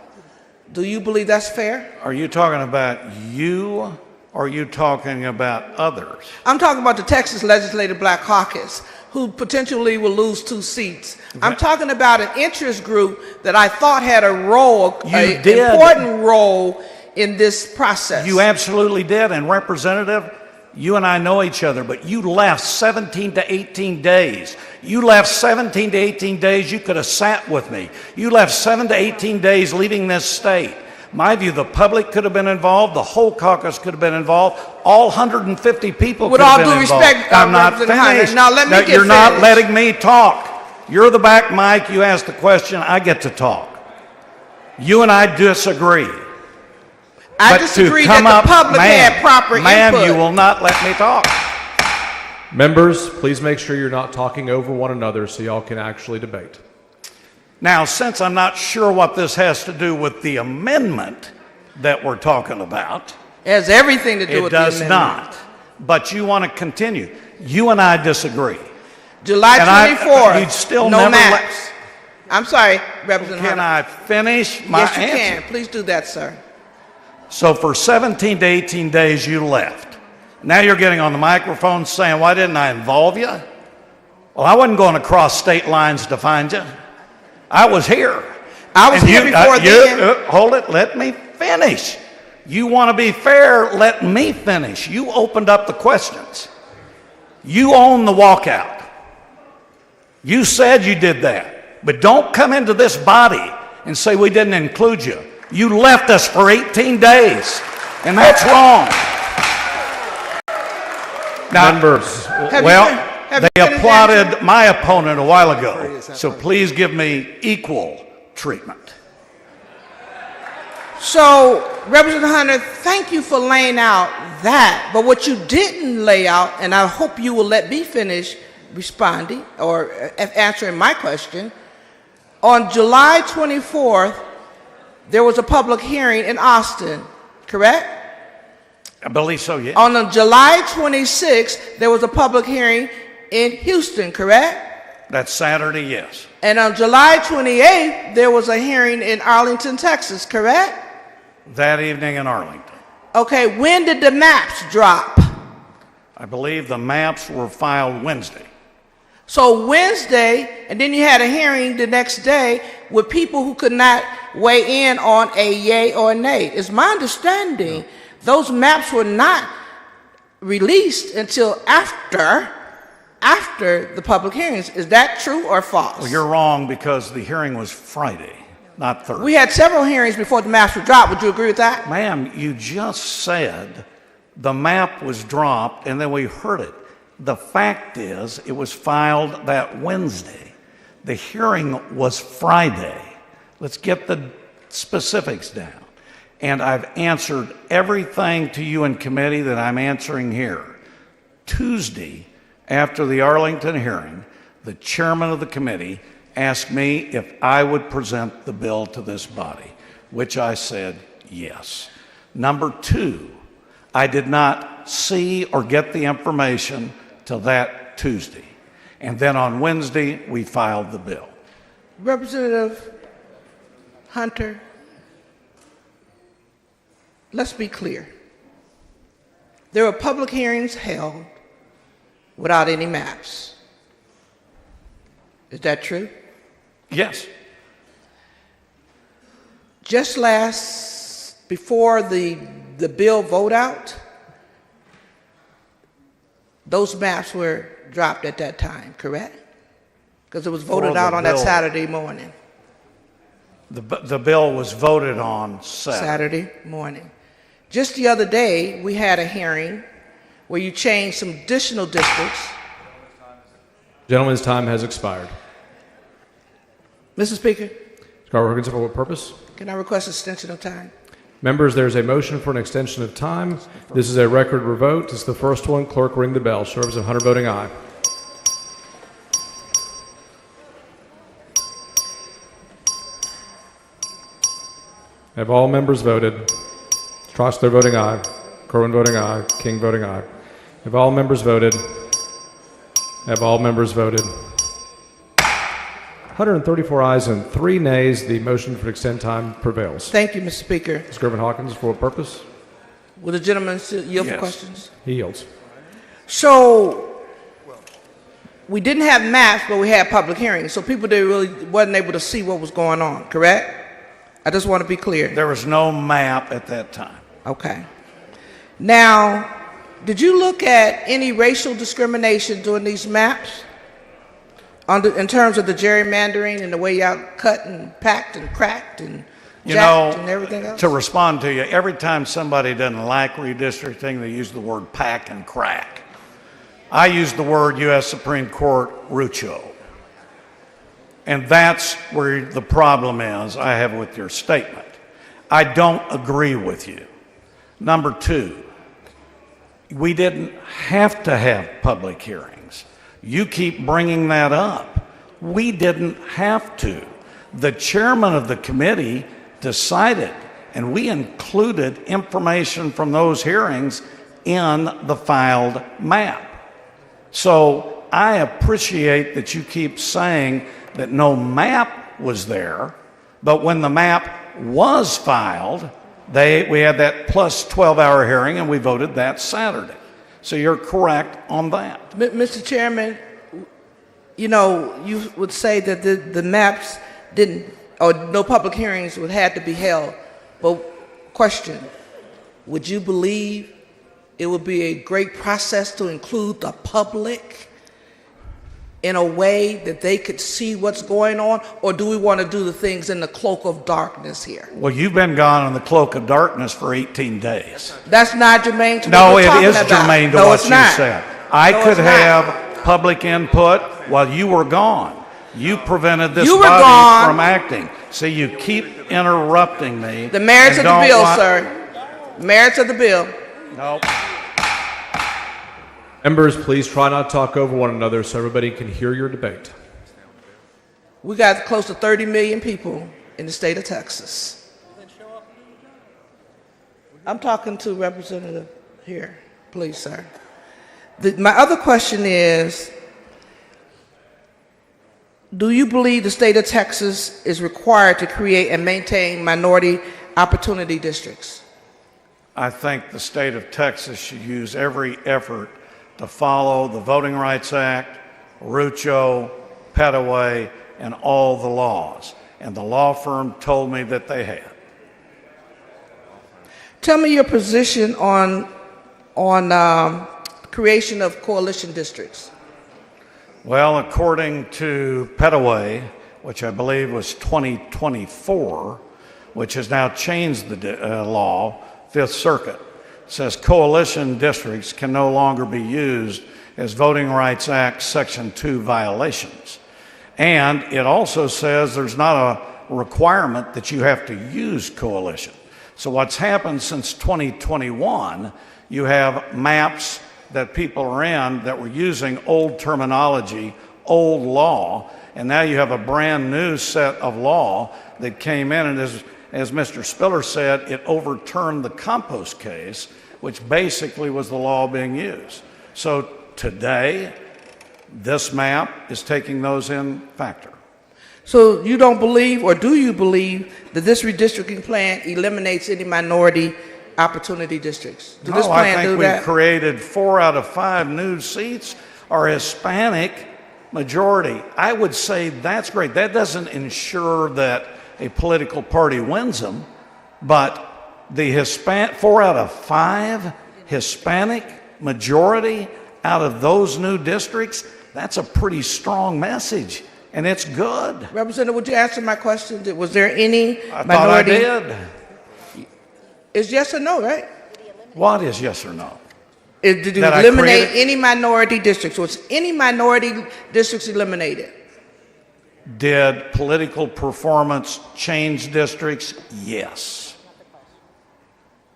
Do you believe that's fair? Are you talking about you, or are you talking about others? I'm talking about the Texas Legislative Black Caucus, who potentially will lose 2 seats. Okay. I'm talking about an interest group that I thought had a role, an important role in this process. You absolutely did, and Representative, you and I know each other, but you left 17 to 18 days. You left 17 to 18 days, you could have sat with me. You left 7 to 18 days leaving this state. My view, the public could have been involved, the whole caucus could have been involved, all 150 people could have been involved. With all due respect, I'm not finished. Now let me get You're not finished. letting me talk. You're the back mic, you ask the question, I get to talk. You and I disagree. I disagree that the public had proper input. Ma'am, you will not let me talk. Members, please make sure you're not talking over one another so y'all can actually debate. Now, since I'm not sure what this has to do with the amendment that we're talking about. It has everything to do with the amendment. It does not. But you want to continue. You and I disagree. July 24th, you'd still no never maps. I'm sorry, Representative Can I finish my answer? answer? Yes, you can. Please do that, sir. So for 17 to 18 days, you left. Now you're getting on the microphone saying, why didn't I involve you? Well, I wasn't going across state lines to find you. I was here. I was here before then. Hold it. Let me finish. You want to be fair? Let me finish. You opened up the questions. You own the walkout. You said you did that. But don't come into this body and say we didn't include you. You left us for 18 days, and that's wrong. Now, members, they applauded my opponent a while ago, so please give me equal treatment. So, Representative Hunter, thank you for laying out that. But what you didn't lay out, and I hope you will let me finish responding or answering my question, on July 24th, there was a public hearing in Austin, correct? I believe so, yes. On July 26th, there was a public hearing in Houston, correct? That's Saturday, yes. And on July 28th, there was a hearing in Arlington, Texas, correct? That evening in Arlington. Okay, when did the maps drop? I believe the maps were filed Wednesday. So Wednesday, and then you had a hearing the next day with people who could not weigh in on a yay or nay. It's my understanding those maps were not released until after the public hearings. Is that true or false? Well, you're wrong because the hearing was Friday, not Thursday. We had several hearings before the maps were dropped. Would you agree with that? Ma'am, you just said the map was dropped and then we heard it. The fact is, it was filed that Wednesday. The hearing was Friday. Let's get the specifics down. And I've answered everything to you in committee that I'm answering here. Tuesday, after the Arlington hearing, the chairman of the committee asked me if I would present the bill to this body, which I said yes. Number two, I did not see or get the information till that Tuesday. And then on Wednesday, we filed the bill. Representative Hunter, let's be clear. there were public hearings held without any maps. Is that true? Yes. Just before the bill vote out, those maps were dropped at that time, correct? Because it was voted out on that Saturday morning. The bill was voted on Saturday morning. Just the other day, we had a hearing where you changed some additional districts. Gentleman's time has expired. Mr. Speaker, for what purpose? can I request extension of time? Members, there's a motion for an extension of time. This is a record revote. This is the first one. Clerk, ring the bell. Show Representative Hunter voting aye. Have all members voted? Trostler voting aye. Corwin voting aye. King voting aye. Have all members voted? Have all members voted? 134 ayes and 3 nays. The motion for extend time prevails. Thank you, Mr. Speaker. Mr. Gervin Hawkins, for what purpose? Will the gentleman yield for questions? He yields. So we didn't have maps, but we had public hearings. So people wasn't able to see what was going on, correct? I just want to be clear. There was no map at that time. Okay. Now, did you look at any racial discrimination during these maps? In terms of the gerrymandering and the way y'all cut and packed and cracked and jacked and everything else? To respond to you, every time somebody doesn't like redistricting, they use the word pack and crack. I use the word U.S. Supreme Court rucho. And that's where the problem is I have with your statement. I don't agree with you. Number two, we didn't have to have public hearings. You keep bringing that up. We didn't have to. The chairman of the committee decided, and we included information from those hearings in the filed map. So I appreciate that you keep saying that no map was there, but when the map was filed, we had that plus 12-hour hearing and we voted that Saturday. So you're correct on that. Mr. Chairman, you know, you would say that the maps didn't, or no public hearings would have to be held. But question, would you believe it would be a great process to include the public in a way that they could see what's going on? Or do we want to do the things in the cloak of darkness here? Well, you've been gone in the cloak of darkness for 18 days. That's not germane to no, what we're talking about. No, it is germane to what you said. I could have public input while you were gone. You prevented this body from acting. See, you keep interrupting me. The merits of the bill, sir. Merits of the bill. No. Members, please try not to talk over one another so everybody can hear your debate. We got close to 30 million people in the state of Texas. I'm talking to Representative here. Please, sir. My other question is, do you believe the state of Texas is required to create and maintain minority opportunity districts? I think the state of Texas should use every effort to follow the Voting Rights Act, RUCHO, Petaway, and all the laws. And the law firm told me that they had. Tell me your position on creation of coalition districts. Well, according to Petaway, which I believe was 2024, which has now changed the law, Fifth Circuit, says coalition districts can no longer be used as Voting Rights Act Section 2 violations. And it also says there's not a requirement that you have to use coalition. So what's happened since 2021, you have maps that people are in that were using old terminology, old law, and now you have a brand new set of law that came in, and as Mr. Spiller said, it overturned the compost case, which basically was the law being used. So today, this map is taking those in factor. So you don't believe, or do you believe, that this redistricting plan eliminates any minority opportunity districts? Do No, this I plan think do we've that? created 4 out of 5 new seats are Hispanic majority. I would say that's great. That doesn't ensure that a political party wins them, but the 4 out of 5 Hispanic majority out of those new districts, that's a pretty strong message, and it's good. Representative, would you answer my question? Was there any I minority? thought I did. It's yes or no, right? What is yes or no? Did you That I eliminate created- any minority districts? Was any minority districts eliminated? Did political performance change districts? Yes.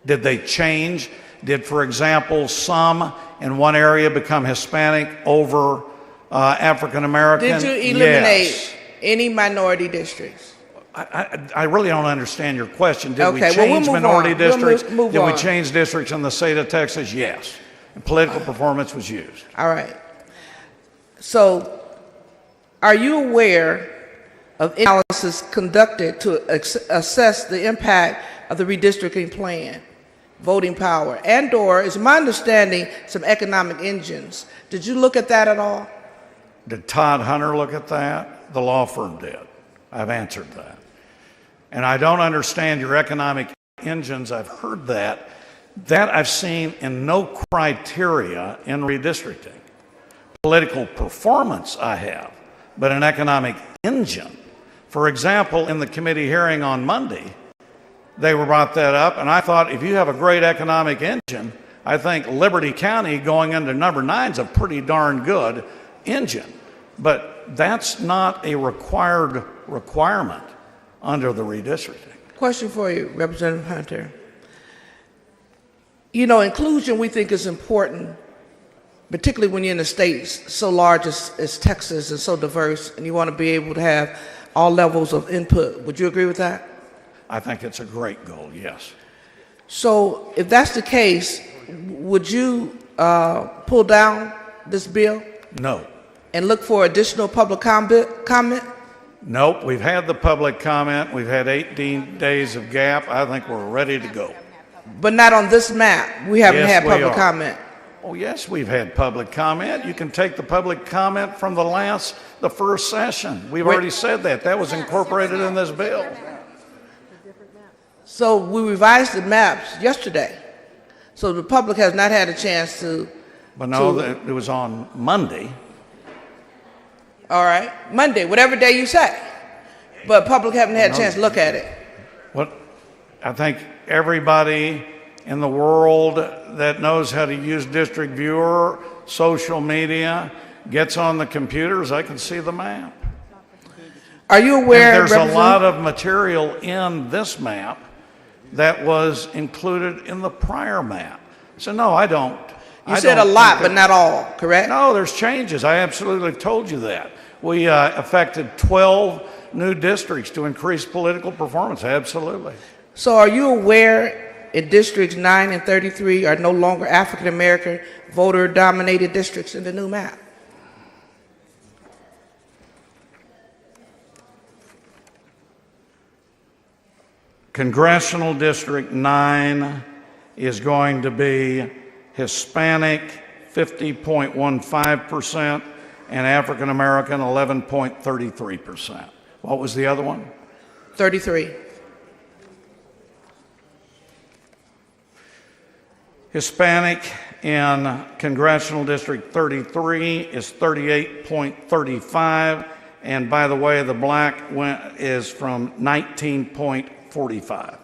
Did they change? Did, for example, some in one area become Hispanic over African American? Did you eliminate Yes. any minority districts? I really don't understand your question. Did we Okay, change well, we'll move minority on. We'll districts? move Did we on. change districts in the state of Texas? Yes. And political performance was used. All right. So, are you aware of analysis conducted to assess the impact of the redistricting plan, voting power, and/or, is my understanding, some economic engines? Did you look at that at all? Did Todd Hunter look at that? The law firm did. I've answered that. And I don't understand your economic engines. I've heard that. That I've seen in no criteria in redistricting. Political performance I have, but an economic engine. For example, in the committee hearing on Monday, they brought that up, and I thought if you have a great economic engine, I think Liberty County going into number 9 is a pretty darn good engine. But that's not a requirement under the redistricting. Question for you, Representative Hunter. You know, inclusion we think is important, particularly when you're in a state so large as Texas and so diverse, and you want to be able to have all levels of input. Would you agree with that? I think it's a great goal, yes. So if that's the case, would you pull down this bill No. and look for additional public comment? Nope, we've had the public comment. We've had 18 days of gap. I think we're ready to go. But not on this map. We haven't Yes, had we public are. comment. Oh, yes, we've had public comment. You can take the public comment from the first session. We've already said that. That was incorporated in this bill. So we revised the maps yesterday. So the public has not had a chance to. But no, it was on Monday. All right, Monday, whatever day you say. But public haven't had a chance to look at it. What I think everybody in the world that knows how to use District Viewer, social media, gets on the computers, I can see the map. Are you aware? And there's a lot of material in this map that was included in the prior map. So no, I don't. You said a lot, but not all, correct? No, there's changes. I absolutely told you that. We affected 12 new districts to increase political performance. Absolutely. So are you aware in districts 9 and 33 are no longer African American voter dominated districts in the new map? Congressional District 9 is going to be Hispanic 50.15% and African American 11.33%. What was the other one? 33. Hispanic in Congressional District 33 is 38.35, and by the way, the black is from 19.45.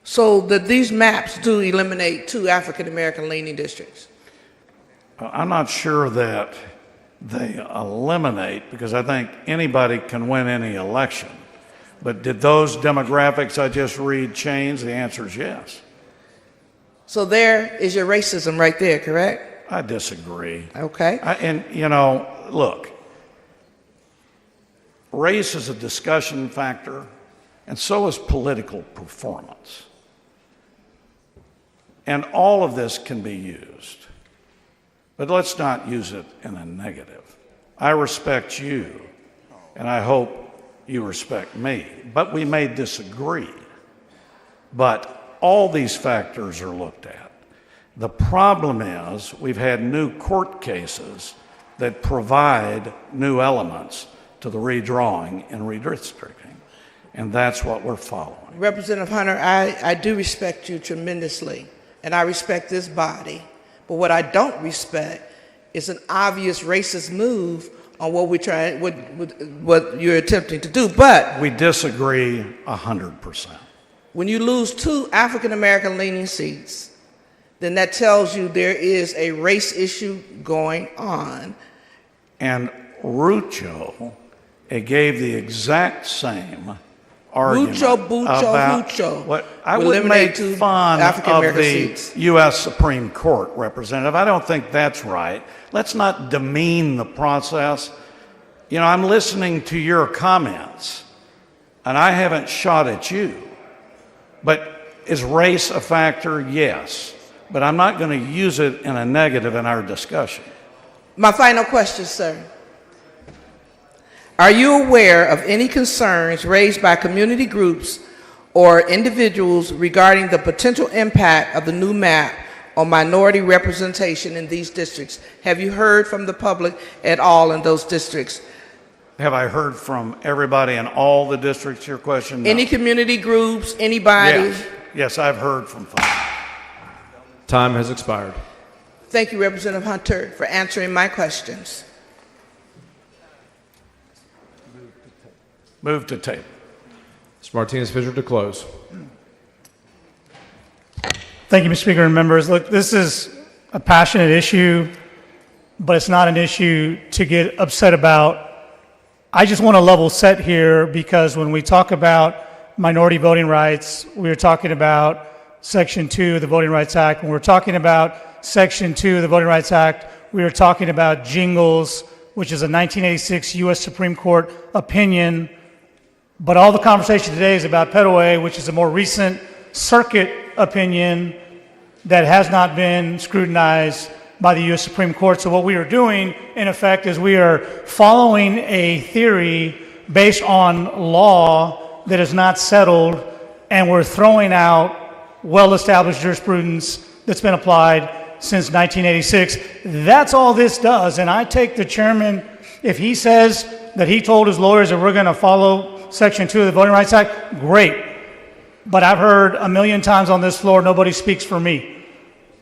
So these maps do eliminate 2 African American leaning districts. I'm not sure that they eliminate, because I think anybody can win any election. But did those demographics I just read change? The answer is yes. So there is your racism right there, correct? I disagree. Okay. And, you know, look, race is a discussion factor, and so is political performance. And all of this can be used. But let's not use it in a negative. I respect you, and I hope you respect me. But we may disagree. But all these factors are looked at. The problem is we've had new court cases that provide new elements to the redrawing and redistricting, and that's what we're following. Representative Hunter, I do respect you tremendously, and I respect this body, but what I don't respect is an obvious racist move on what we're trying, what you're attempting to do. But we disagree 100%. When you lose 2 African American leaning seats, then that tells you there is a race issue going on. And Rucho gave the exact same argument about what I would make fun of the U.S. Supreme Court, Representative. I don't think that's right. Let's not demean the process. You know, I'm listening to your comments, and I haven't shot at you. But is race a factor? Yes. But I'm not going to use it in a negative in our discussion. My final question, sir. Are you aware of any concerns raised by community groups or individuals regarding the potential impact of the new map on minority representation in these districts? Have you heard from the public at all in those districts? Have I heard from everybody in all the districts, your question? No. Any community groups, anybody? Yes, I've heard from folks. Time has expired. Thank you, Representative Hunter, for answering my questions. Move to table. Mr. Martinez-Fisher to close. Thank you, Mr. Speaker and members. Look, this is a passionate issue, but it's not an issue to get upset about. I just want to level set here because when we talk about minority voting rights, we are talking about Section 2 of the Voting Rights Act. When we're talking about Section 2 of the Voting Rights Act, we are talking about jingles, which is a 1986 U.S. Supreme Court opinion. But all the conversation today is about Petaway, which is a more recent circuit opinion that has not been scrutinized by the U.S. Supreme Court. So what we are doing, in effect, is we are following a theory based on law that is not settled, and we're throwing out well-established jurisprudence that's been applied since 1986. That's all this does. And I take the chairman, if he says that he told his lawyers that we're going to follow Section 2 of the Voting Rights Act, great. But I've heard a million times on this floor, nobody speaks for me.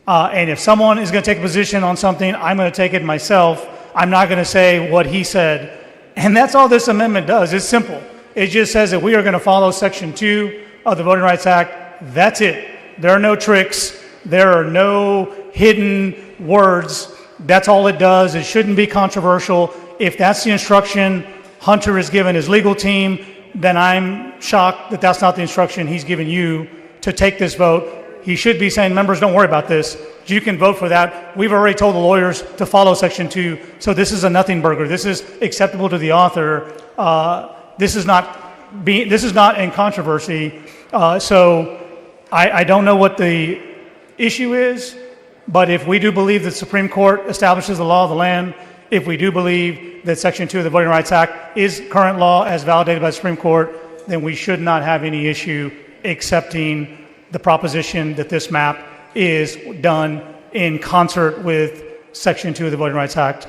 And if someone is going to take a position on something, I'm going to take it myself. I'm not going to say what he said. And that's all this amendment does. It's simple. It just says that we are going to follow Section 2 of the Voting Rights Act. That's it. There are no tricks. There are no hidden words. That's all it does. It shouldn't be controversial. If that's the instruction Hunter has given his legal team, then I'm shocked that that's not the instruction he's given you to take this vote. He should be saying, members, don't worry about this. You can vote for that. We've already told the lawyers to follow Section 2, so this is a nothing burger. This is acceptable to the author. This is not in controversy. So I don't know what the issue is, but if we do believe that the Supreme Court establishes the law of the land, if we do believe that Section 2 of the Voting Rights Act is current law as validated by the Supreme Court, then we should not have any issue accepting the proposition that this map is done in concert with Section 2 of the Voting Rights Act.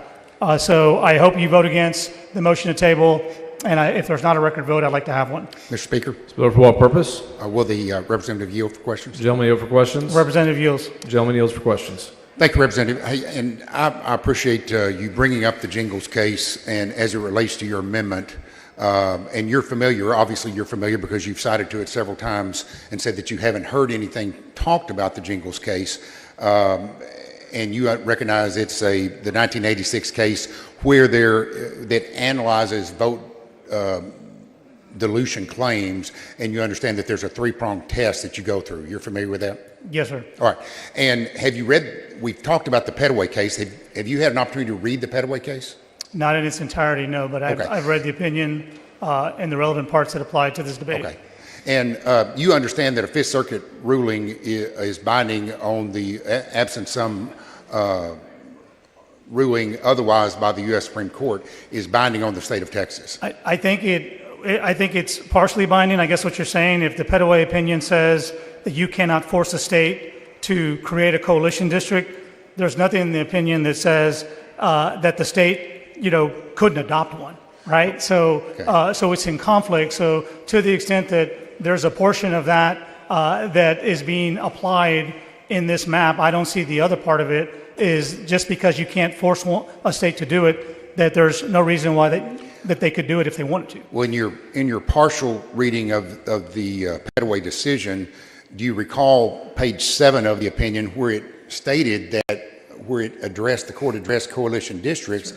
So I hope you vote against the motion to table. And if there's not a record vote, I'd like to have one. Mr. Speaker. For what purpose? Will the representative yield for questions? Gentleman yield for questions? Representative yields. Gentleman yields for questions. Thank you, Representative. Hey, and I appreciate you bringing up the Jingles case and as it relates to your amendment. And you're familiar, obviously you're familiar because you've cited to it several times and said that you haven't heard anything talked about the Jingles case. And you recognize it's the 1986 case where that analyzes vote dilution claims, and you understand that there's a three-pronged test that you go through. You're familiar with that? Yes, sir. All right. And have you read, we've talked about the Petaway case. Have you had an opportunity to read the Petaway case? Not in its entirety, no, but I've read the opinion and the relevant parts that apply to this debate. Okay. And you understand that a Fifth Circuit ruling is binding on the absent some ruling otherwise by the U.S. Supreme Court is binding on the state of Texas. I think it's partially binding. I guess what you're saying, if the Petaway opinion says that you cannot force a state to create a coalition district. There's nothing in the opinion that says that the state, couldn't adopt one, right? So, so it's in conflict. So, to the extent that there's a portion of that that is being applied in this map, I don't see the other part of it is just because you can't force a state to do it, that there's no reason why that they could do it if they wanted to. When you're in your partial reading of the Petaway decision, do you recall page 7 of the opinion where it stated the court addressed coalition districts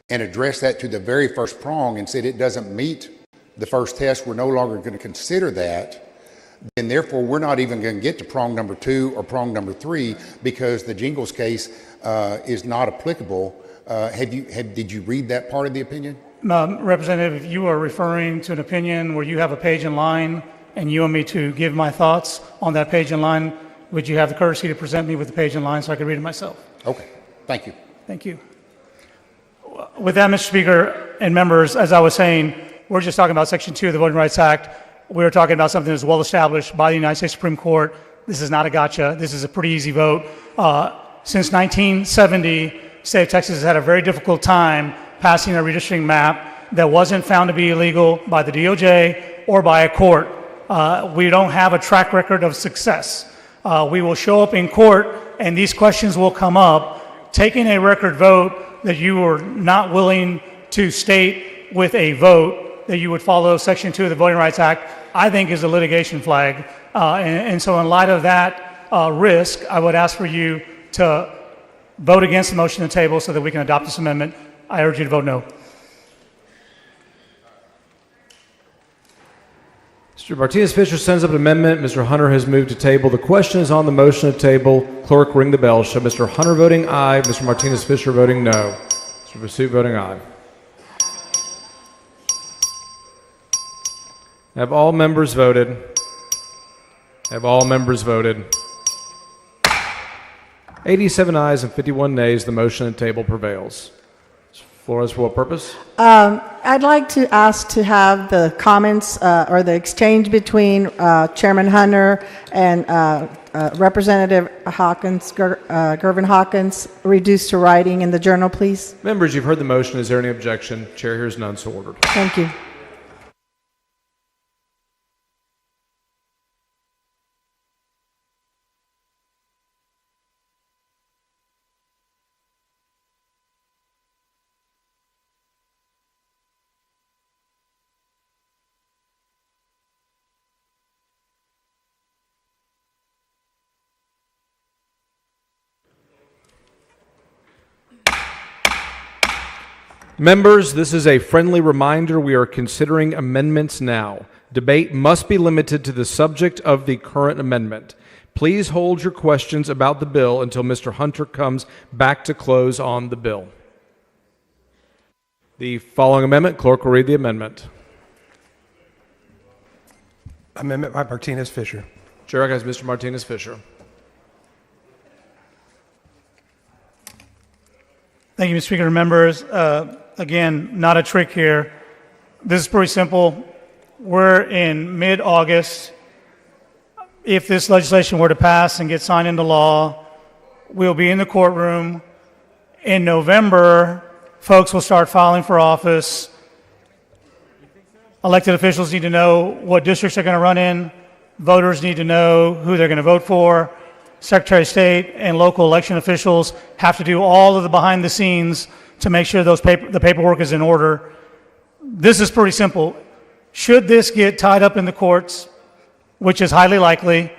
and addressed that to the very first prong and said it doesn't meet the first test, we're no longer going to consider that, then therefore we're not even going to get to prong number 2 or prong number 3 because the Jingles case is not applicable. Did you read that part of the opinion? Representative, if you are referring to an opinion where you have a page in line and you want me to give my thoughts on that page in line, would you have the courtesy to present me with the page in line so I could read it myself? Okay, thank you. Thank you. With that, Mr. Speaker and members, as I was saying, we're just talking about Section 2 of the Voting Rights Act. We're talking about something that's well established by the United States Supreme Court. This is not a gotcha. This is a pretty easy vote. Since 1970, the state of Texas has had a very difficult time passing a redistricting map that wasn't found to be illegal by the DOJ or by a court. We don't have a track record of success. We will show up in court and these questions will come up. Taking a record vote that you were not willing to state with a vote that you would follow Section 2 of the Voting Rights Act, I think is a litigation flag. And so in light of that risk, I would ask for you to vote against the motion on the table so that we can adopt this amendment. I urge you to vote no. Mr. Martinez-Fisher sends up an amendment. Mr. Hunter has moved to table. The question is on the motion to table. Clerk, ring the bell. Show Mr. Hunter voting aye, Mr. Martinez-Fisher voting no. Mr. Basu voting aye. Have all members voted? Have all members voted? 87 ayes and 51 nays. The motion at table prevails. Flores, for what purpose? I'd like to ask to have the comments or the exchange between Chairman Hunter and Representative Hawkins, Gervin Hawkins, reduced to writing in the journal, please. Members, you've heard the motion. Is there any objection? Chair hears none, so ordered. Thank you. Members, this is a friendly reminder. We are considering amendments now. Debate must be limited to the subject of the current amendment. Please hold your questions about the bill until Mr. Hunter comes back to close on the bill. The following amendment, clerk will read the amendment. Amendment by Martinez-Fisher. Chair recognizes Mr. Martinez-Fisher. Thank you, Mr. Speaker. Members, again, not a trick here. This is pretty simple. We're in mid-August. If this legislation were to pass and get signed into law, we'll be in the courtroom. In November, folks will start filing for office. Elected officials need to know what districts they're going to run in. Voters need to know who they're going to vote for. Secretary of State and local election officials have to do all of the behind the scenes to make sure the paperwork is in order. This is pretty simple. Should this get tied up in the courts, which is highly likely,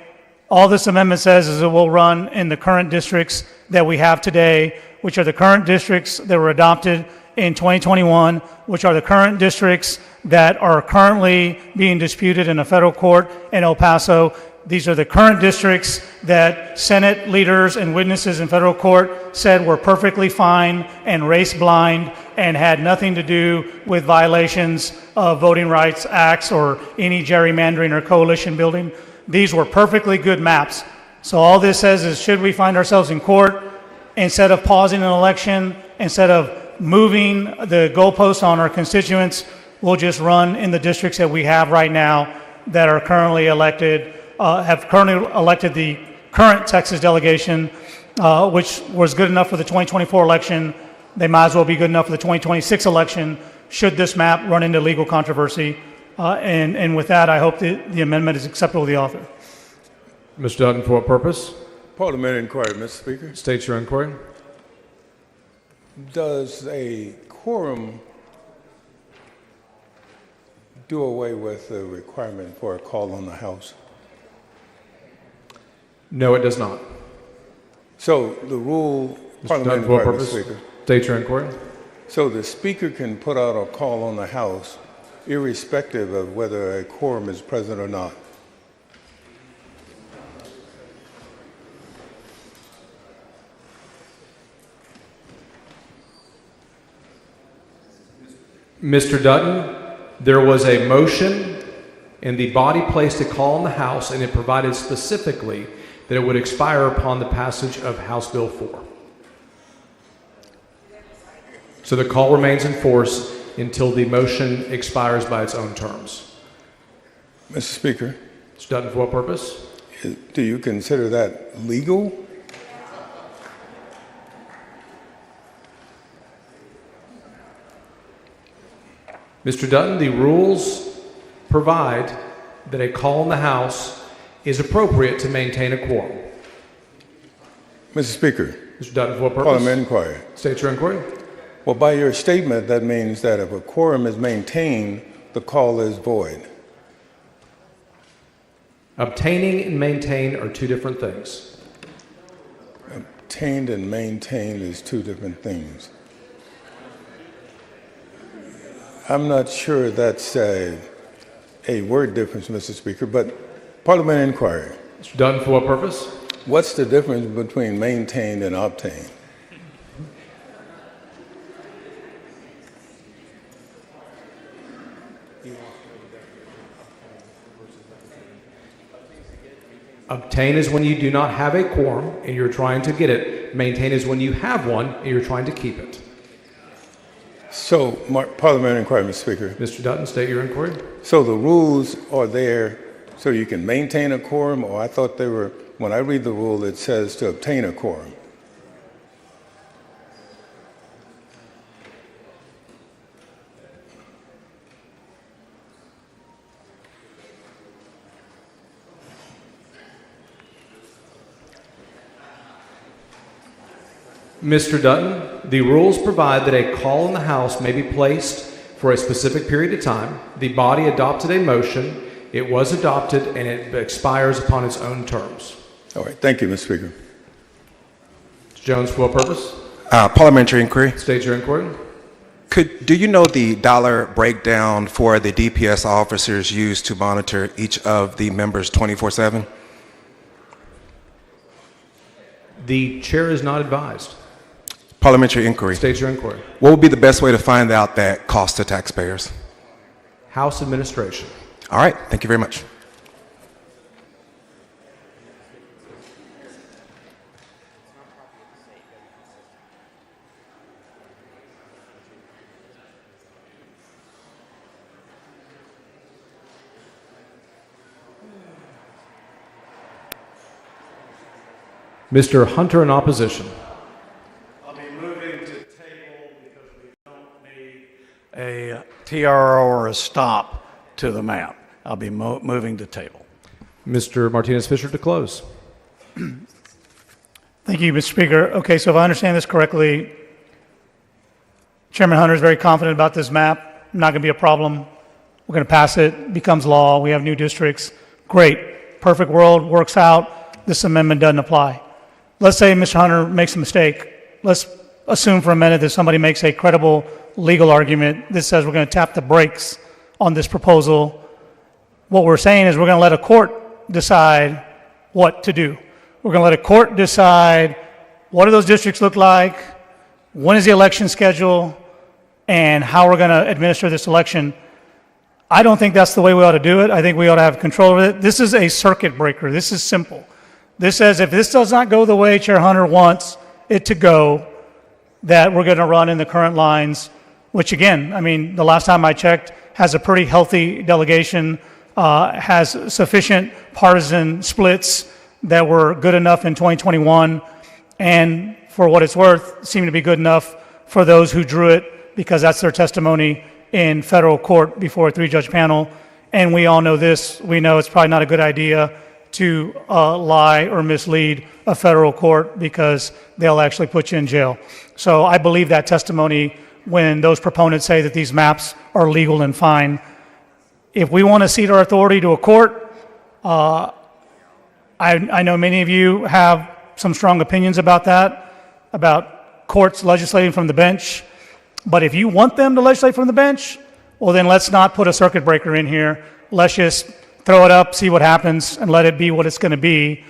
all this amendment says is it will run in the current districts that we have today, which are the current districts that were adopted in 2021, which are the current districts that are currently being disputed in a federal court in El Paso. These are the current districts that Senate leaders and witnesses in federal court said were perfectly fine and race blind and had nothing to do with violations of voting rights acts or any gerrymandering or coalition building. These were perfectly good maps. So all this says is, should we find ourselves in court, instead of pausing an election, instead of moving the goalposts on our constituents, we'll just run in the districts that we have right now that are currently elected have currently elected the current Texas delegation, which was good enough for the 2024 election. They might as well be good enough for the 2026 election should this map run into legal controversy. And with that, I hope that the amendment is acceptable to the author. Mr. Dutton, for what purpose? Parliamentary inquiry, Mr. Speaker. State your inquiry. Does a quorum do away with the requirement for a call on the House? No, it does not. So the rule, Mr. Parliamentary Dutton, for what inquiry, Mr. purpose? Speaker. State your inquiry. So the Speaker can put out a call on the House irrespective of whether a quorum is present or not. Mr. Dutton, there was a motion and the body placed a call in the House, and it provided specifically that it would expire upon the passage of House Bill 4. So the call remains in force until the motion expires by its own terms. Mr. Speaker. Mr. Dutton, for what purpose? Do you consider that legal? Mr. Dutton, the rules provide that a call in the House is appropriate to maintain a quorum. Mr. Speaker. Mr. Dutton, for what purpose? Parliamentary inquiry. State your inquiry. Well, by your statement, that means that if a quorum is maintained, the call is void. Obtaining and maintain are two different things. Obtained and maintained is two different things. I'm not sure that's a word difference, Mr. Speaker, but parliamentary inquiry. Mr. Dutton, for what purpose? What's the difference between maintained and obtained? Obtain is when you do not have a quorum and you're trying to get it. Maintain is when you have one and you're trying to keep it. So, parliamentary inquiry, Mr. Speaker. Mr. Dutton, state your inquiry. So the rules are there so you can maintain a quorum, or I thought they were, when I read the rule, it says to obtain a quorum. Mr. Dutton, the rules provide that a call in the House may be placed for a specific period of time. The body adopted a motion, it was adopted, and it expires upon its own terms. All right, thank you, Mr. Speaker. Mr. Jones, for what purpose? Parliamentary inquiry. State your inquiry. Do you know the dollar breakdown for the DPS officers used to monitor each of the members 24/7? The chair is not advised. Parliamentary inquiry. State your inquiry. What would be the best way to find out that cost to taxpayers? House administration. All right, thank you very much. Mr. Hunter in opposition. I'll be moving to table because we don't need a TRO or a stop to the map. I'll be moving to table. Mr. Martinez-Fisher to close. Thank you, Mr. Speaker. Okay, so if I understand this correctly, Chairman Hunter is very confident about this map. Not going to be a problem. We're going to pass it, becomes law. We have new districts. Great. Perfect world, works out. This amendment doesn't apply. Let's say Mr. Hunter makes a mistake. Let's assume for a minute that somebody makes a credible legal argument that says we're going to tap the brakes on this proposal. What we're saying is we're going to let a court decide what to do. We're going to let a court decide what do those districts look like, when is the election schedule, and how we're going to administer this election. I don't think that's the way we ought to do it. I think we ought to have control over it. This is a circuit breaker. This is simple. This says if this does not go the way Chair Hunter wants it to go, that we're going to run in the current lines, which again, I mean, the last time I checked, has a pretty healthy delegation has sufficient partisan splits that were good enough in 2021, and for what it's worth, seem to be good enough for those who drew it, because that's their testimony in federal court before a 3-judge panel. And we all know this. We know it's probably not a good idea to lie or mislead a federal court, because they'll actually put you in jail. So I believe that testimony when those proponents say that these maps are legal and fine. If we want to cede our authority to a court, I know many of you have some strong opinions about that, about courts legislating from the bench. But if you want them to legislate from the bench, well, then let's not put a circuit breaker in here. Let's just throw it up, see what happens, and let it be what it's going to be.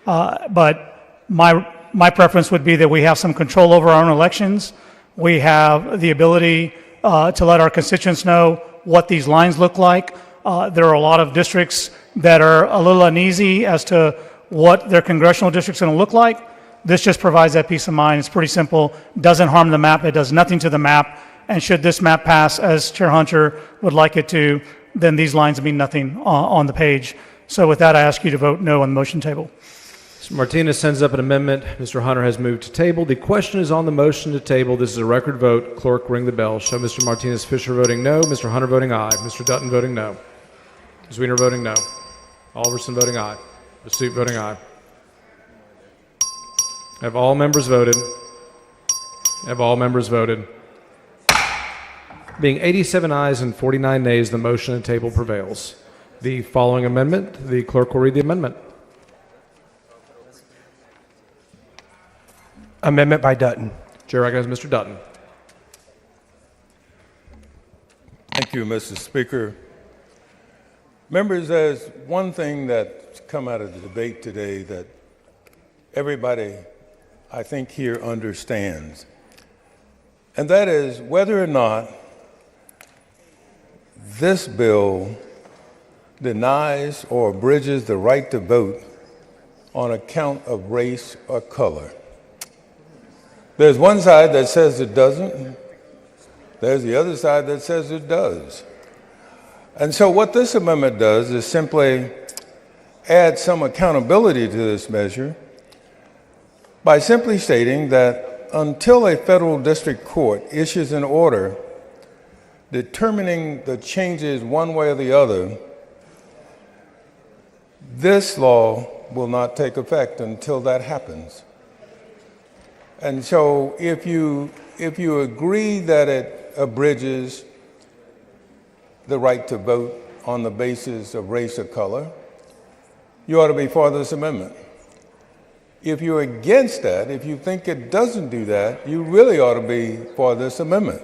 But my preference would be that we have some control over our own elections. We have the ability to let our constituents know what these lines look like. There are a lot of districts that are a little uneasy as to what their congressional district's going to look like. This just provides that peace of mind. It's pretty simple. Doesn't harm the map. It does nothing to the map. And should this map pass, as Chair Hunter would like it to, then these lines mean nothing on the page. So with that, I ask you to vote no on the motion table. Mr. Martinez sends up an amendment. Mr. Hunter has moved to table. The question is on the motion to table. This is a record vote. Clerk, ring the bell. Show Mr. Martinez Fisher voting no, Mr. Hunter voting aye, Mr. Dutton voting no, Ms. Weiner voting no, Alverson voting aye, Ms. Suit voting aye. Have all members voted? Have all members voted? Being 87 ayes and 49 nays, the motion to table prevails. The following amendment, the clerk will read the amendment. Amendment by Dutton. Chair recognizes Mr. Dutton. Thank you, Mr. Speaker. Members, there's one thing that's come out of the debate today that everybody, I think, here understands, and that is whether or not this bill denies or abridges the right to vote on account of race or color. There's one side that says it doesn't. There's the other side that says it does. And so what this amendment does is simply add some accountability to this measure by simply stating that until a federal district court issues an order determining the changes one way or the other, this law will not take effect until that happens. And so if you agree that it abridges the right to vote on the basis of race or color, you ought to be for this amendment. If you're against that, if you think it doesn't do that, you really ought to be for this amendment.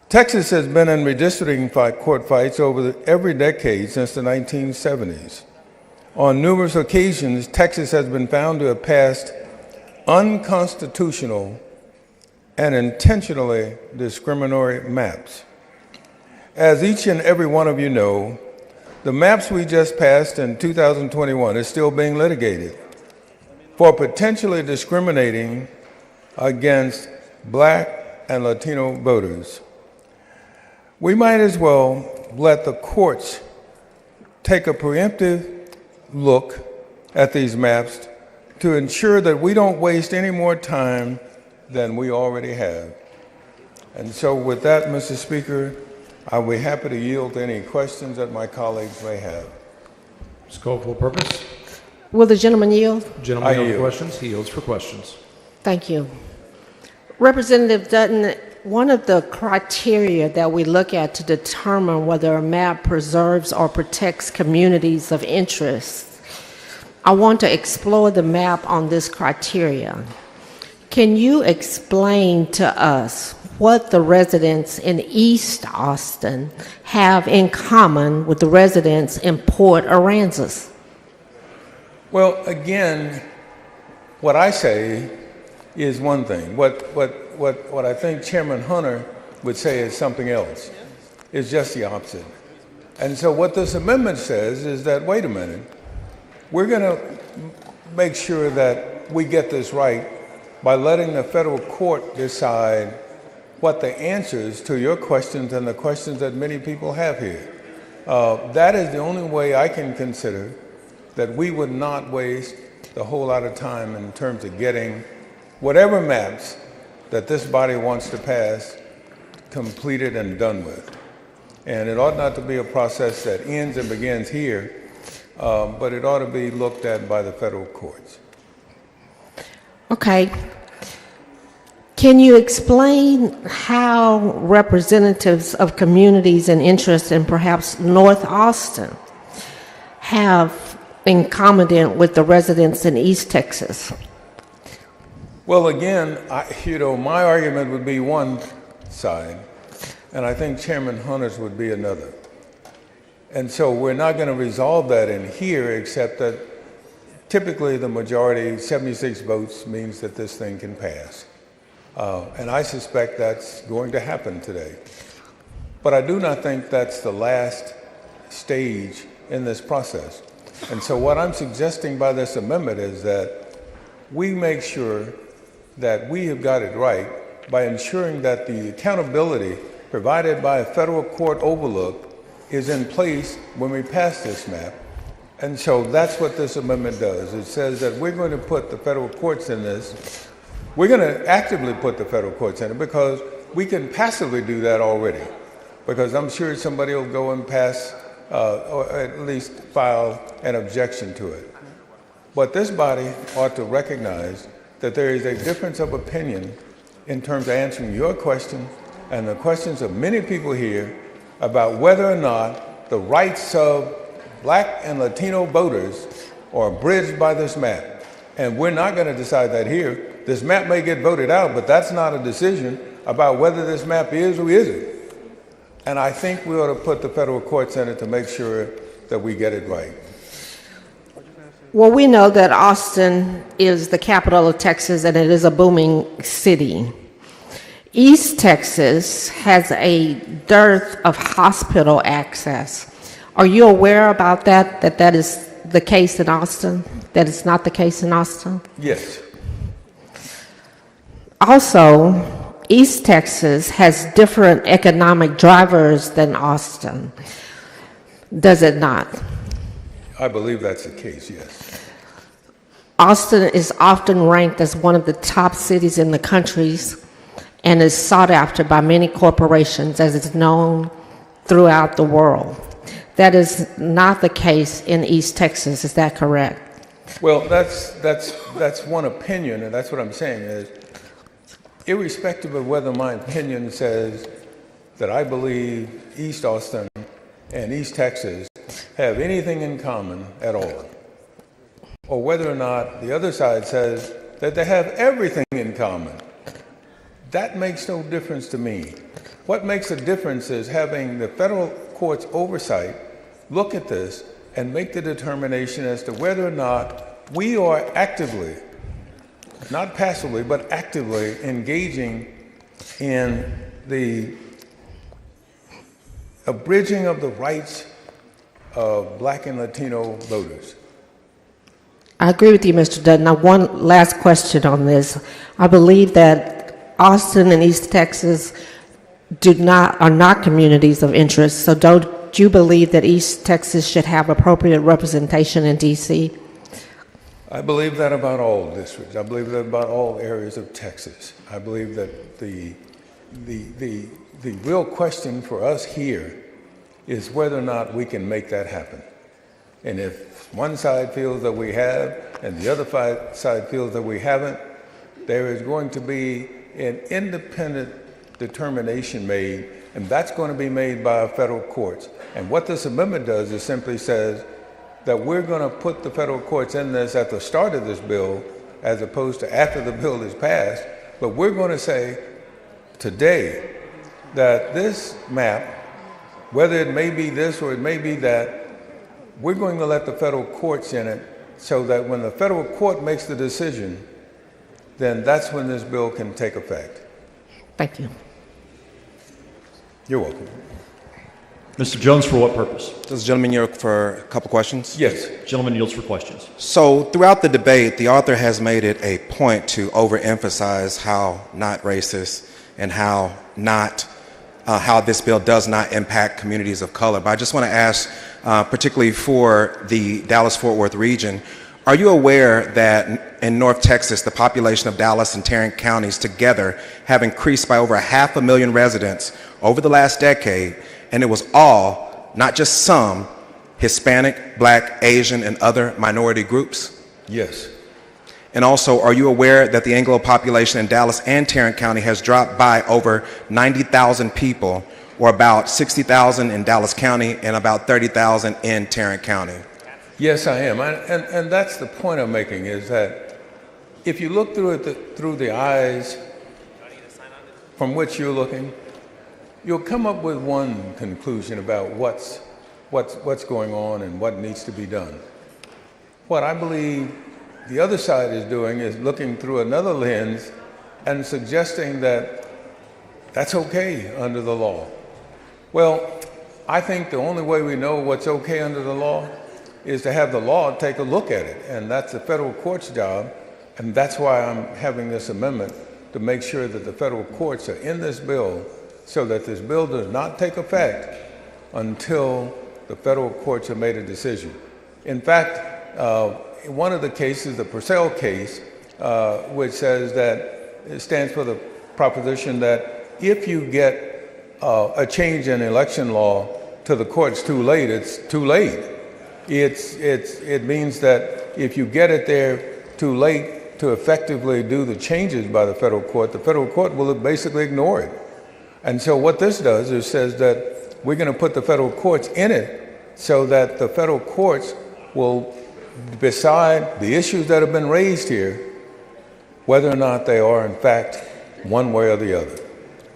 Texas has been in redistricting court fights over every decade since the 1970s. On numerous occasions, Texas has been found to have passed unconstitutional and intentionally discriminatory maps. As each and every one of you know, the maps we just passed in 2021 is still being litigated for potentially discriminating against Black and Latino voters. We might as well let the courts take a preemptive look at these maps to ensure that we don't waste any more time than we already have. And so with that, Mr. Speaker, I'll be happy to yield to any questions that my colleagues may have. Ms. Cole, for purpose. Will the gentleman yield? Gentleman yield for questions. He yields for questions. Thank you. Representative Dutton, one of the criteria that we look at to determine whether a map preserves or protects communities of interest, I want to explore the map on this criteria. Can you explain to us what the residents in East Austin have in common with the residents in Port Aransas? Well, again, what I say is one thing. What I think Chairman Hunter would say is something else. It's just the opposite. And so what this amendment says is that, wait a minute, we're going to make sure that we get this right by letting the federal court decide what the answers to your questions and the questions that many people have here. That is the only way I can consider that we would not waste a whole lot of time in terms of getting whatever maps that this body wants to pass completed and done with. And it ought not to be a process that ends and begins here, but it ought to be looked at by the federal courts. Okay. Can you explain how representatives of communities and interests in perhaps North Austin have been commented with the residents in East Texas? Well, again, my argument would be one side, and I think Chairman Hunter's would be another. And so we're not going to resolve that in here, except that typically the majority, 76 votes, means that this thing can pass. And I suspect that's going to happen today. But I do not think that's the last stage in this process. And so what I'm suggesting by this amendment is that we make sure that we have got it right by ensuring that the accountability provided by a federal court overlook is in place when we pass this map. And so that's what this amendment does. It says that we're going to put the federal courts in this. We're going to actively put the federal courts in it because we can passively do that already. Because I'm sure somebody will go and pass or at least file an objection to it. But this body ought to recognize that there is a difference of opinion in terms of answering your question and the questions of many people here about whether or not the rights of Black and Latino voters are abridged by this map. And we're not going to decide that here. This map may get voted out, but that's not a decision about whether this map is or isn't. And I think we ought to put the federal courts in it to make sure that we get it right. Well, we know that Austin is the capital of Texas and it is a booming city. East Texas has a dearth of hospital access. Are you aware about that that is the case in Austin? That it's not the case in Austin? Yes. Also, East Texas has different economic drivers than Austin. Does it not? I believe that's the case, yes. Austin is often ranked as one of the top cities in the country and is sought after by many corporations as it's known throughout the world. That is not the case in East Texas, is that correct? Well, that's one opinion, and that's what I'm saying is, irrespective of whether my opinion says that I believe East Austin and East Texas have anything in common at all, or whether or not the other side says that they have everything in common, that makes no difference to me. What makes a difference is having the federal court's oversight look at this and make the determination as to whether or not we are actively, not passively, but actively engaging in the abridging of the rights of Black and Latino voters. I agree with you, Mr. Dutton. Now, one last question on this. I believe that Austin and East Texas are not communities of interest, so don't you believe that East Texas should have appropriate representation in D.C.? I believe that about all districts. I believe that about all areas of Texas. I believe that the real question for us here is whether or not we can make that happen. And if one side feels that we have and the other side feels that we haven't, there is going to be an independent determination made, and that's going to be made by federal courts. And what this amendment does is simply says that we're going to put the federal courts in this at the start of this bill as opposed to after the bill is passed, but we're going to say today that this map, whether it may be this or it may be that, we're going to let the federal courts in it so that when the federal court makes the decision, then that's when this bill can take effect. Thank you. You're welcome. Mr. Jones, for what purpose? Does the gentleman yield for a couple questions? Yes. Gentleman yields for questions. So throughout the debate, the author has made it a point to overemphasize how not racist and how not how this bill does not impact communities of color. But I just want to ask, particularly for the Dallas-Fort Worth region, are you aware that in North Texas, the population of Dallas and Tarrant counties together have increased by over 500,000 residents over the last decade, and it was all, not just some, Hispanic, Black, Asian, and other minority groups? Yes. And also, are you aware that the Anglo population in Dallas and Tarrant County has dropped by over 90,000 people, or about 60,000 in Dallas County and about 30,000 in Tarrant County? Yes, I am. And that's the point I'm making, is that if you look through it through the eyes from which you're looking, you'll come up with one conclusion about what's going on and what needs to be done. What I believe the other side is doing is looking through another lens and suggesting that that's okay under the law. Well, I think the only way we know what's okay under the law is to have the law take a look at it, and that's the federal court's job, and that's why I'm having this amendment, to make sure that the federal courts are in this bill so that this bill does not take effect until the federal courts have made a decision. In fact, one of the cases, the Purcell case, which says that it stands for the proposition that if you get a change in election law to the courts too late, it's too late. It means that if you get it there too late to effectively do the changes by the federal court will basically ignore it. And so what this does is says that we're going to put the federal courts in it so that the federal courts will decide the issues that have been raised here, whether or not they are in fact one way or the other.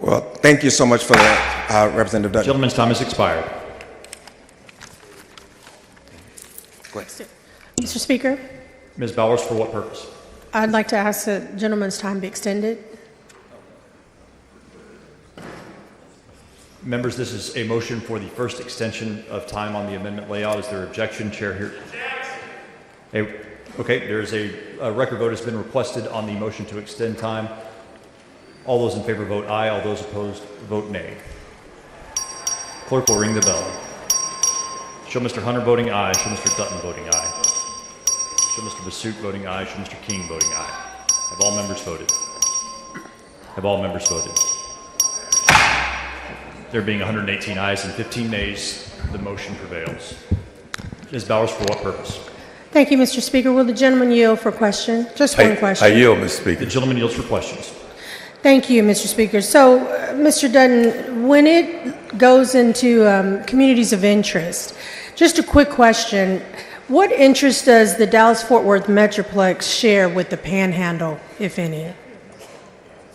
Well, thank you so much for that, Representative Dutton. Gentleman's time has expired. Mr. Speaker, Ms. Bowers, for what purpose? I'd like to ask the gentleman's time be extended. Members, this is a motion for the first extension of time on the amendment layout. Is there objection? Chair here. Okay, there's a record vote has been requested on the motion to extend time. All those in favor vote aye. All those opposed vote nay. Clerk will ring the bell. Show Mr. Hunter voting aye. Show Mr. Dutton voting aye. Show Mr. Basout voting aye. Show Mr. King voting aye. Have all members voted? Have all members voted? There being 118 ayes and 15 nays, the motion prevails. Ms. Bowers, for what purpose? Thank you, Mr. Speaker. Will the gentleman yield for question? Just one question. I yield, Mr. Speaker. The gentleman yields for questions. Thank you, Mr. Speaker. So, Mr. Dutton, when it goes into communities of interest, just a quick question. What interest does the Dallas-Fort Worth Metroplex share with the Panhandle, if any?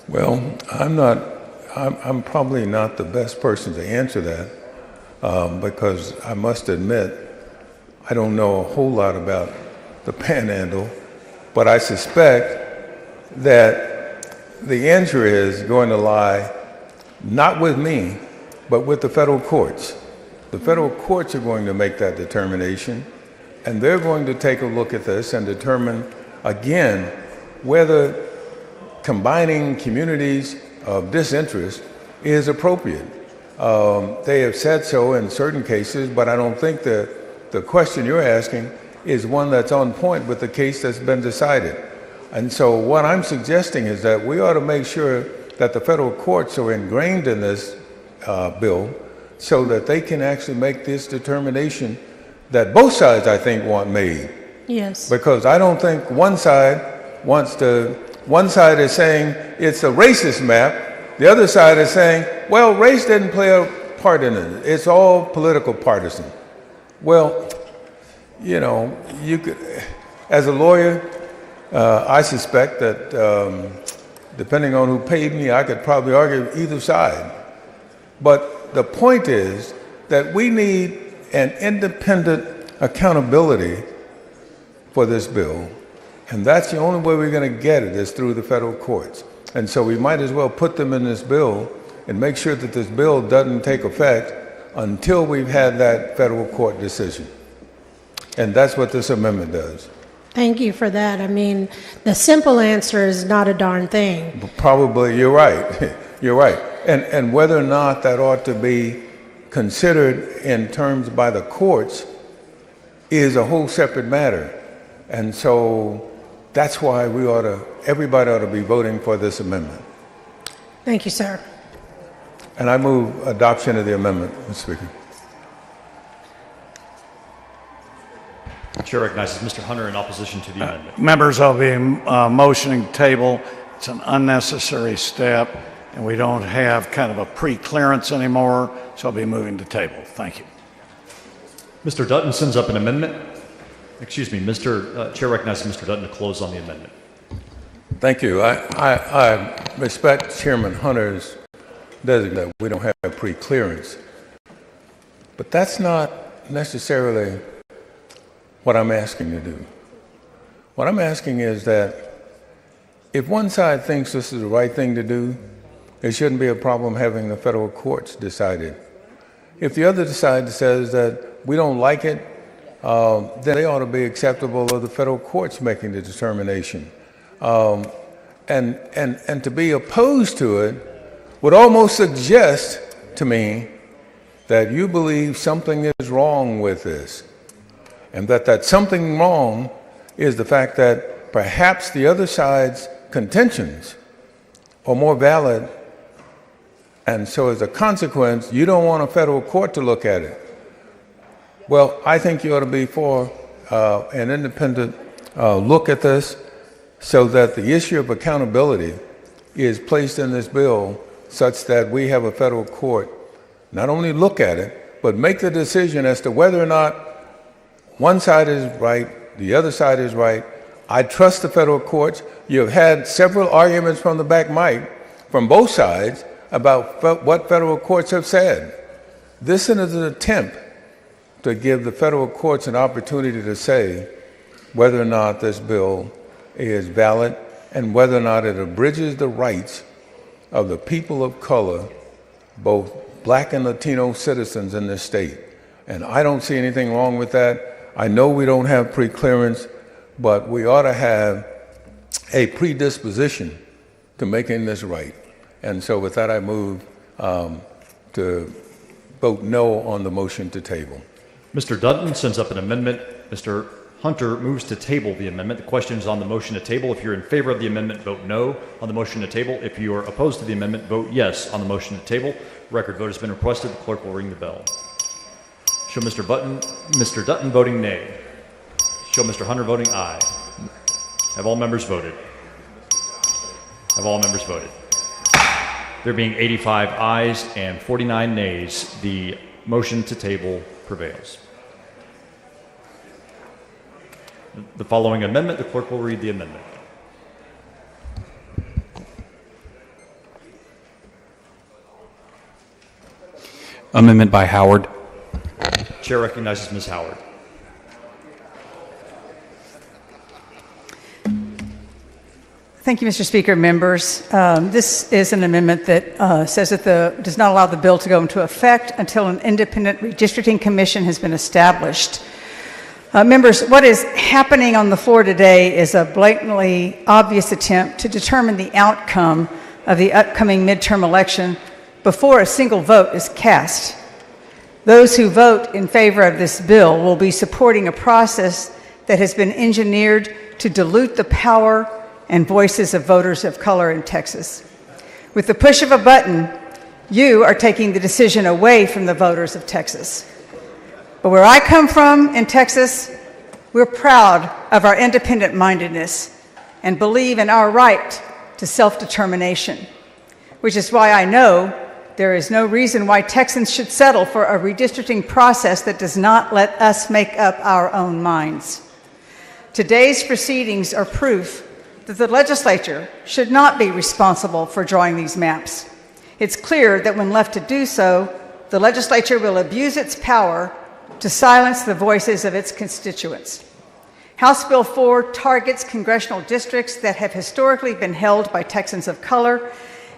Well, I'm probably not the best person to answer that because I must admit I don't know a whole lot about the Panhandle, but I suspect that the answer is going to lie not with me, but with the federal courts. The federal courts are going to make that determination, and they're going to take a look at this and determine, again, whether combining communities of disinterest is appropriate. They have said so in certain cases, but I don't think that the question you're asking is one that's on point with the case that's been decided. And so what I'm suggesting is that we ought to make sure that the federal courts are ingrained in this bill so that they can actually make this determination that both sides, I think, want made. Yes. Because I don't think one side wants to, one side is saying it's a racist map, the other side is saying, well, race didn't play a part in it. It's all political partisan. Well, you know, you could, as a lawyer, I suspect that depending on who paid me, I could probably argue either side. But the point is that we need an independent accountability for this bill, and that's the only way we're going to get it is through the federal courts. And so we might as well put them in this bill and make sure that this bill doesn't take effect until we've had that federal court decision. And that's what this amendment does. Thank you for that. I mean, the simple answer is not a darn thing. Probably, you're right. You're right. And whether or not that ought to be considered in terms by the courts is a whole separate matter. And so that's why everybody ought to be voting for this amendment. Thank you, sir. And I move adoption of the amendment, Mr. Speaker. The chair recognizes Mr. Hunter in opposition to the amendment. Members, I'll be motioning table. It's an unnecessary step, and we don't have kind of a pre-clearance anymore, so I'll be moving to table. Thank you. Mr. Dutton sends up an amendment. Excuse me, chair recognizes Mr. Dutton to close on the amendment. Thank you. I respect Chairman Hunter's designation. We don't have pre-clearance. But that's not necessarily what I'm asking to do. What I'm asking is that if one side thinks this is the right thing to do, there shouldn't be a problem having the federal courts decide it. If the other side says that we don't like it, then they ought to be acceptable of the federal courts making the determination. And to be opposed to it would almost suggest to me that you believe something is wrong with this, and that something wrong is the fact that perhaps the other side's contentions are more valid, and so as a consequence, you don't want a federal court to look at it. Well, I think you ought to be for an independent look at this so that the issue of accountability is placed in this bill such that we have a federal court not only look at it, but make the decision as to whether or not one side is right, the other side is right. I trust the federal courts. You've had several arguments from the back mic from both sides about what federal courts have said. This is an attempt to give the federal courts an opportunity to say whether or not this bill is valid and whether or not it abridges the rights of the people of color, both black and Latino citizens in this state. And I don't see anything wrong with that. I know we don't have pre-clearance, but we ought to have a predisposition to making this right. And so with that, I move to vote no on the motion to table. Mr. Dutton sends up an amendment. Mr. Hunter moves to table the amendment. The question is on the motion to table. If you're in favor of the amendment, vote no on the motion to table. If you are opposed to the amendment, vote yes on the motion to table. Record vote has been requested. The clerk will ring the bell. Show Mr. Dutton voting nay. Show Mr. Hunter voting aye. Have all members voted? Have all members voted? There being 85 ayes and 49 nays, the motion to table prevails. The following amendment, the clerk will read the amendment. Amendment by Howard. Chair recognizes Ms. Howard. Thank you, Mr. Speaker. Members, this is an amendment that says that does not allow the bill to go into effect until an independent redistricting commission has been established. Members, what is happening on the floor today is a blatantly obvious attempt to determine the outcome of the upcoming midterm election before a single vote is cast. Those who vote in favor of this bill will be supporting a process that has been engineered to dilute the power and voices of voters of color in Texas. With the push of a button, you are taking the decision away from the voters of Texas. But where I come from in Texas, we're proud of our independent-mindedness and believe in our right to self-determination, which is why I know there is no reason why Texans should settle for a redistricting process that does not let us make up our own minds. Today's proceedings are proof that the legislature should not be responsible for drawing these maps. It's clear that when left to do so, the legislature will abuse its power to silence the voices of its constituents. House Bill 4 targets congressional districts that have historically been held by Texans of color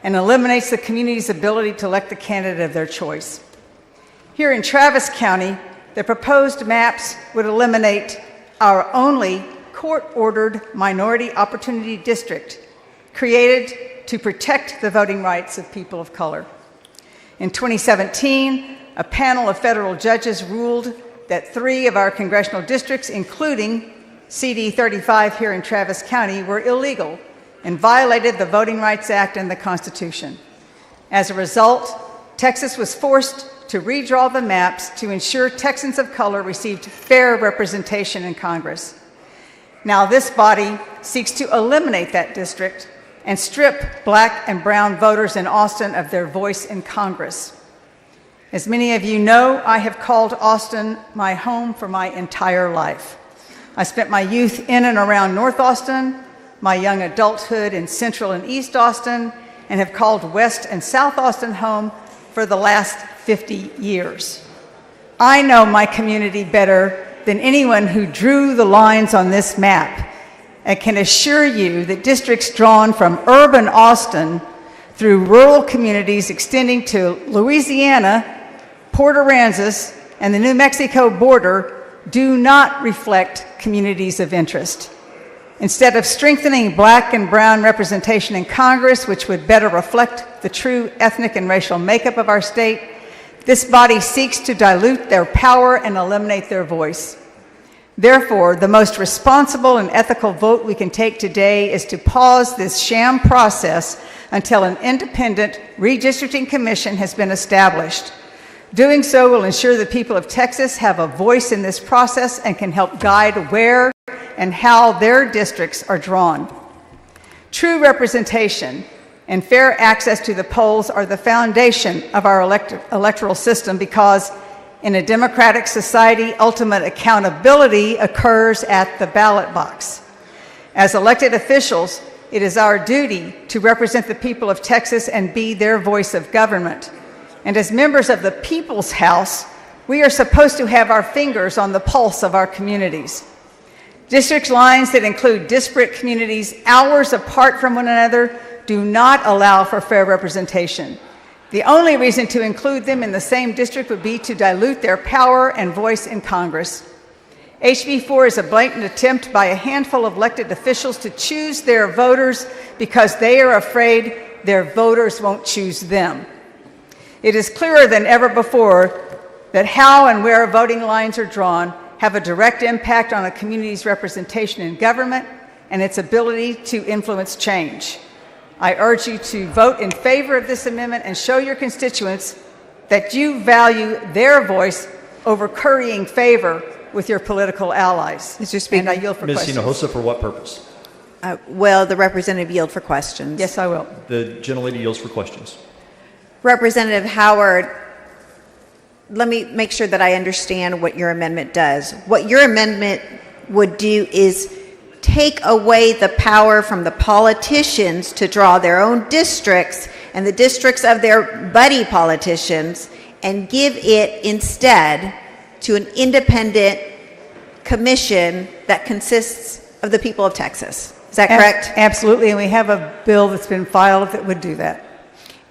and eliminates the community's ability to elect the candidate of their choice. Here in Travis County, the proposed maps would eliminate our only court-ordered minority opportunity district created to protect the voting rights of people of color. In 2017, a panel of federal judges ruled that 3 of our congressional districts, including CD 35 here in Travis County, were illegal and violated the Voting Rights Act and the Constitution. As a result, Texas was forced to redraw the maps to ensure Texans of color received fair representation in Congress. Now this body seeks to eliminate that district and strip black and brown voters in Austin of their voice in Congress. As many of you know, I have called Austin my home for my entire life. I spent my youth in and around North Austin, my young adulthood in Central and East Austin, and have called West and South Austin home for the last 50 years. I know my community better than anyone who drew the lines on this map, and can assure you that districts drawn from urban Austin through rural communities extending to Louisiana, Port Aransas, and the New Mexico border do not reflect communities of interest. Instead of strengthening black and brown representation in Congress, which would better reflect the true ethnic and racial makeup of our state, this body seeks to dilute their power and eliminate their voice. Therefore, the most responsible and ethical vote we can take today is to pause this sham process until an independent redistricting commission has been established. Doing so will ensure the people of Texas have a voice in this process and can help guide where and how their districts are drawn. True representation and fair access to the polls are the foundation of our electoral system because in a democratic society, ultimate accountability occurs at the ballot box. As elected officials, it is our duty to represent the people of Texas and be their voice of government. And as members of the People's House, we are supposed to have our fingers on the pulse of our communities. District lines that include disparate communities hours apart from one another do not allow for fair representation. The only reason to include them in the same district would be to dilute their power and voice in Congress. HB 4 is a blatant attempt by a handful of elected officials to choose their voters because they are afraid their voters won't choose them. It is clearer than ever before that how and where voting lines are drawn have a direct impact on a community's representation in government and its ability to influence change. I urge you to vote in favor of this amendment and show your constituents that you value their voice over currying favor with your political allies. Mr. Speaker. And I yield for Ms. questions. Hinojosa, for what purpose? Will the representative yield for questions? Yes, I will. The gentlelady yields for questions. Representative Howard, let me make sure that I understand what your amendment does. What your amendment would do is take away the power from the politicians to draw their own districts and the districts of their buddy politicians and give it instead to an independent commission that consists of the people of Texas. Is that correct? Absolutely, and we have a bill that's been filed that would do that.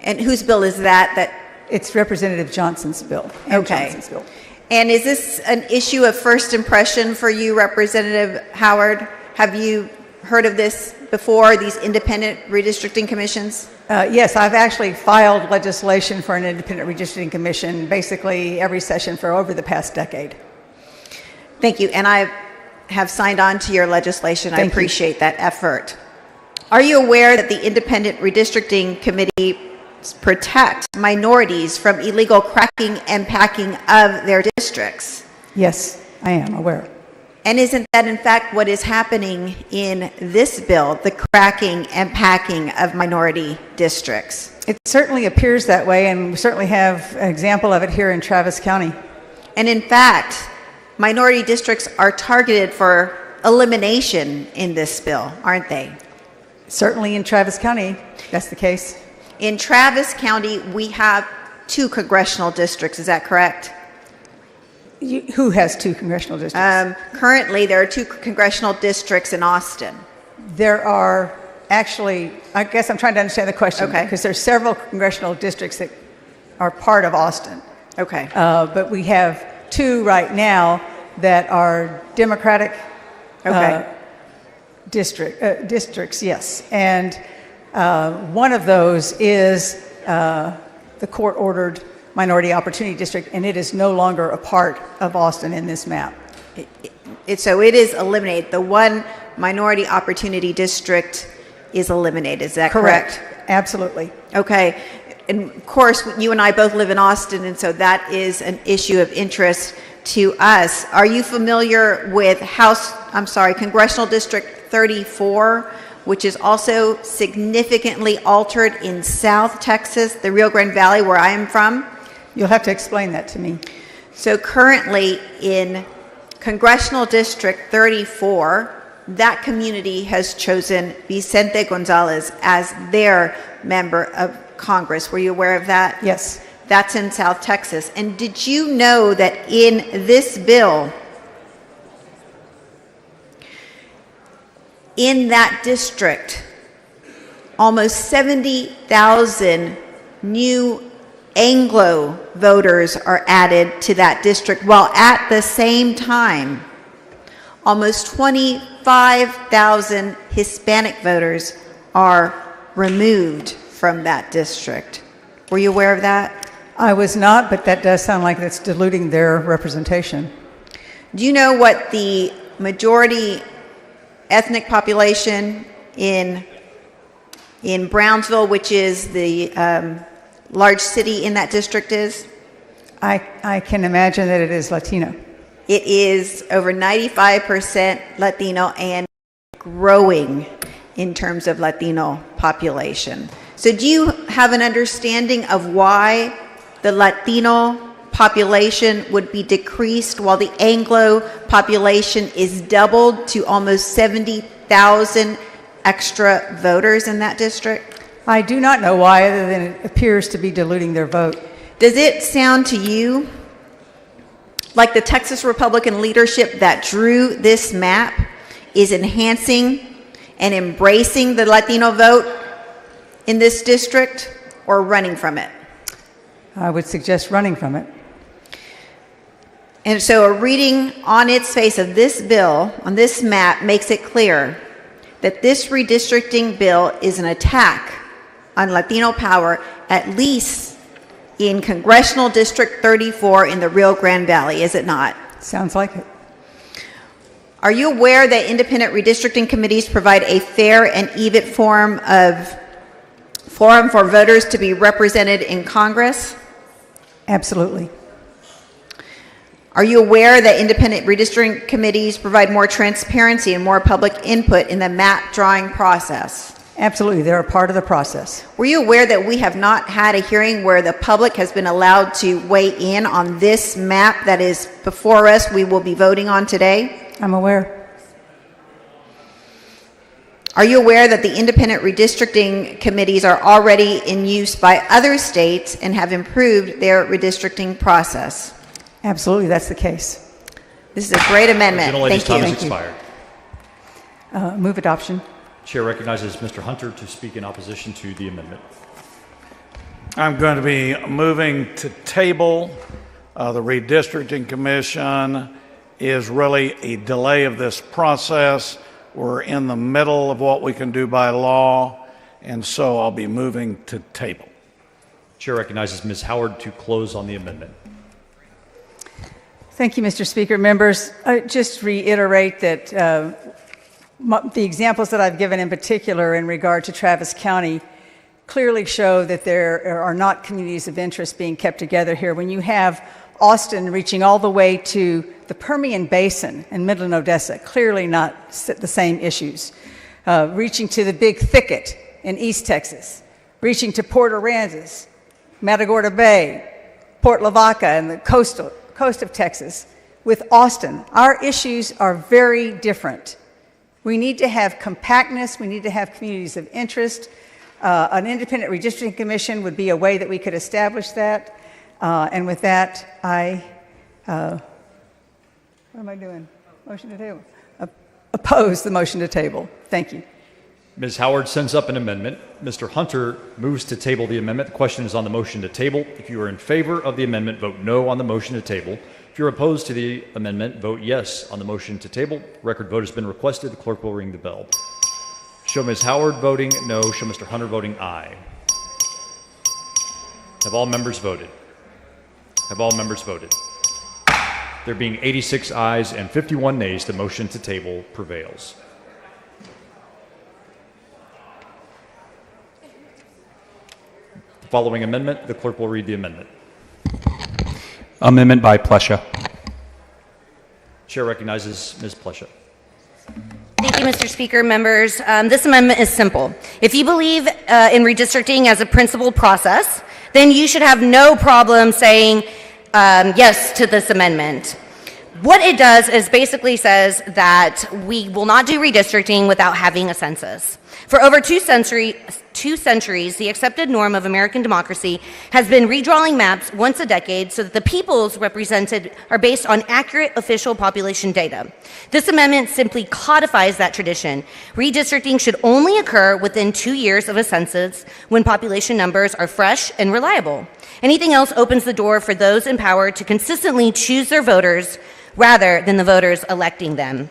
And whose bill is that? It's Representative Johnson's bill. Okay. Johnson's bill. And is this an issue of first impression for you, Representative Howard? Have you heard of this before, these independent redistricting commissions? Yes, I've actually filed legislation for an independent redistricting commission basically every session for over the past decade. Thank you. And I have signed on to your legislation. I appreciate that effort. Are you aware that the Independent Redistricting Committee protects minorities from illegal cracking and packing of their districts? Yes, I am aware. And isn't that in fact what is happening in this bill, the cracking and packing of minority districts? It certainly appears that way, and we certainly have an example of it here in Travis County. And in fact, minority districts are targeted for elimination in this bill, aren't they? Certainly in Travis County, that's the case. In Travis County, we have 2 congressional districts, is that correct? Who has 2 congressional districts? Currently, there are 2 congressional districts in Austin. There are actually, I guess I'm trying to understand the question. Okay. Because there's several congressional districts that are part of Austin. Okay. But we have 2 right now that are Democratic districts, yes. And one of those is the court-ordered minority opportunity district, and it is no longer a part of Austin in this map. So it is eliminated. The one minority opportunity district is eliminated. Is that correct? Absolutely. Okay. And of course, you and I both live in Austin, and so that is an issue of interest to us. Are you familiar with Congressional District 34, which is also significantly altered in South Texas, the Rio Grande Valley, where I am from? You'll have to explain that to me. So currently in Congressional District 34, that community has chosen Vicente Gonzalez as their member of Congress. Were you aware of that? Yes. That's in South Texas. And did you know that in this bill, in that district, almost 70,000 new Anglo voters are added to that district, while at the same time, almost 25,000 Hispanic voters are removed from that district. Were you aware of that? I was not, but that does sound like it's diluting their representation. Do you know what the majority ethnic population in Brownsville, which is the large city in that district, is? I can imagine that it is Latino. It is over 95% Latino and growing in terms of Latino population. So do you have an understanding of why the Latino population would be decreased while the Anglo population is doubled to almost 70,000 extra voters in that district? I do not know why, other than it appears to be diluting their vote. Does it sound to you like the Texas Republican leadership that drew this map is enhancing and embracing the Latino vote in this district, or running from it? I would suggest running from it. And so a reading on its face of this bill, on this map, makes it clear that this redistricting bill is an attack on Latino power, at least in Congressional District 34 in the Rio Grande Valley, is it not? Sounds like it. Are you aware that independent redistricting committees provide a fair and even forum for voters to be represented in Congress? Absolutely. Are you aware that independent redistricting committees provide more transparency and more public input in the map drawing process? Absolutely, they're a part of the process. Were you aware that we have not had a hearing where the public has been allowed to weigh in on this map that is before us, we will be voting on today? I'm aware. Are you aware that the independent redistricting committees are already in use by other states and have improved their redistricting process? Absolutely, that's the case. This is a great amendment. Thank you. Time has Thank you. expired. Move adoption. Chair recognizes Mr. Hunter to speak in opposition to the amendment. I'm going to be moving to table. The Redistricting Commission is really a delay of this process. We're in the middle of what we can do by law, and so I'll be moving to table. Chair recognizes Ms. Howard to close on the amendment. Thank you, Mr. Speaker. Members, I just reiterate that the examples that I've given in particular in regard to Travis County clearly show that there are not communities of interest being kept together here. When you have Austin reaching all the way to the Permian Basin and Midland, Odessa, clearly not the same issues. Reaching to the Big Thicket in East Texas, reaching to Port Aransas, Matagorda Bay, Port Lavaca, and the coast of Texas. With Austin, our issues are very different. We need to have compactness. We need to have communities of interest. An independent redistricting commission would be a way that we could establish that. And with that, what am I doing? Motion to table. Oppose the motion to table. Thank you. Ms. Howard sends up an amendment. Mr. Hunter moves to table the amendment. The question is on the motion to table. If you are in favor of the amendment, vote no on the motion to table. If you're opposed to the amendment, vote yes on the motion to table. Record vote has been requested. The clerk will ring the bell. Show Ms. Howard voting no. Show Mr. Hunter voting aye. Have all members voted? Have all members voted? There being 86 ayes and 51 nays, the motion to table prevails. Following amendment, the clerk will read the amendment. Amendment by Plescia. Chair recognizes Ms. Plescia. Thank you, Mr. Speaker. Members, this amendment is simple. If you believe in redistricting as a principled process, then you should have no problem saying yes to this amendment. What it does is basically says that we will not do redistricting without having a census. For over two centuries, the accepted norm of American democracy has been redrawing maps once a decade so that the peoples represented are based on accurate official population data. This amendment simply codifies that tradition. Redistricting should only occur within 2 years of a census when population numbers are fresh and reliable. Anything else opens the door for those in power to consistently choose their voters rather than the voters electing them.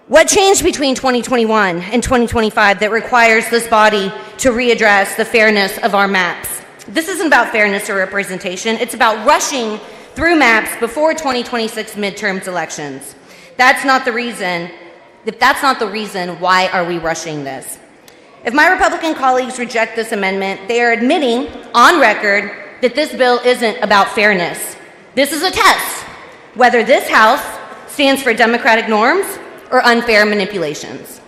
What changed between 2021 and 2025 that requires this body to readdress the fairness of our maps? This isn't about fairness or representation. It's about rushing through maps before 2026 midterms elections. That's not the reason. If that's not the reason, why are we rushing this? If my Republican colleagues reject this amendment, they are admitting on record that this bill isn't about fairness. This is a test whether this House stands for democratic norms or unfair manipulations.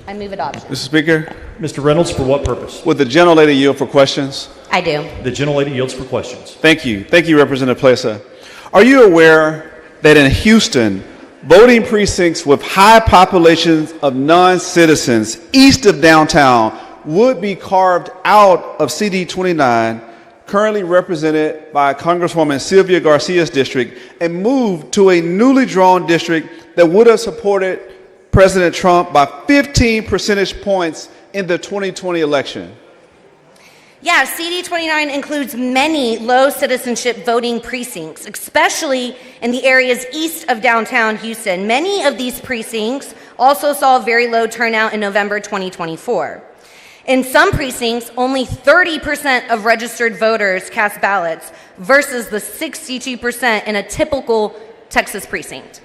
I move adoption. Mr. Speaker? Mr. Reynolds, for what purpose? Would the gentlelady yield for questions? I do. The gentlelady yields for questions. Thank you. Thank you, Representative Plesa. Are you aware that in Houston, voting precincts with high populations of non-citizens east of downtown would be carved out of CD 29, currently represented by Congresswoman Sylvia Garcia's district, and moved to a newly drawn district that would have supported President Trump by 15 percentage points in the 2020 election? Yeah, CD 29 includes many low citizenship voting precincts, especially in the areas east of downtown Houston. Many of these precincts also saw very low turnout in November 2024. In some precincts, only 30% of registered voters cast ballots versus the 62% in a typical Texas precinct.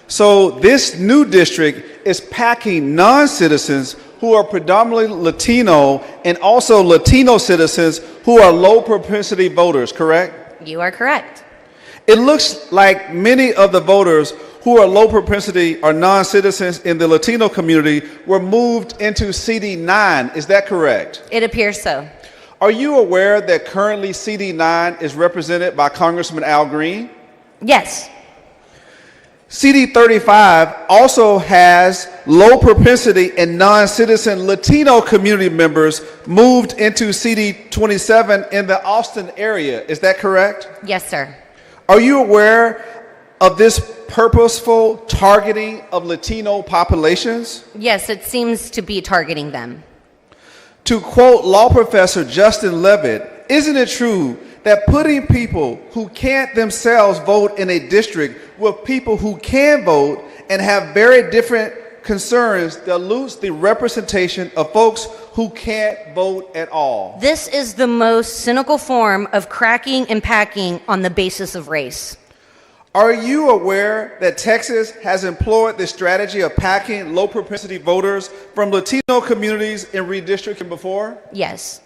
So this new district is packing non-citizens who are predominantly Latino and also Latino citizens who are low propensity voters, correct? You are correct. It looks like many of the voters who are low propensity or non-citizens in the Latino community were moved into CD9. Is that correct? It appears so. Are you aware that currently CD9 is represented by Congressman Al Green? Yes. CD35 also has low propensity and non-citizen Latino community members moved into CD27 in the Austin area. Is that correct? Yes, sir. Are you aware of this purposeful targeting of Latino populations? Yes, it seems to be targeting them. To quote law professor Justin Levitt, isn't it true that putting people who can't themselves vote in a district with people who can vote and have very different concerns dilutes the representation of folks who can't vote at all? This is the most cynical form of cracking and packing on the basis of race. Are you aware that Texas has employed the strategy of packing low propensity voters from Latino communities in redistricting before? Yes.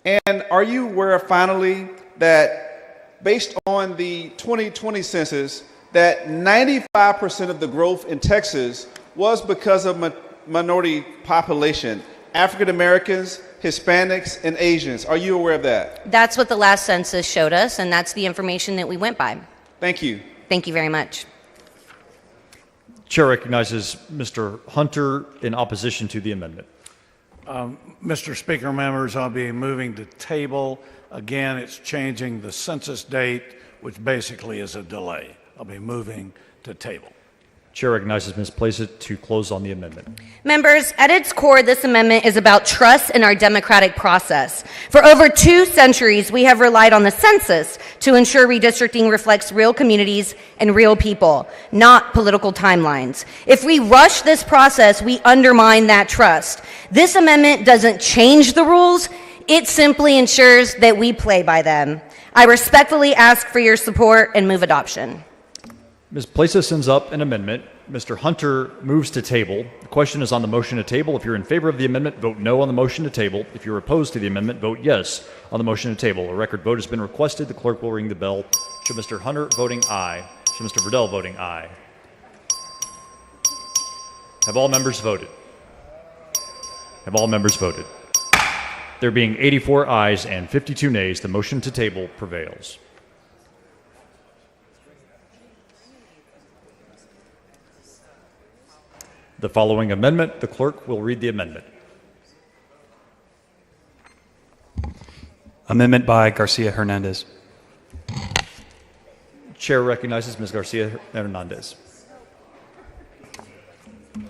And are you aware, finally, that based on the 2020 census, that 95% of the growth in Texas was because of minority population, African Americans, Hispanics, and Asians? Are you aware of that? That's what the last census showed us, and that's the information that we went by. Thank you. Thank you very much. Chair recognizes Mr. Hunter in opposition to the amendment. Mr. Speaker, members, I'll be moving to table. Again, it's changing the census date, which basically is a delay. I'll be moving to table. Chair recognizes Ms. Plesa to close on the amendment. Members, at its core, this amendment is about trust in our democratic process. For over 2 centuries, we have relied on the census to ensure redistricting reflects real communities and real people, not political timelines. If we rush this process, we undermine that trust. This amendment doesn't change the rules, it simply ensures that we play by them. I respectfully ask for your support and move adoption. Ms. Plesa sends up an amendment. Mr. Hunter moves to table. The question is on the motion to table. If you're in favor of the amendment, vote no on the motion to table. If you're opposed to the amendment, vote yes on the motion to table. A record vote has been requested. The clerk will ring the bell. Show Mr. Hunter voting aye. Show Mr. Verdell voting aye. Have all members voted? Have all members voted? There being 84 ayes and 52 nays, the motion to table prevails. The following amendment, the clerk will read the amendment. Amendment by Garcia Hernandez. Chair recognizes Ms. Garcia Hernandez.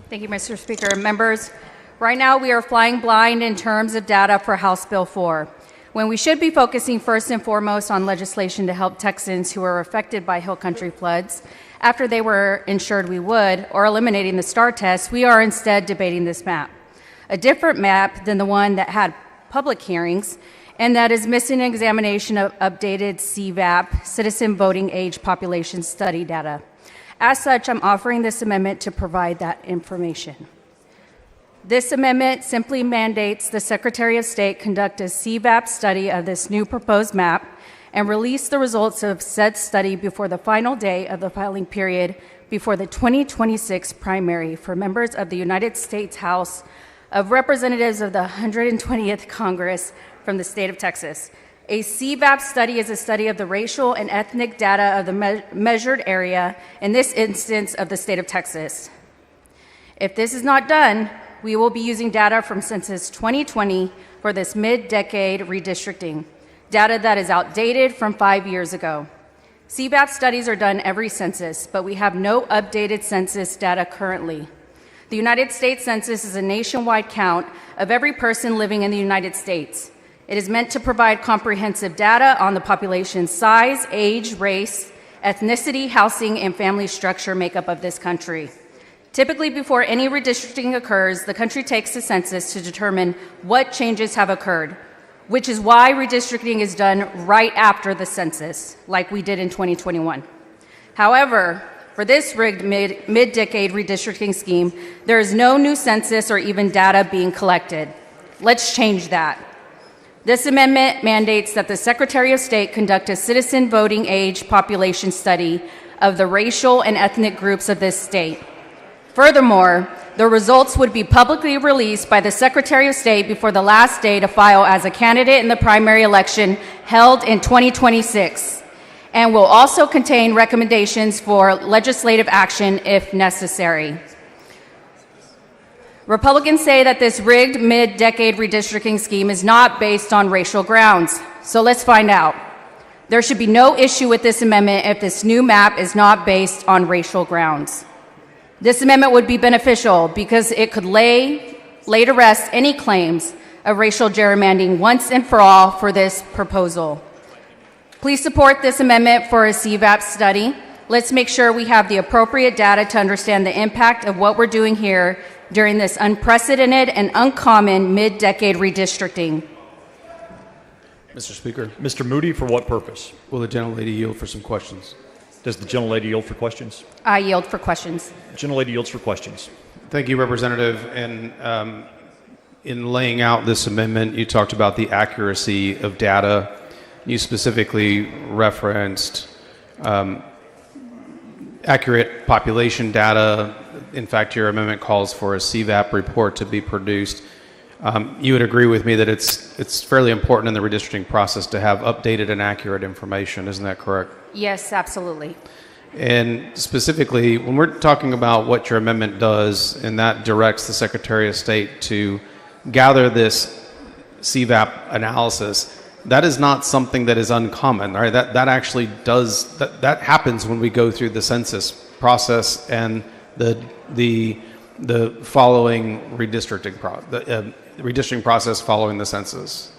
Thank you, Mr. Speaker. Members, right now we are flying blind in terms of data for House Bill 4, when we should be focusing first and foremost on legislation to help Texans who are affected by hill country floods. After they were ensured we would, or eliminating the STAR test, we are instead debating this map. A different map than the one that had public hearings, and that is missing an examination of updated CVAP, Citizen Voting Age Population Study data. As such, I'm offering this amendment to provide that information. This amendment simply mandates the Secretary of State conduct a CVAP study of this new proposed map and release the results of said study before the final day of the filing period before the 2026 primary for members of the United States House of Representatives of the 120th Congress from the state of Texas. A CVAP study is a study of the racial and ethnic data of the measured area, in this instance of the state of Texas. If this is not done, we will be using data from Census 2020 for this mid-decade redistricting. Data that is outdated from 5 years ago. CVAP studies are done every census, but we have no updated census data currently. The United States Census is a nationwide count of every person living in the United States. It is meant to provide comprehensive data on the population's size, age, race, ethnicity, housing, and family structure makeup of this country. Typically, before any redistricting occurs, the country takes a census to determine what changes have occurred, which is why redistricting is done right after the census, like we did in 2021. However, for this rigged mid-decade redistricting scheme, there is no new census or even data being collected. Let's change that. This amendment mandates that the Secretary of State conduct a citizen voting age population study of the racial and ethnic groups of this state. Furthermore, the results would be publicly released by the Secretary of State before the last day to file as a candidate in the primary election held in 2026, and will also contain recommendations for legislative action if necessary. Republicans say that this rigged mid-decade redistricting scheme is not based on racial grounds, so let's find out. There should be no issue with this amendment if this new map is not based on racial grounds. This amendment would be beneficial because it could lay to rest any claims of racial gerrymandering once and for all for this proposal. Please support this amendment for a CVAP study. Let's make sure we have the appropriate data to understand the impact of what we're doing here during this unprecedented and uncommon mid-decade redistricting. Mr. Speaker. Mr. Moody, for what purpose? Will the gentlelady yield for some questions? Does the gentlelady yield for questions? I yield for questions. Gentlelady yields for questions. Thank you, Representative. And in laying out this amendment, you talked about the accuracy of data. You specifically referenced accurate population data. In fact, your amendment calls for a CVAP report to be produced. You would agree with me that it's fairly important in the redistricting process to have updated and accurate information. Isn't that correct? Yes, absolutely. And specifically, when we're talking about what your amendment does, and that directs the Secretary of State to gather this CVAP analysis, that is not something that is uncommon, right? That actually does, that happens when we go through the census process and the following redistricting redistricting process following the census.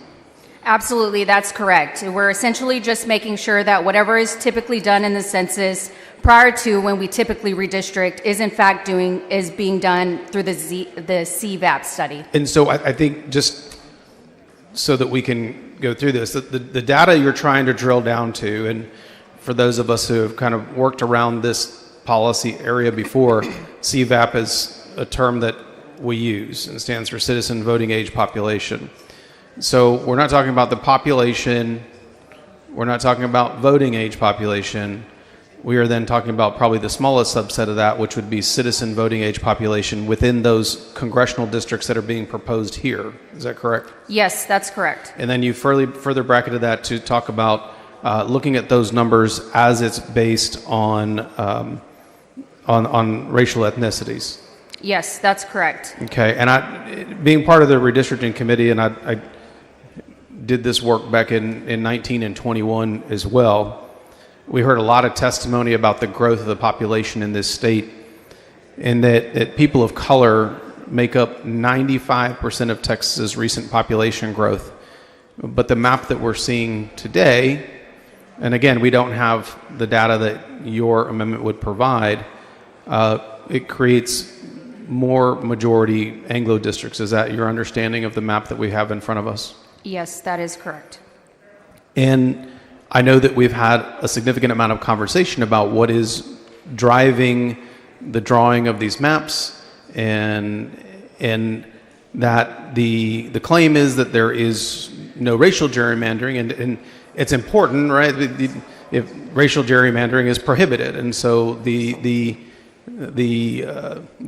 Absolutely, that's correct. We're essentially just making sure that whatever is typically done in the census prior to when we typically redistrict is in fact being done through the CVAP study. And so I think just so that we can go through this, the data you're trying to drill down to, and for those of us who have kind of worked around this policy area before, CVAP is a term that we use and stands for Citizen Voting Age Population. So we're not talking about the population, we're not talking about voting age population. We are then talking about probably the smallest subset of that, which would be citizen voting age population within those congressional districts that are being proposed here. Is that correct? Yes, that's correct. And then you further bracketed that to talk about looking at those numbers as it's based on racial ethnicities. Yes, that's correct. Okay, and being part of the redistricting committee, and I did this work back in 19 and 21 as well. We heard a lot of testimony about the growth of the population in this state, and that people of color make up 95% of Texas's recent population growth. But the map that we're seeing today, and again, we don't have the data that your amendment would provide, it creates more majority Anglo districts. Is that your understanding of the map that we have in front of us? Yes, that is correct. And I know that we've had a significant amount of conversation about what is driving the drawing of these maps, and that the claim is that there is no racial gerrymandering, and it's important, right? If racial gerrymandering is prohibited, and so the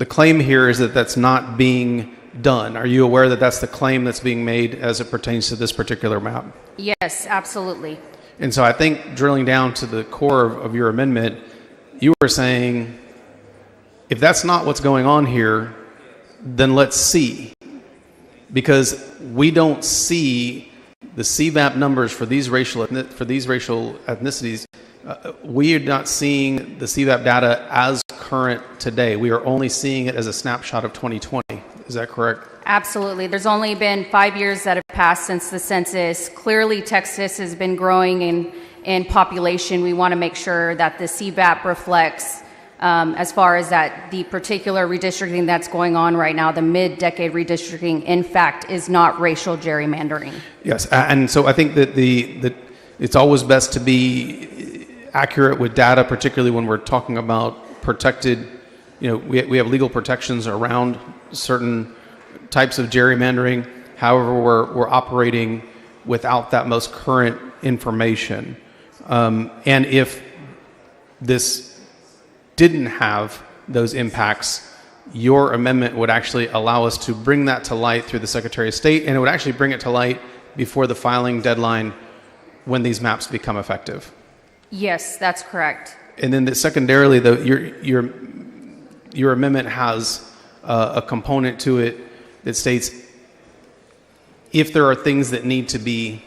claim here is that that's not being done. Are you aware that that's the claim that's being made as it pertains to this particular map? Yes, absolutely. And so I think drilling down to the core of your amendment, you were saying, if that's not what's going on here, then let's see. Because we don't see the CVAP numbers for these racial ethnicities. We are not seeing the CVAP data as current today. We are only seeing it as a snapshot of 2020. Is that correct? Absolutely. There's only been 5 years that have passed since the census. Clearly, Texas has been growing in population. We want to make sure that the CVAP reflects, as far as that the particular redistricting that's going on right now, the mid-decade redistricting, in fact, is not racial gerrymandering. Yes, and so I think that it's always best to be accurate with data, particularly when we're talking about protected, we have legal protections around certain types of gerrymandering. However, we're operating without that most current information. And if this didn't have those impacts, your amendment would actually allow us to bring that to light through the Secretary of State, and it would actually bring it to light before the filing deadline when these maps become effective. Yes, that's correct. And then secondarily, though, your amendment has a component to it that states if there are things that need to be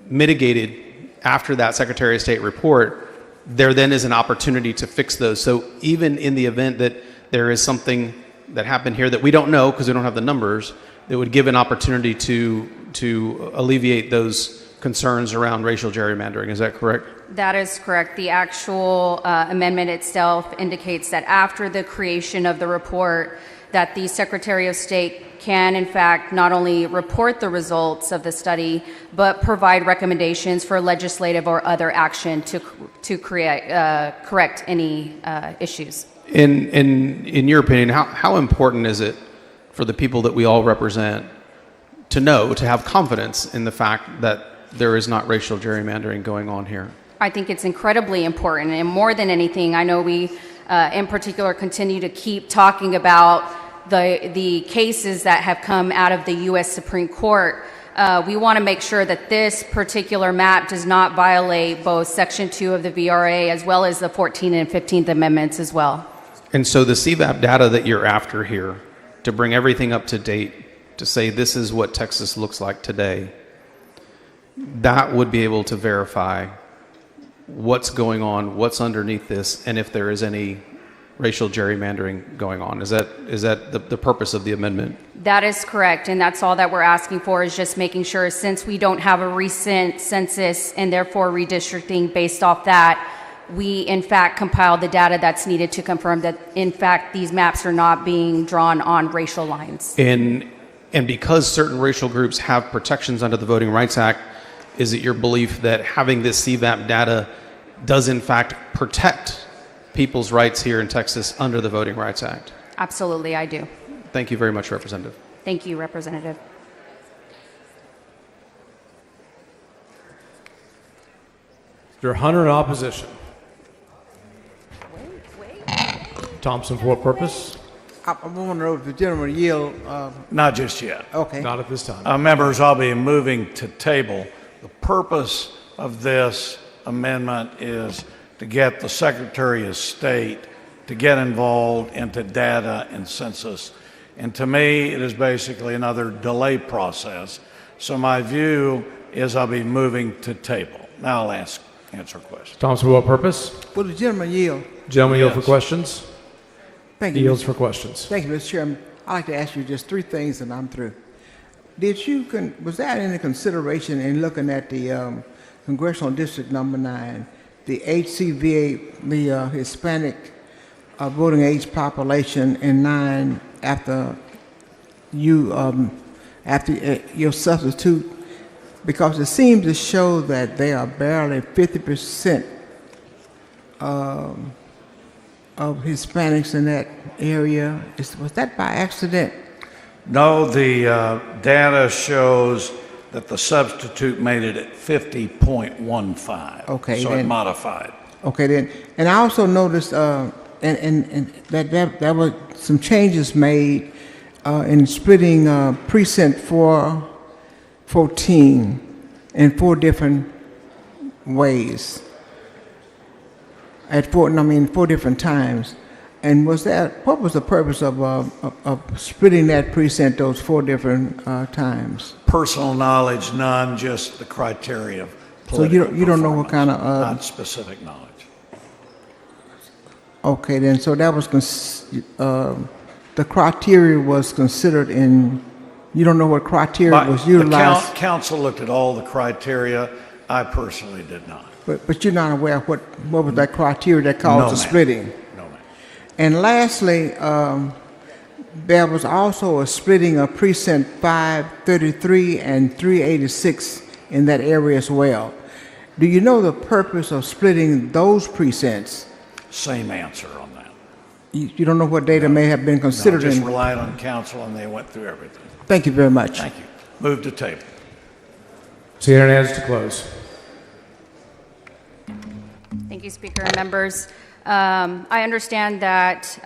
mitigated after that Secretary of State report, there then is an opportunity to fix those. So even in the event that there is something that happened here that we don't know because we don't have the numbers, that would give an opportunity to alleviate those concerns around racial gerrymandering. Is that correct? That is correct. The actual amendment itself indicates that after the creation of the report, that the Secretary of State can, in fact, not only report the results of the study, but provide recommendations for legislative or other action to correct any issues. In your opinion, how important is it for the people that we all represent to know, to have confidence in the fact that there is not racial gerrymandering going on here? I think it's incredibly important, and more than anything, I know we, in particular, continue to keep talking about the cases that have come out of the U.S. Supreme Court. We want to make sure that this particular map does not violate both Section 2 of the VRA as well as the 14th and 15th Amendments as well. And so the CVAP data that you're after here, to bring everything up to date, to say this is what Texas looks like today, that would be able to verify what's going on, what's underneath this, and if there is any racial gerrymandering going on. Is that the purpose of the amendment? That is correct, and that's all that we're asking for, is just making sure, since we don't have a recent census and therefore redistricting based off that, we in fact compile the data that's needed to confirm that in fact these maps are not being drawn on racial lines. And because certain racial groups have protections under the Voting Rights Act, is it your belief that having this CVAP data does in fact protect people's rights here in Texas under the Voting Rights Act? Absolutely, I do. Thank you very much, Representative. Thank you, Representative. Mr. Hunter in opposition. Thompson, for what purpose? I want to know if the gentleman yield. Not just yet. Okay. Not at this time. Members, I'll be moving to table. The purpose of this amendment is to get the Secretary of State to get involved into data and census. And to me, it is basically another delay process. So my view is I'll be moving to table. Now I'll answer questions. Thompson, for what purpose? Will the gentleman yield? Gentleman yield for questions? Thank you. Yields for questions. Thank you, Mr. Chairman. I'd like to ask you just three things and I'm through. Was that any consideration in looking at the Congressional District Number 9, the HCVA, the Hispanic voting age population in 9 after your substitute? Because it seems to show that they are barely 50% of Hispanics in that area. Was that by accident? No, the data shows that the substitute made it at 50.15. Okay, so then, it modified. Okay, then, and I also noticed, and that were some changes made in splitting precinct 414 in 4 different ways. At 4 different times. And what was the purpose of splitting that precinct those 4 different times? Personal knowledge, none, just the criteria of So you don't know what kind of... not specific knowledge. Okay, then, so that was, the criteria was considered in, you don't know what criteria was utilized? The council looked at all the criteria. I personally did not. But you're not aware of what was that criteria that caused the splitting? No, ma'am. And lastly, there was also a splitting of precinct 533 and 386 in that area as well. Do you know the purpose of splitting those precincts? Same answer on that. You don't know what data may have been considered? No, just relied on council and they went through everything. Thank you very much. Thank you. Move to table. Senator Hernandez to close. Thank you, Speaker and members. I understand that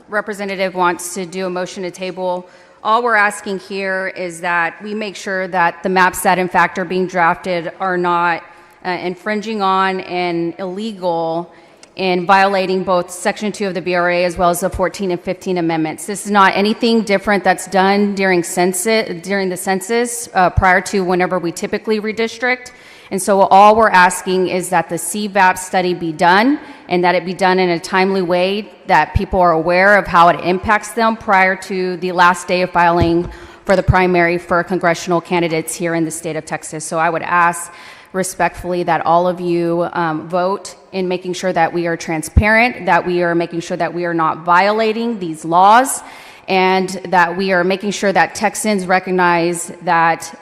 Representative wants to do a motion to table. All we're asking here is that we make sure that the maps that in fact are being drafted are not infringing on and illegal in violating both Section 2 of the BRA as well as the 14 and 15 amendments. This is not anything different that's done during the census prior to whenever we typically redistrict. And so all we're asking is that the CVAP study be done and that it be done in a timely way, that people are aware of how it impacts them prior to the last day of filing for the primary for congressional candidates here in the state of Texas. So I would ask respectfully that all of you vote in making sure that we are transparent, that we are making sure that we are not violating these laws, and that we are making sure that Texans recognize that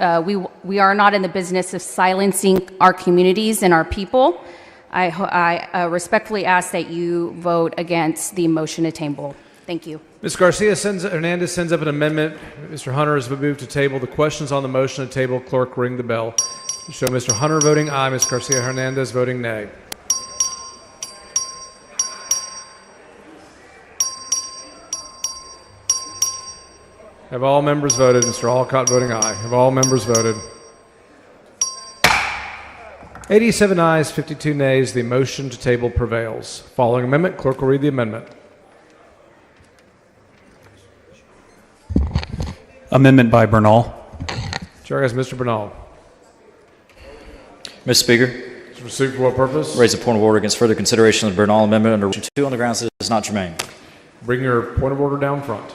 we are not in the business of silencing our communities and our people. I respectfully ask that you vote against the motion to table. Thank you. Ms. Hernandez sends up an amendment. Mr. Hunter has moved to table. The questions on the motion to table, clerk, ring the bell. Show Mr. Hunter voting aye, Ms. Garcia Hernandez voting nay. Have all members voted? Mr. Alcott voting aye. Have all members voted? 87 ayes, 52 nays. The motion to table prevails. Following amendment, clerk will read the amendment. Amendment by Bernal. Chair has Mr. Bernal. Mr. Speaker. Mr. Massoud, for what purpose? Raise a point of order against further consideration of the Bernal Amendment under 2 on the grounds that it is not germane. Bring your point of order down front.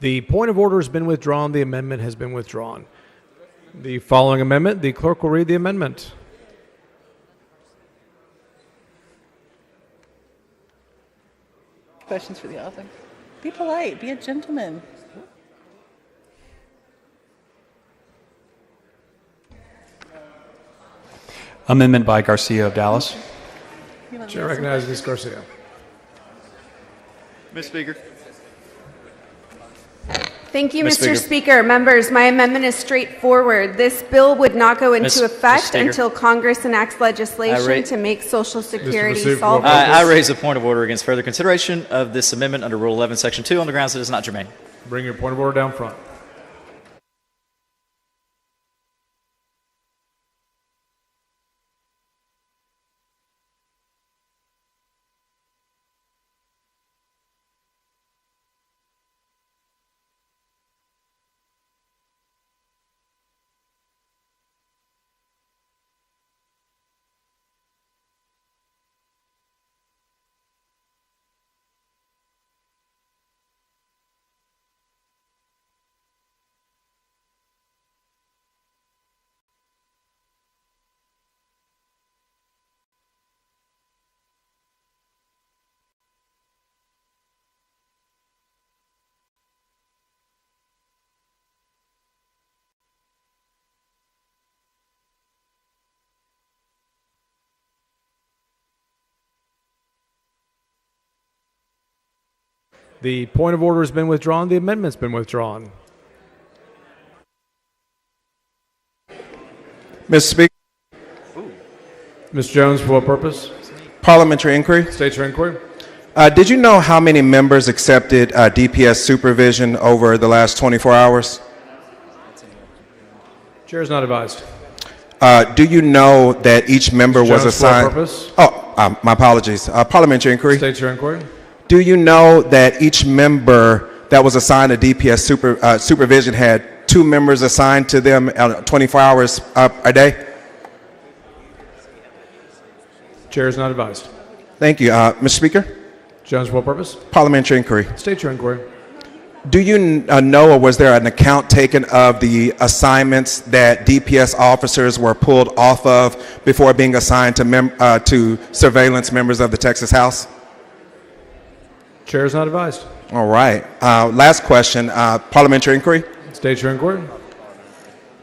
The point of order has been withdrawn. The amendment has been withdrawn. The following amendment, the clerk will read the amendment. Questions for the author? Be polite, be a gentleman. Amendment by Garcia of Dallas. Chair recognizes Ms. Garcia. Mr. Speaker. Thank you, Ms. Mr. Speaker. Members, my amendment is straightforward. This bill would not go into effect until Congress enacts legislation to make Social Security solvent. I raise a point of order against further consideration of this amendment under Rule 11, Section 2 on the grounds that it is not germane. Bring your point of order down front. The point of order has been withdrawn. The amendment's been withdrawn. Mr. Speaker. Ms. Jones, for what purpose? Parliamentary inquiry. State your inquiry. Did you know how many members accepted DPS supervision over the last 24 hours? Chair is not advised. Do you know that each member Ms. was Jones, for assigned? what purpose? Oh, my apologies. Parliamentary inquiry. State your inquiry. Do you know that each member that was assigned a DPS supervision had 2 members assigned to them 24 hours a day? Chair is not advised. Thank you. Mr. Speaker? Jones, for what purpose? Parliamentary inquiry. State your inquiry. Do you know, or was there an account taken of the assignments that DPS officers were pulled off of before being assigned to surveillance members of the Texas House? Chair is not advised. All right. Last question. Parliamentary inquiry. State your inquiry.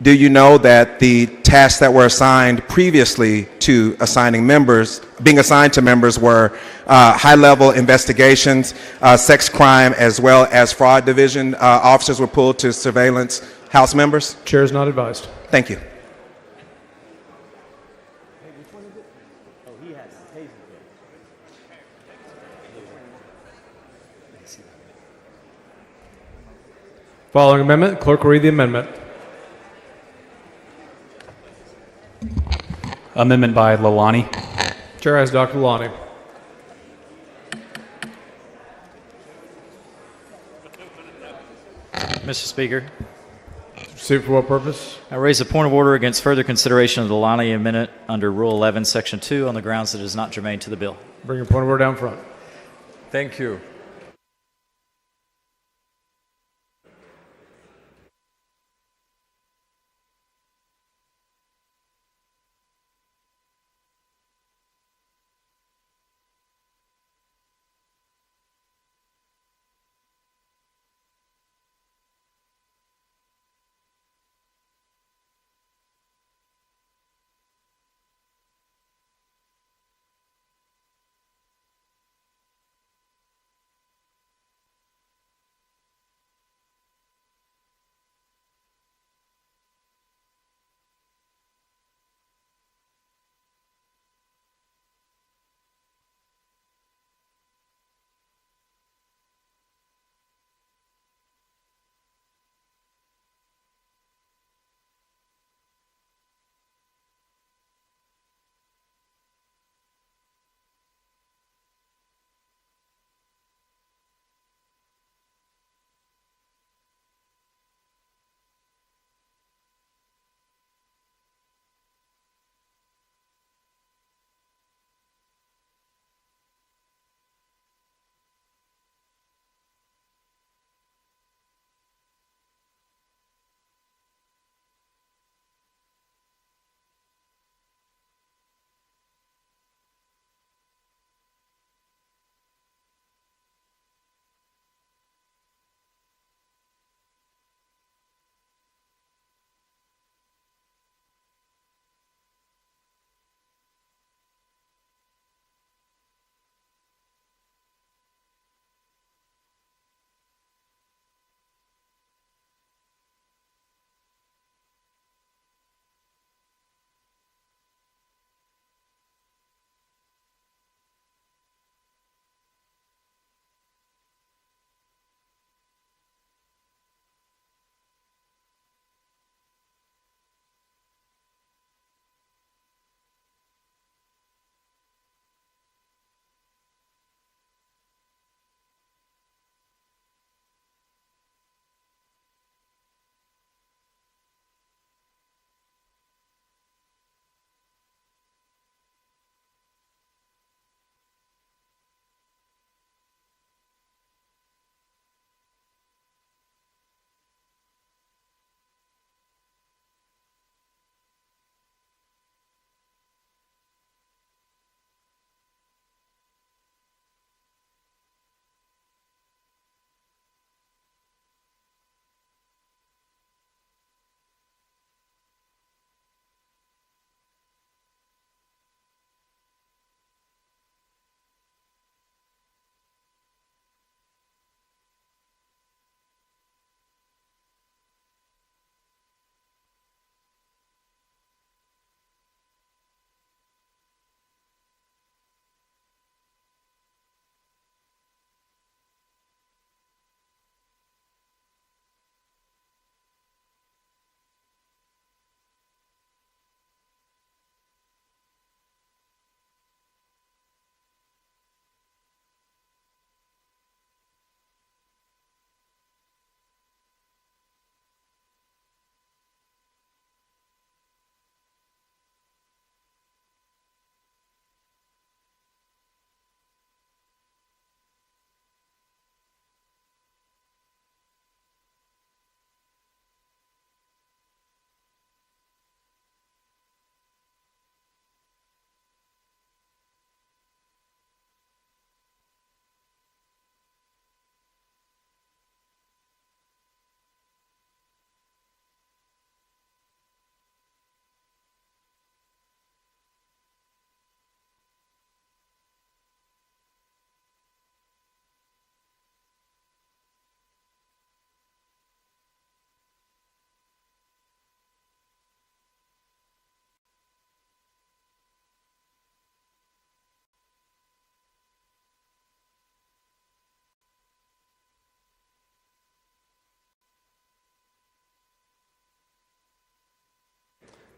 Do you know that the tasks that were assigned previously to being assigned to members were high-level investigations, sex crime, as well as fraud division officers were pulled to surveillance House members? Chair is not advised. Thank you. Following amendment, clerk will read the amendment. Amendment by Lalani. Chair has Dr. Lalani. Mr. Speaker. Suit for what purpose? I raise a point of order against further consideration of the Lalani amendment under Rule 11, Section 2 on the grounds that it is not germane to the bill. Bring your point of order down front. Thank you.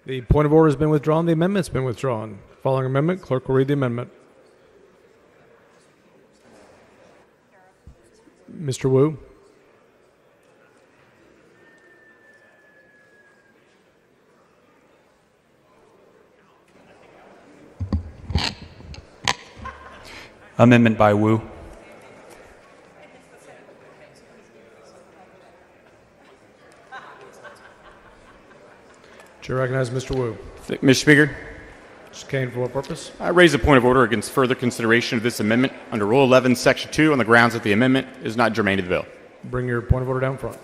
The point of order has been withdrawn. The amendment's been withdrawn. Following amendment, clerk will read the amendment. Mr. Wu. Amendment by Wu. Chair recognizes Mr. Wu. Mr. Speaker, Mr. Kane, for what purpose? I raise a point of order against further consideration of this amendment under Rule 11, Section 2 on the grounds that the amendment is not germane to the bill. Bring your point of order down front.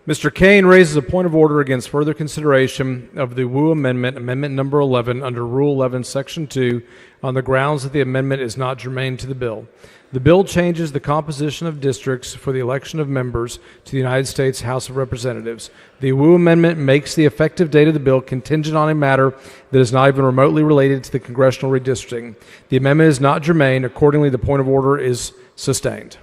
Mr. Kane raises a point of order against further consideration of the Wu Amendment, Amendment number 11, under Rule 11, Section 2, on the grounds that the amendment is not germane to the bill. The bill changes the composition of districts for the election of members to the United States House of Representatives. The Wu Amendment makes the effective date of the bill contingent on a matter that is not even remotely related to the congressional redistricting. The amendment is not germane. Accordingly, the point of order is sustained.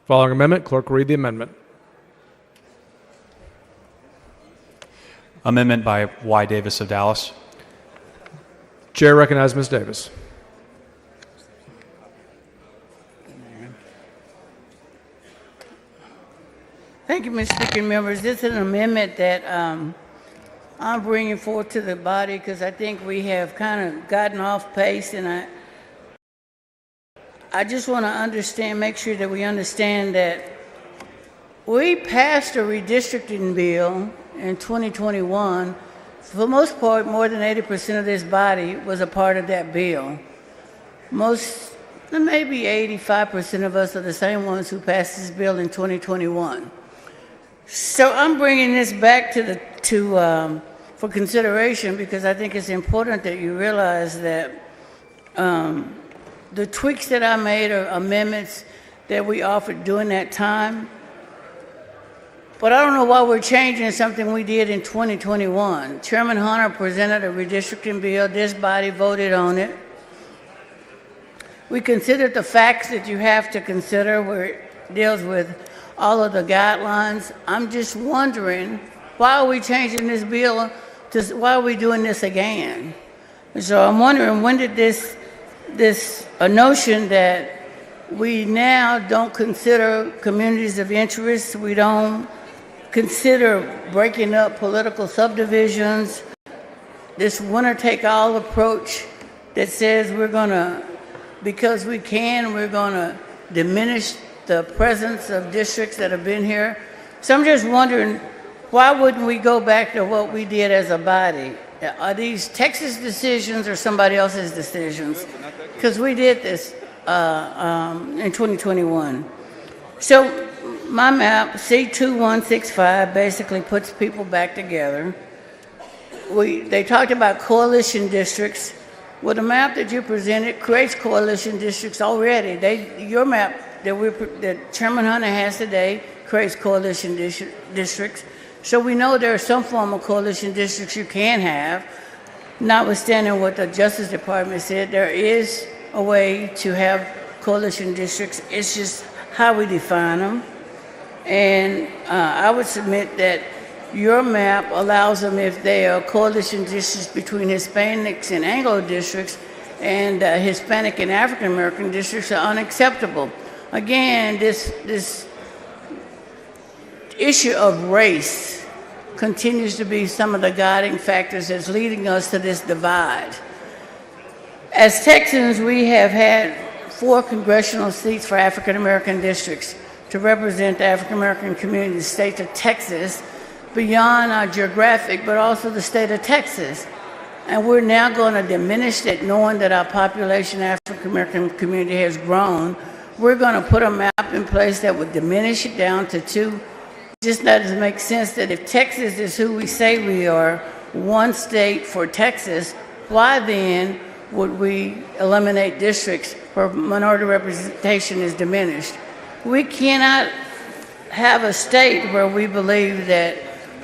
Following amendment, clerk will read the amendment. Amendment by Y. Davis of Dallas. Chair recognizes Ms. Davis. Thank you, Mr. Speaker and members. This is an amendment that I'm bringing forth to the body because I think we have kind of gotten off pace, and I just want to make sure that we understand that we passed a redistricting bill in 2021. For the most part, more than 80% of this body was a part of that bill. Maybe 85% of us are the same ones who passed this bill in 2021. So I'm bringing this back for consideration because I think it's important that you realize that the tweaks that I made are amendments that we offered during that time. But I don't know why we're changing something we did in 2021. Chairman Hunter presented a redistricting bill. This body voted on it. We considered the facts that you have to consider where it deals with all of the guidelines. I'm just wondering, why are we changing this bill? Why are we doing this again? And so I'm wondering, when did this notion that we now don't consider communities of interest, we don't consider breaking up political subdivisions, this winner-take-all approach that says because we can, we're going to diminish the presence of districts that have been here. So I'm just wondering, why wouldn't we go back to what we did as a body? Are these Texas decisions or somebody else's decisions? Because we did this in 2021. So my map, C2165, basically puts people back together. They talked about coalition districts. Well, the map that you presented creates coalition districts already. Your map that Chairman Hunter has today creates coalition districts. So we know there are some form of coalition districts you can have. Notwithstanding what the Justice Department said, there is a way to have coalition districts. It's just how we define them. And I would submit that your map allows them, if they are coalition districts between Hispanics and Anglo districts, and Hispanic and African American districts are unacceptable. Again, this issue of race continues to be some of the guiding factors that's leading us to this divide. As Texans, we have had 4 congressional seats for African American districts to represent the African American community in the state of Texas, beyond our geographic, but also the state of Texas. And we're now going to diminish that, knowing that our population, African American community, has grown. We're going to put a map in place that would diminish it down to 2. Just doesn't make sense that if Texas is who we say we are, one state for Texas, why then would we eliminate districts where minority representation is diminished? We cannot have a state where we believe that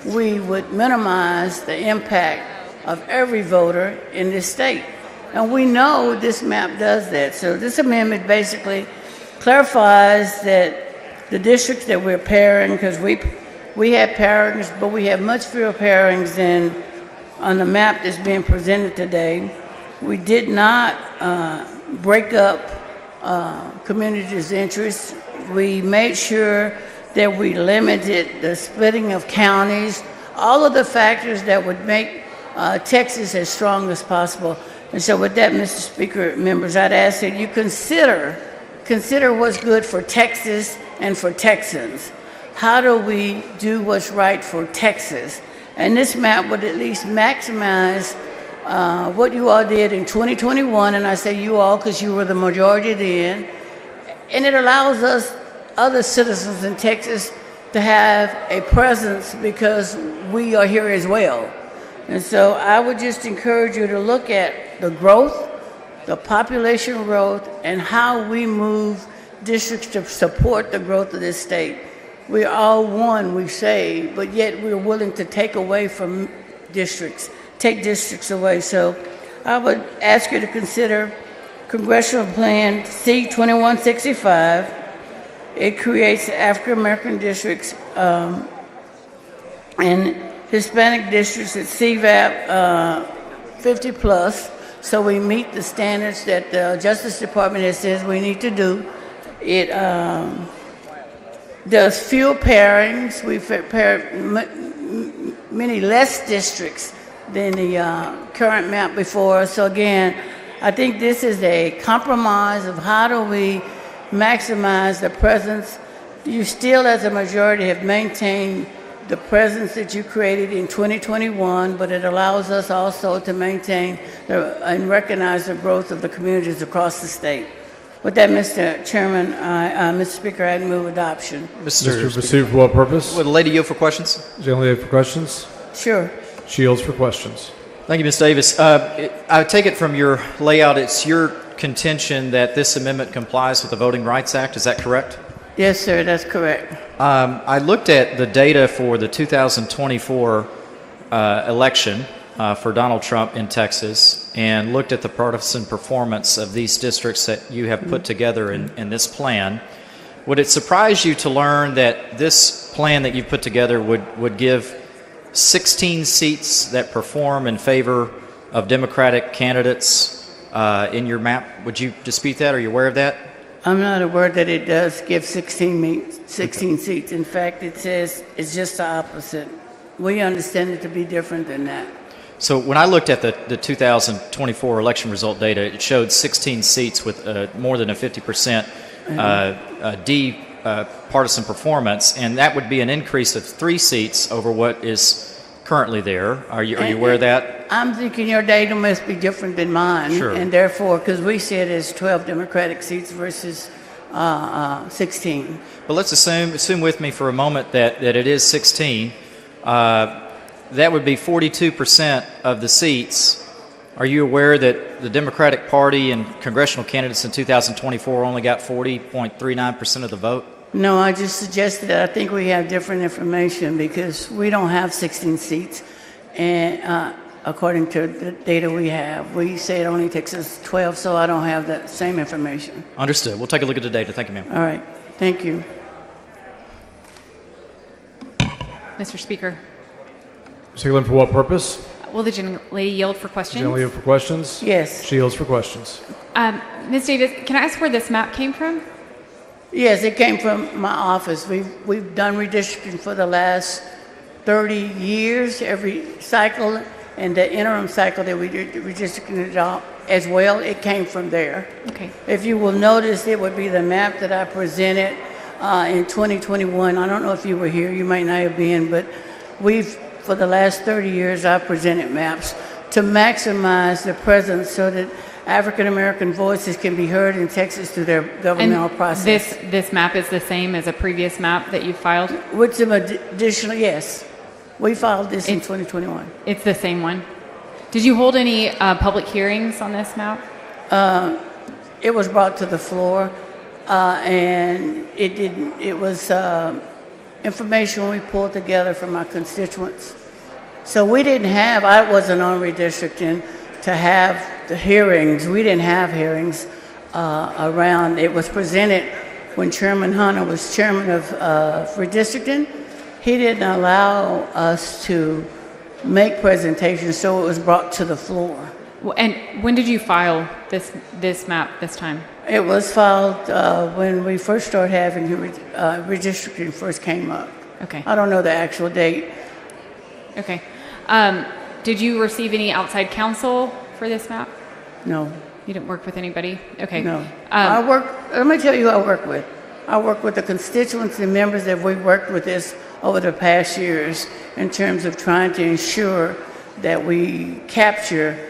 we would minimize the impact of every voter in this state. And we know this map does that. So this amendment basically clarifies that the districts that we're pairing, because we have pairings, but we have much fewer pairings than on the map that's being presented today. We did not break up communities' interests. We made sure that we limited the splitting of counties, all of the factors that would make Texas as strong as possible. And so with that, Mr. Speaker, members, I'd ask that you consider what's good for Texas and for Texans. How do we do what's right for Texas? And this map would at least maximize what you all did in 2021, and I say you all because you were the majority then, and it allows us other citizens in Texas to have a presence because we are here as well. And so I would just encourage you to look at the growth, the population growth, and how we move districts to support the growth of this state. We are all one, we say, but yet we're willing to take away from districts, take districts away. So I would ask you to consider Congressional Plan C-2165. It creates African American districts and Hispanic districts at CVAP 50 plus. So we meet the standards that the Justice Department has said we need to do. It does fewer pairings. We pair many less districts than the current map before us. So again, I think this is a compromise of how do we maximize the presence. You still, as a majority, have maintained the presence that you created in 2021, but it allows us also to maintain and recognize the growth of the communities across the state. With that, Mr. Chairman, Mr. Speaker, I move adoption. Mr. Basu, for what purpose? Would the lady yield for questions? Is the lady for questions? Sure. She yields for questions. Thank you, Ms. Davis. I take it from your layout, it's your contention that this amendment complies with the Voting Rights Act. Is that correct? Yes, sir, that's correct. I looked at the data for the 2024 election for Donald Trump in Texas and looked at the partisan performance of these districts that you have put together in this plan. Would it surprise you to learn that this plan that you've put together would give 16 seats that perform in favor of Democratic candidates in your map? Would you dispute that? Are you aware of that? I'm not aware that it does give 16 seats. In fact, it says it's just the opposite. We understand it to be different than that. So when I looked at the 2024 election result data, it showed 16 seats with more than a 50% partisan performance, and that would be an increase of 3 seats over what is currently there. Are you aware of that? I'm thinking your data must be different than mine, Sure. and therefore, because we see it as 12 Democratic seats versus 16. But let's assume with me for a moment that it is 16. That would be 42% of the seats. Are you aware that the Democratic Party and congressional candidates in 2024 only got 40.39% of the vote? No, I just suggested that I think we have different information because we don't have 16 seats, and according to the data we have, we say it only takes us 12, so I don't have that same information. Understood. We'll take a look at the data. Thank you, ma'am. All right. Thank you. Mr. Speaker, Mr. Glenn, for what purpose? will the gentlelady yield for questions? Gentlelady yield for questions? Yes. She yields for questions. Ms. Davis, can I ask where this map came from? Yes, it came from my office. We've done redistricting for the last 30 years, every cycle, and the interim cycle that we did redistricting as well, it came from there. Okay. If you will notice, it would be the map that I presented in 2021. I don't know if you were here, you might not have been, but for the last 30 years, I've presented maps to maximize the presence so that African American voices can be heard in Texas through their governmental process. This map is the same as a previous map that you filed? With some additional, yes. We filed this in 2021. It's the same one. Did you hold any public hearings on this map? It was brought to the floor, and it was information we pulled together from our constituents. So I wasn't on redistricting to have the hearings. We didn't have hearings around. It was presented when Chairman Hunter was chairman of redistricting. He didn't allow us to make presentations, so it was brought to the floor. And when did you file this map this time? It was filed when we first started having redistricting first came up. Okay. I don't know the actual date. Okay. Did you receive any outside counsel for this map? No. You didn't work with anybody? Okay. No. Let me tell you who I work with. I work with the constituents and members that we've worked with this over the past years in terms of trying to ensure that we capture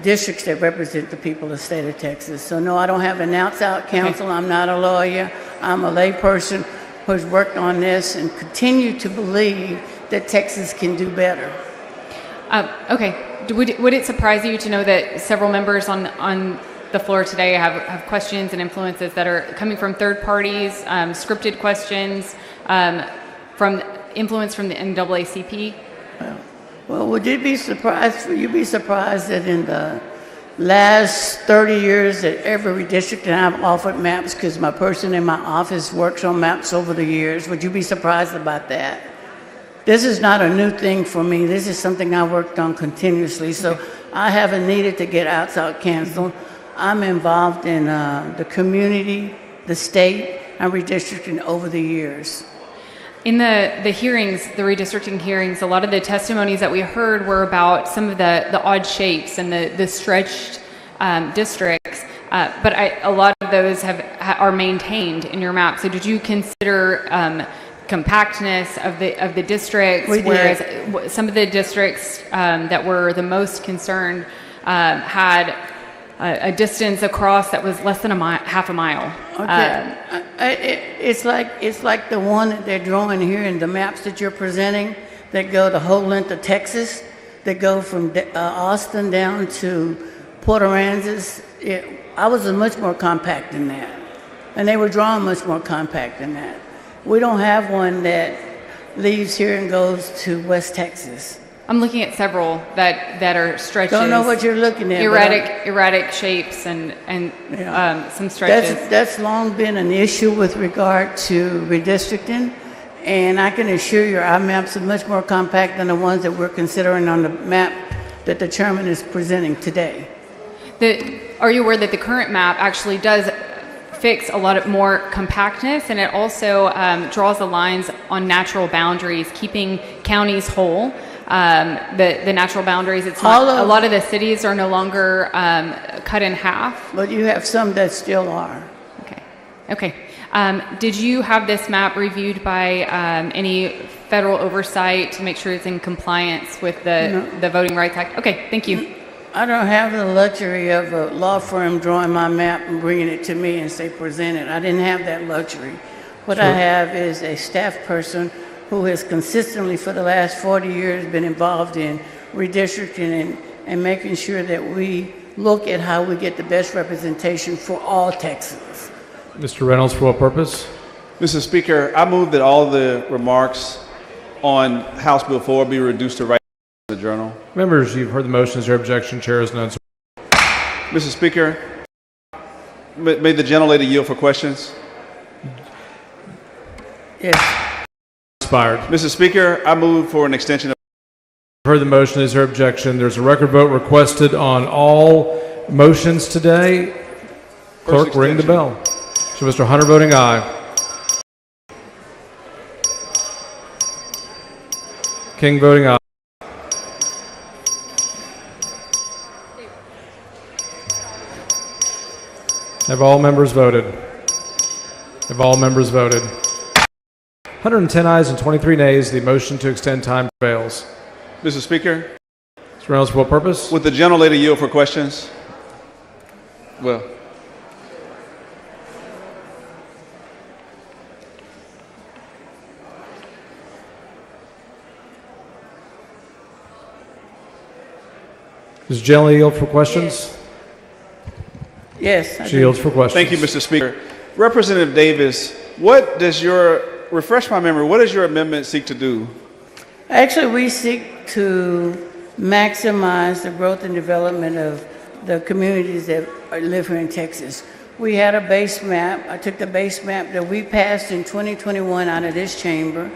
districts that represent the people of the state of Texas. So no, I don't have an outside counsel. I'm not a lawyer. I'm a layperson who's worked on this and continue to believe that Texas can do better. Okay. Would it surprise you to know that several members on the floor today have questions and influences that are coming from third parties, scripted questions, from influence from the NAACP? Well, would you be surprised that in the last 30 years that every redistricting I've offered maps, because my person in my office works on maps over the years, would you be surprised about that? This is not a new thing for me. This is something I worked on continuously, so I haven't needed to get outside counsel. I'm involved in the community, the state, and redistricting over the years. In the hearings, the redistricting hearings, a lot of the testimonies that we heard were about some of the odd shapes and the stretched districts, but a lot of those are maintained in your map. So did you consider compactness of the districts, whereas some of the districts that were the most concerned had a distance across that was less than half a mile? Okay. It's like the one that they're drawing here in the maps that you're presenting that go the whole length of Texas, that go from Austin down to Port Aransas. I was much more compact than that, and they were drawn much more compact than that. We don't have one that leaves here and goes to West Texas. I'm looking at several that are stretches. Don't know what you're looking at. Erratic shapes and some stretches. That's long been an issue with regard to redistricting, and I can assure you our maps are much more compact than the ones that we're considering on the map that the chairman is presenting today. Are you aware that the current map actually does fix a lot more compactness, and it also draws the lines on natural boundaries, keeping counties whole? The natural boundaries, a lot of the cities are no longer cut in half. But you have some that still are. Okay. Did you have this map reviewed by any federal oversight to make sure it's in compliance with the Voting Rights Act? Okay, thank you. I don't have the luxury of a law firm drawing my map and bringing it to me and say present it. I didn't have that luxury. What I have is a staff person who has consistently for the last 40 years been involved in redistricting and making sure that we look at how we get the best representation for all Texans. Mr. Reynolds, for what purpose? Mr. Speaker, I move that all the remarks on House Bill 4 be reduced to right in the journal. Members, you've heard the motion. Is there objection? Chair is none. Mr. Speaker, may the gentlelady yield for questions? Yes. Expired. Mr. Speaker, I move for an extension of. Heard the motion. Is there objection? There's a record vote requested on all motions today. Clerk, ring the bell. So Mr. Hunter voting aye. King voting aye. Have all members voted? Have all members voted? 110 ayes and 23 nays. The motion to extend time fails. Mr. Speaker. Mr. Reynolds, for what purpose? Would the gentlelady yield for questions? Well. Does the gentlelady yield for questions? Yes. She yields for questions. Thank you, Mr. Speaker. Representative Davis, what does refresh my memory, what does your amendment seek to do? Actually, we seek to maximize the growth and development of the communities that live here in Texas. We had a base map. I took the base map that we passed in 2021 out of this chamber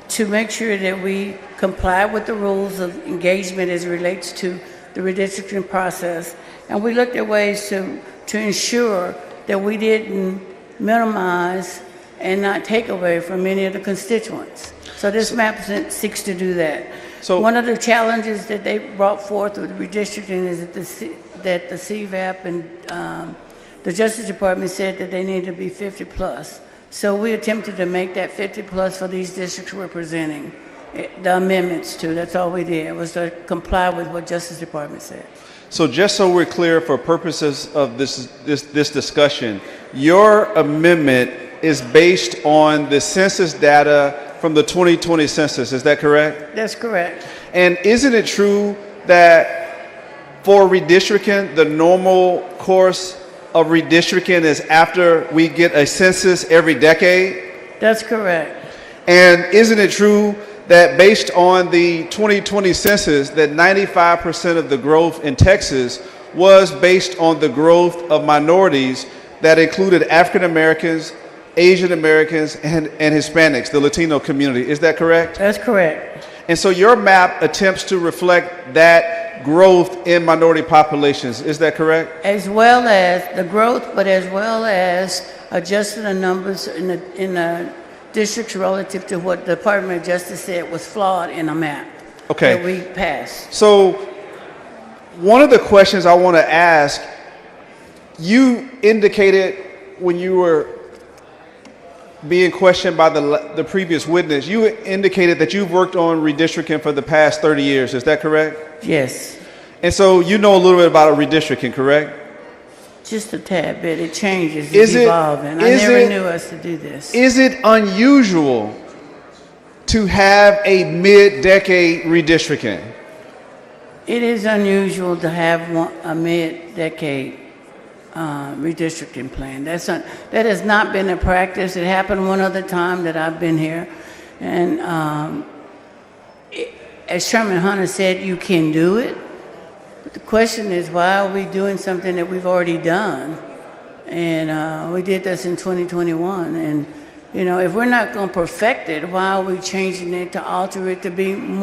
to make sure that we comply with the rules of engagement as it relates to the redistricting process. And we looked at ways to ensure that we didn't minimize and not take away from any of the constituents. So this map seeks to do that. So one of the challenges that they brought forth with redistricting is that the CVAP and the Justice Department said that they need to be 50 plus. So we attempted to make that 50 plus for these districts we're presenting. The amendments to, that's all we did, was to comply with what Justice Department said. So just so we're clear for purposes of this discussion, your amendment is based on the census data from the 2020 census. Is that correct? That's correct. And isn't it true that for redistricting, the normal course of redistricting is after we get a census every decade? That's correct. And isn't it true that based on the 2020 census, that 95% of the growth in Texas was based on the growth of minorities that included African Americans, Asian Americans, and Hispanics, the Latino community? Is that correct? That's correct. And so your map attempts to reflect that growth in minority populations. Is that correct? As well as the growth, but as well as adjusting the numbers in the districts relative to what the Department of Justice said was flawed in a map that we passed. So one of the questions I want to ask, you indicated when you were being questioned by the previous witness, you indicated that you've worked on redistricting for the past 30 years. Is that correct? Yes. And so you know a little bit about redistricting, correct? Just a tad bit. It changes. It's evolving. I never knew us to do this. Is it unusual to have a mid-decade redistricting? It is unusual to have a mid-decade redistricting plan. That has not been a practice. It happened one other time that I've been here. And as Chairman Hunter said, you can do it. But the question is, why are we doing something that we've already done? And we did this in 2021. And, you know, if we're not going to perfect it, why are we changing it to alter it to be more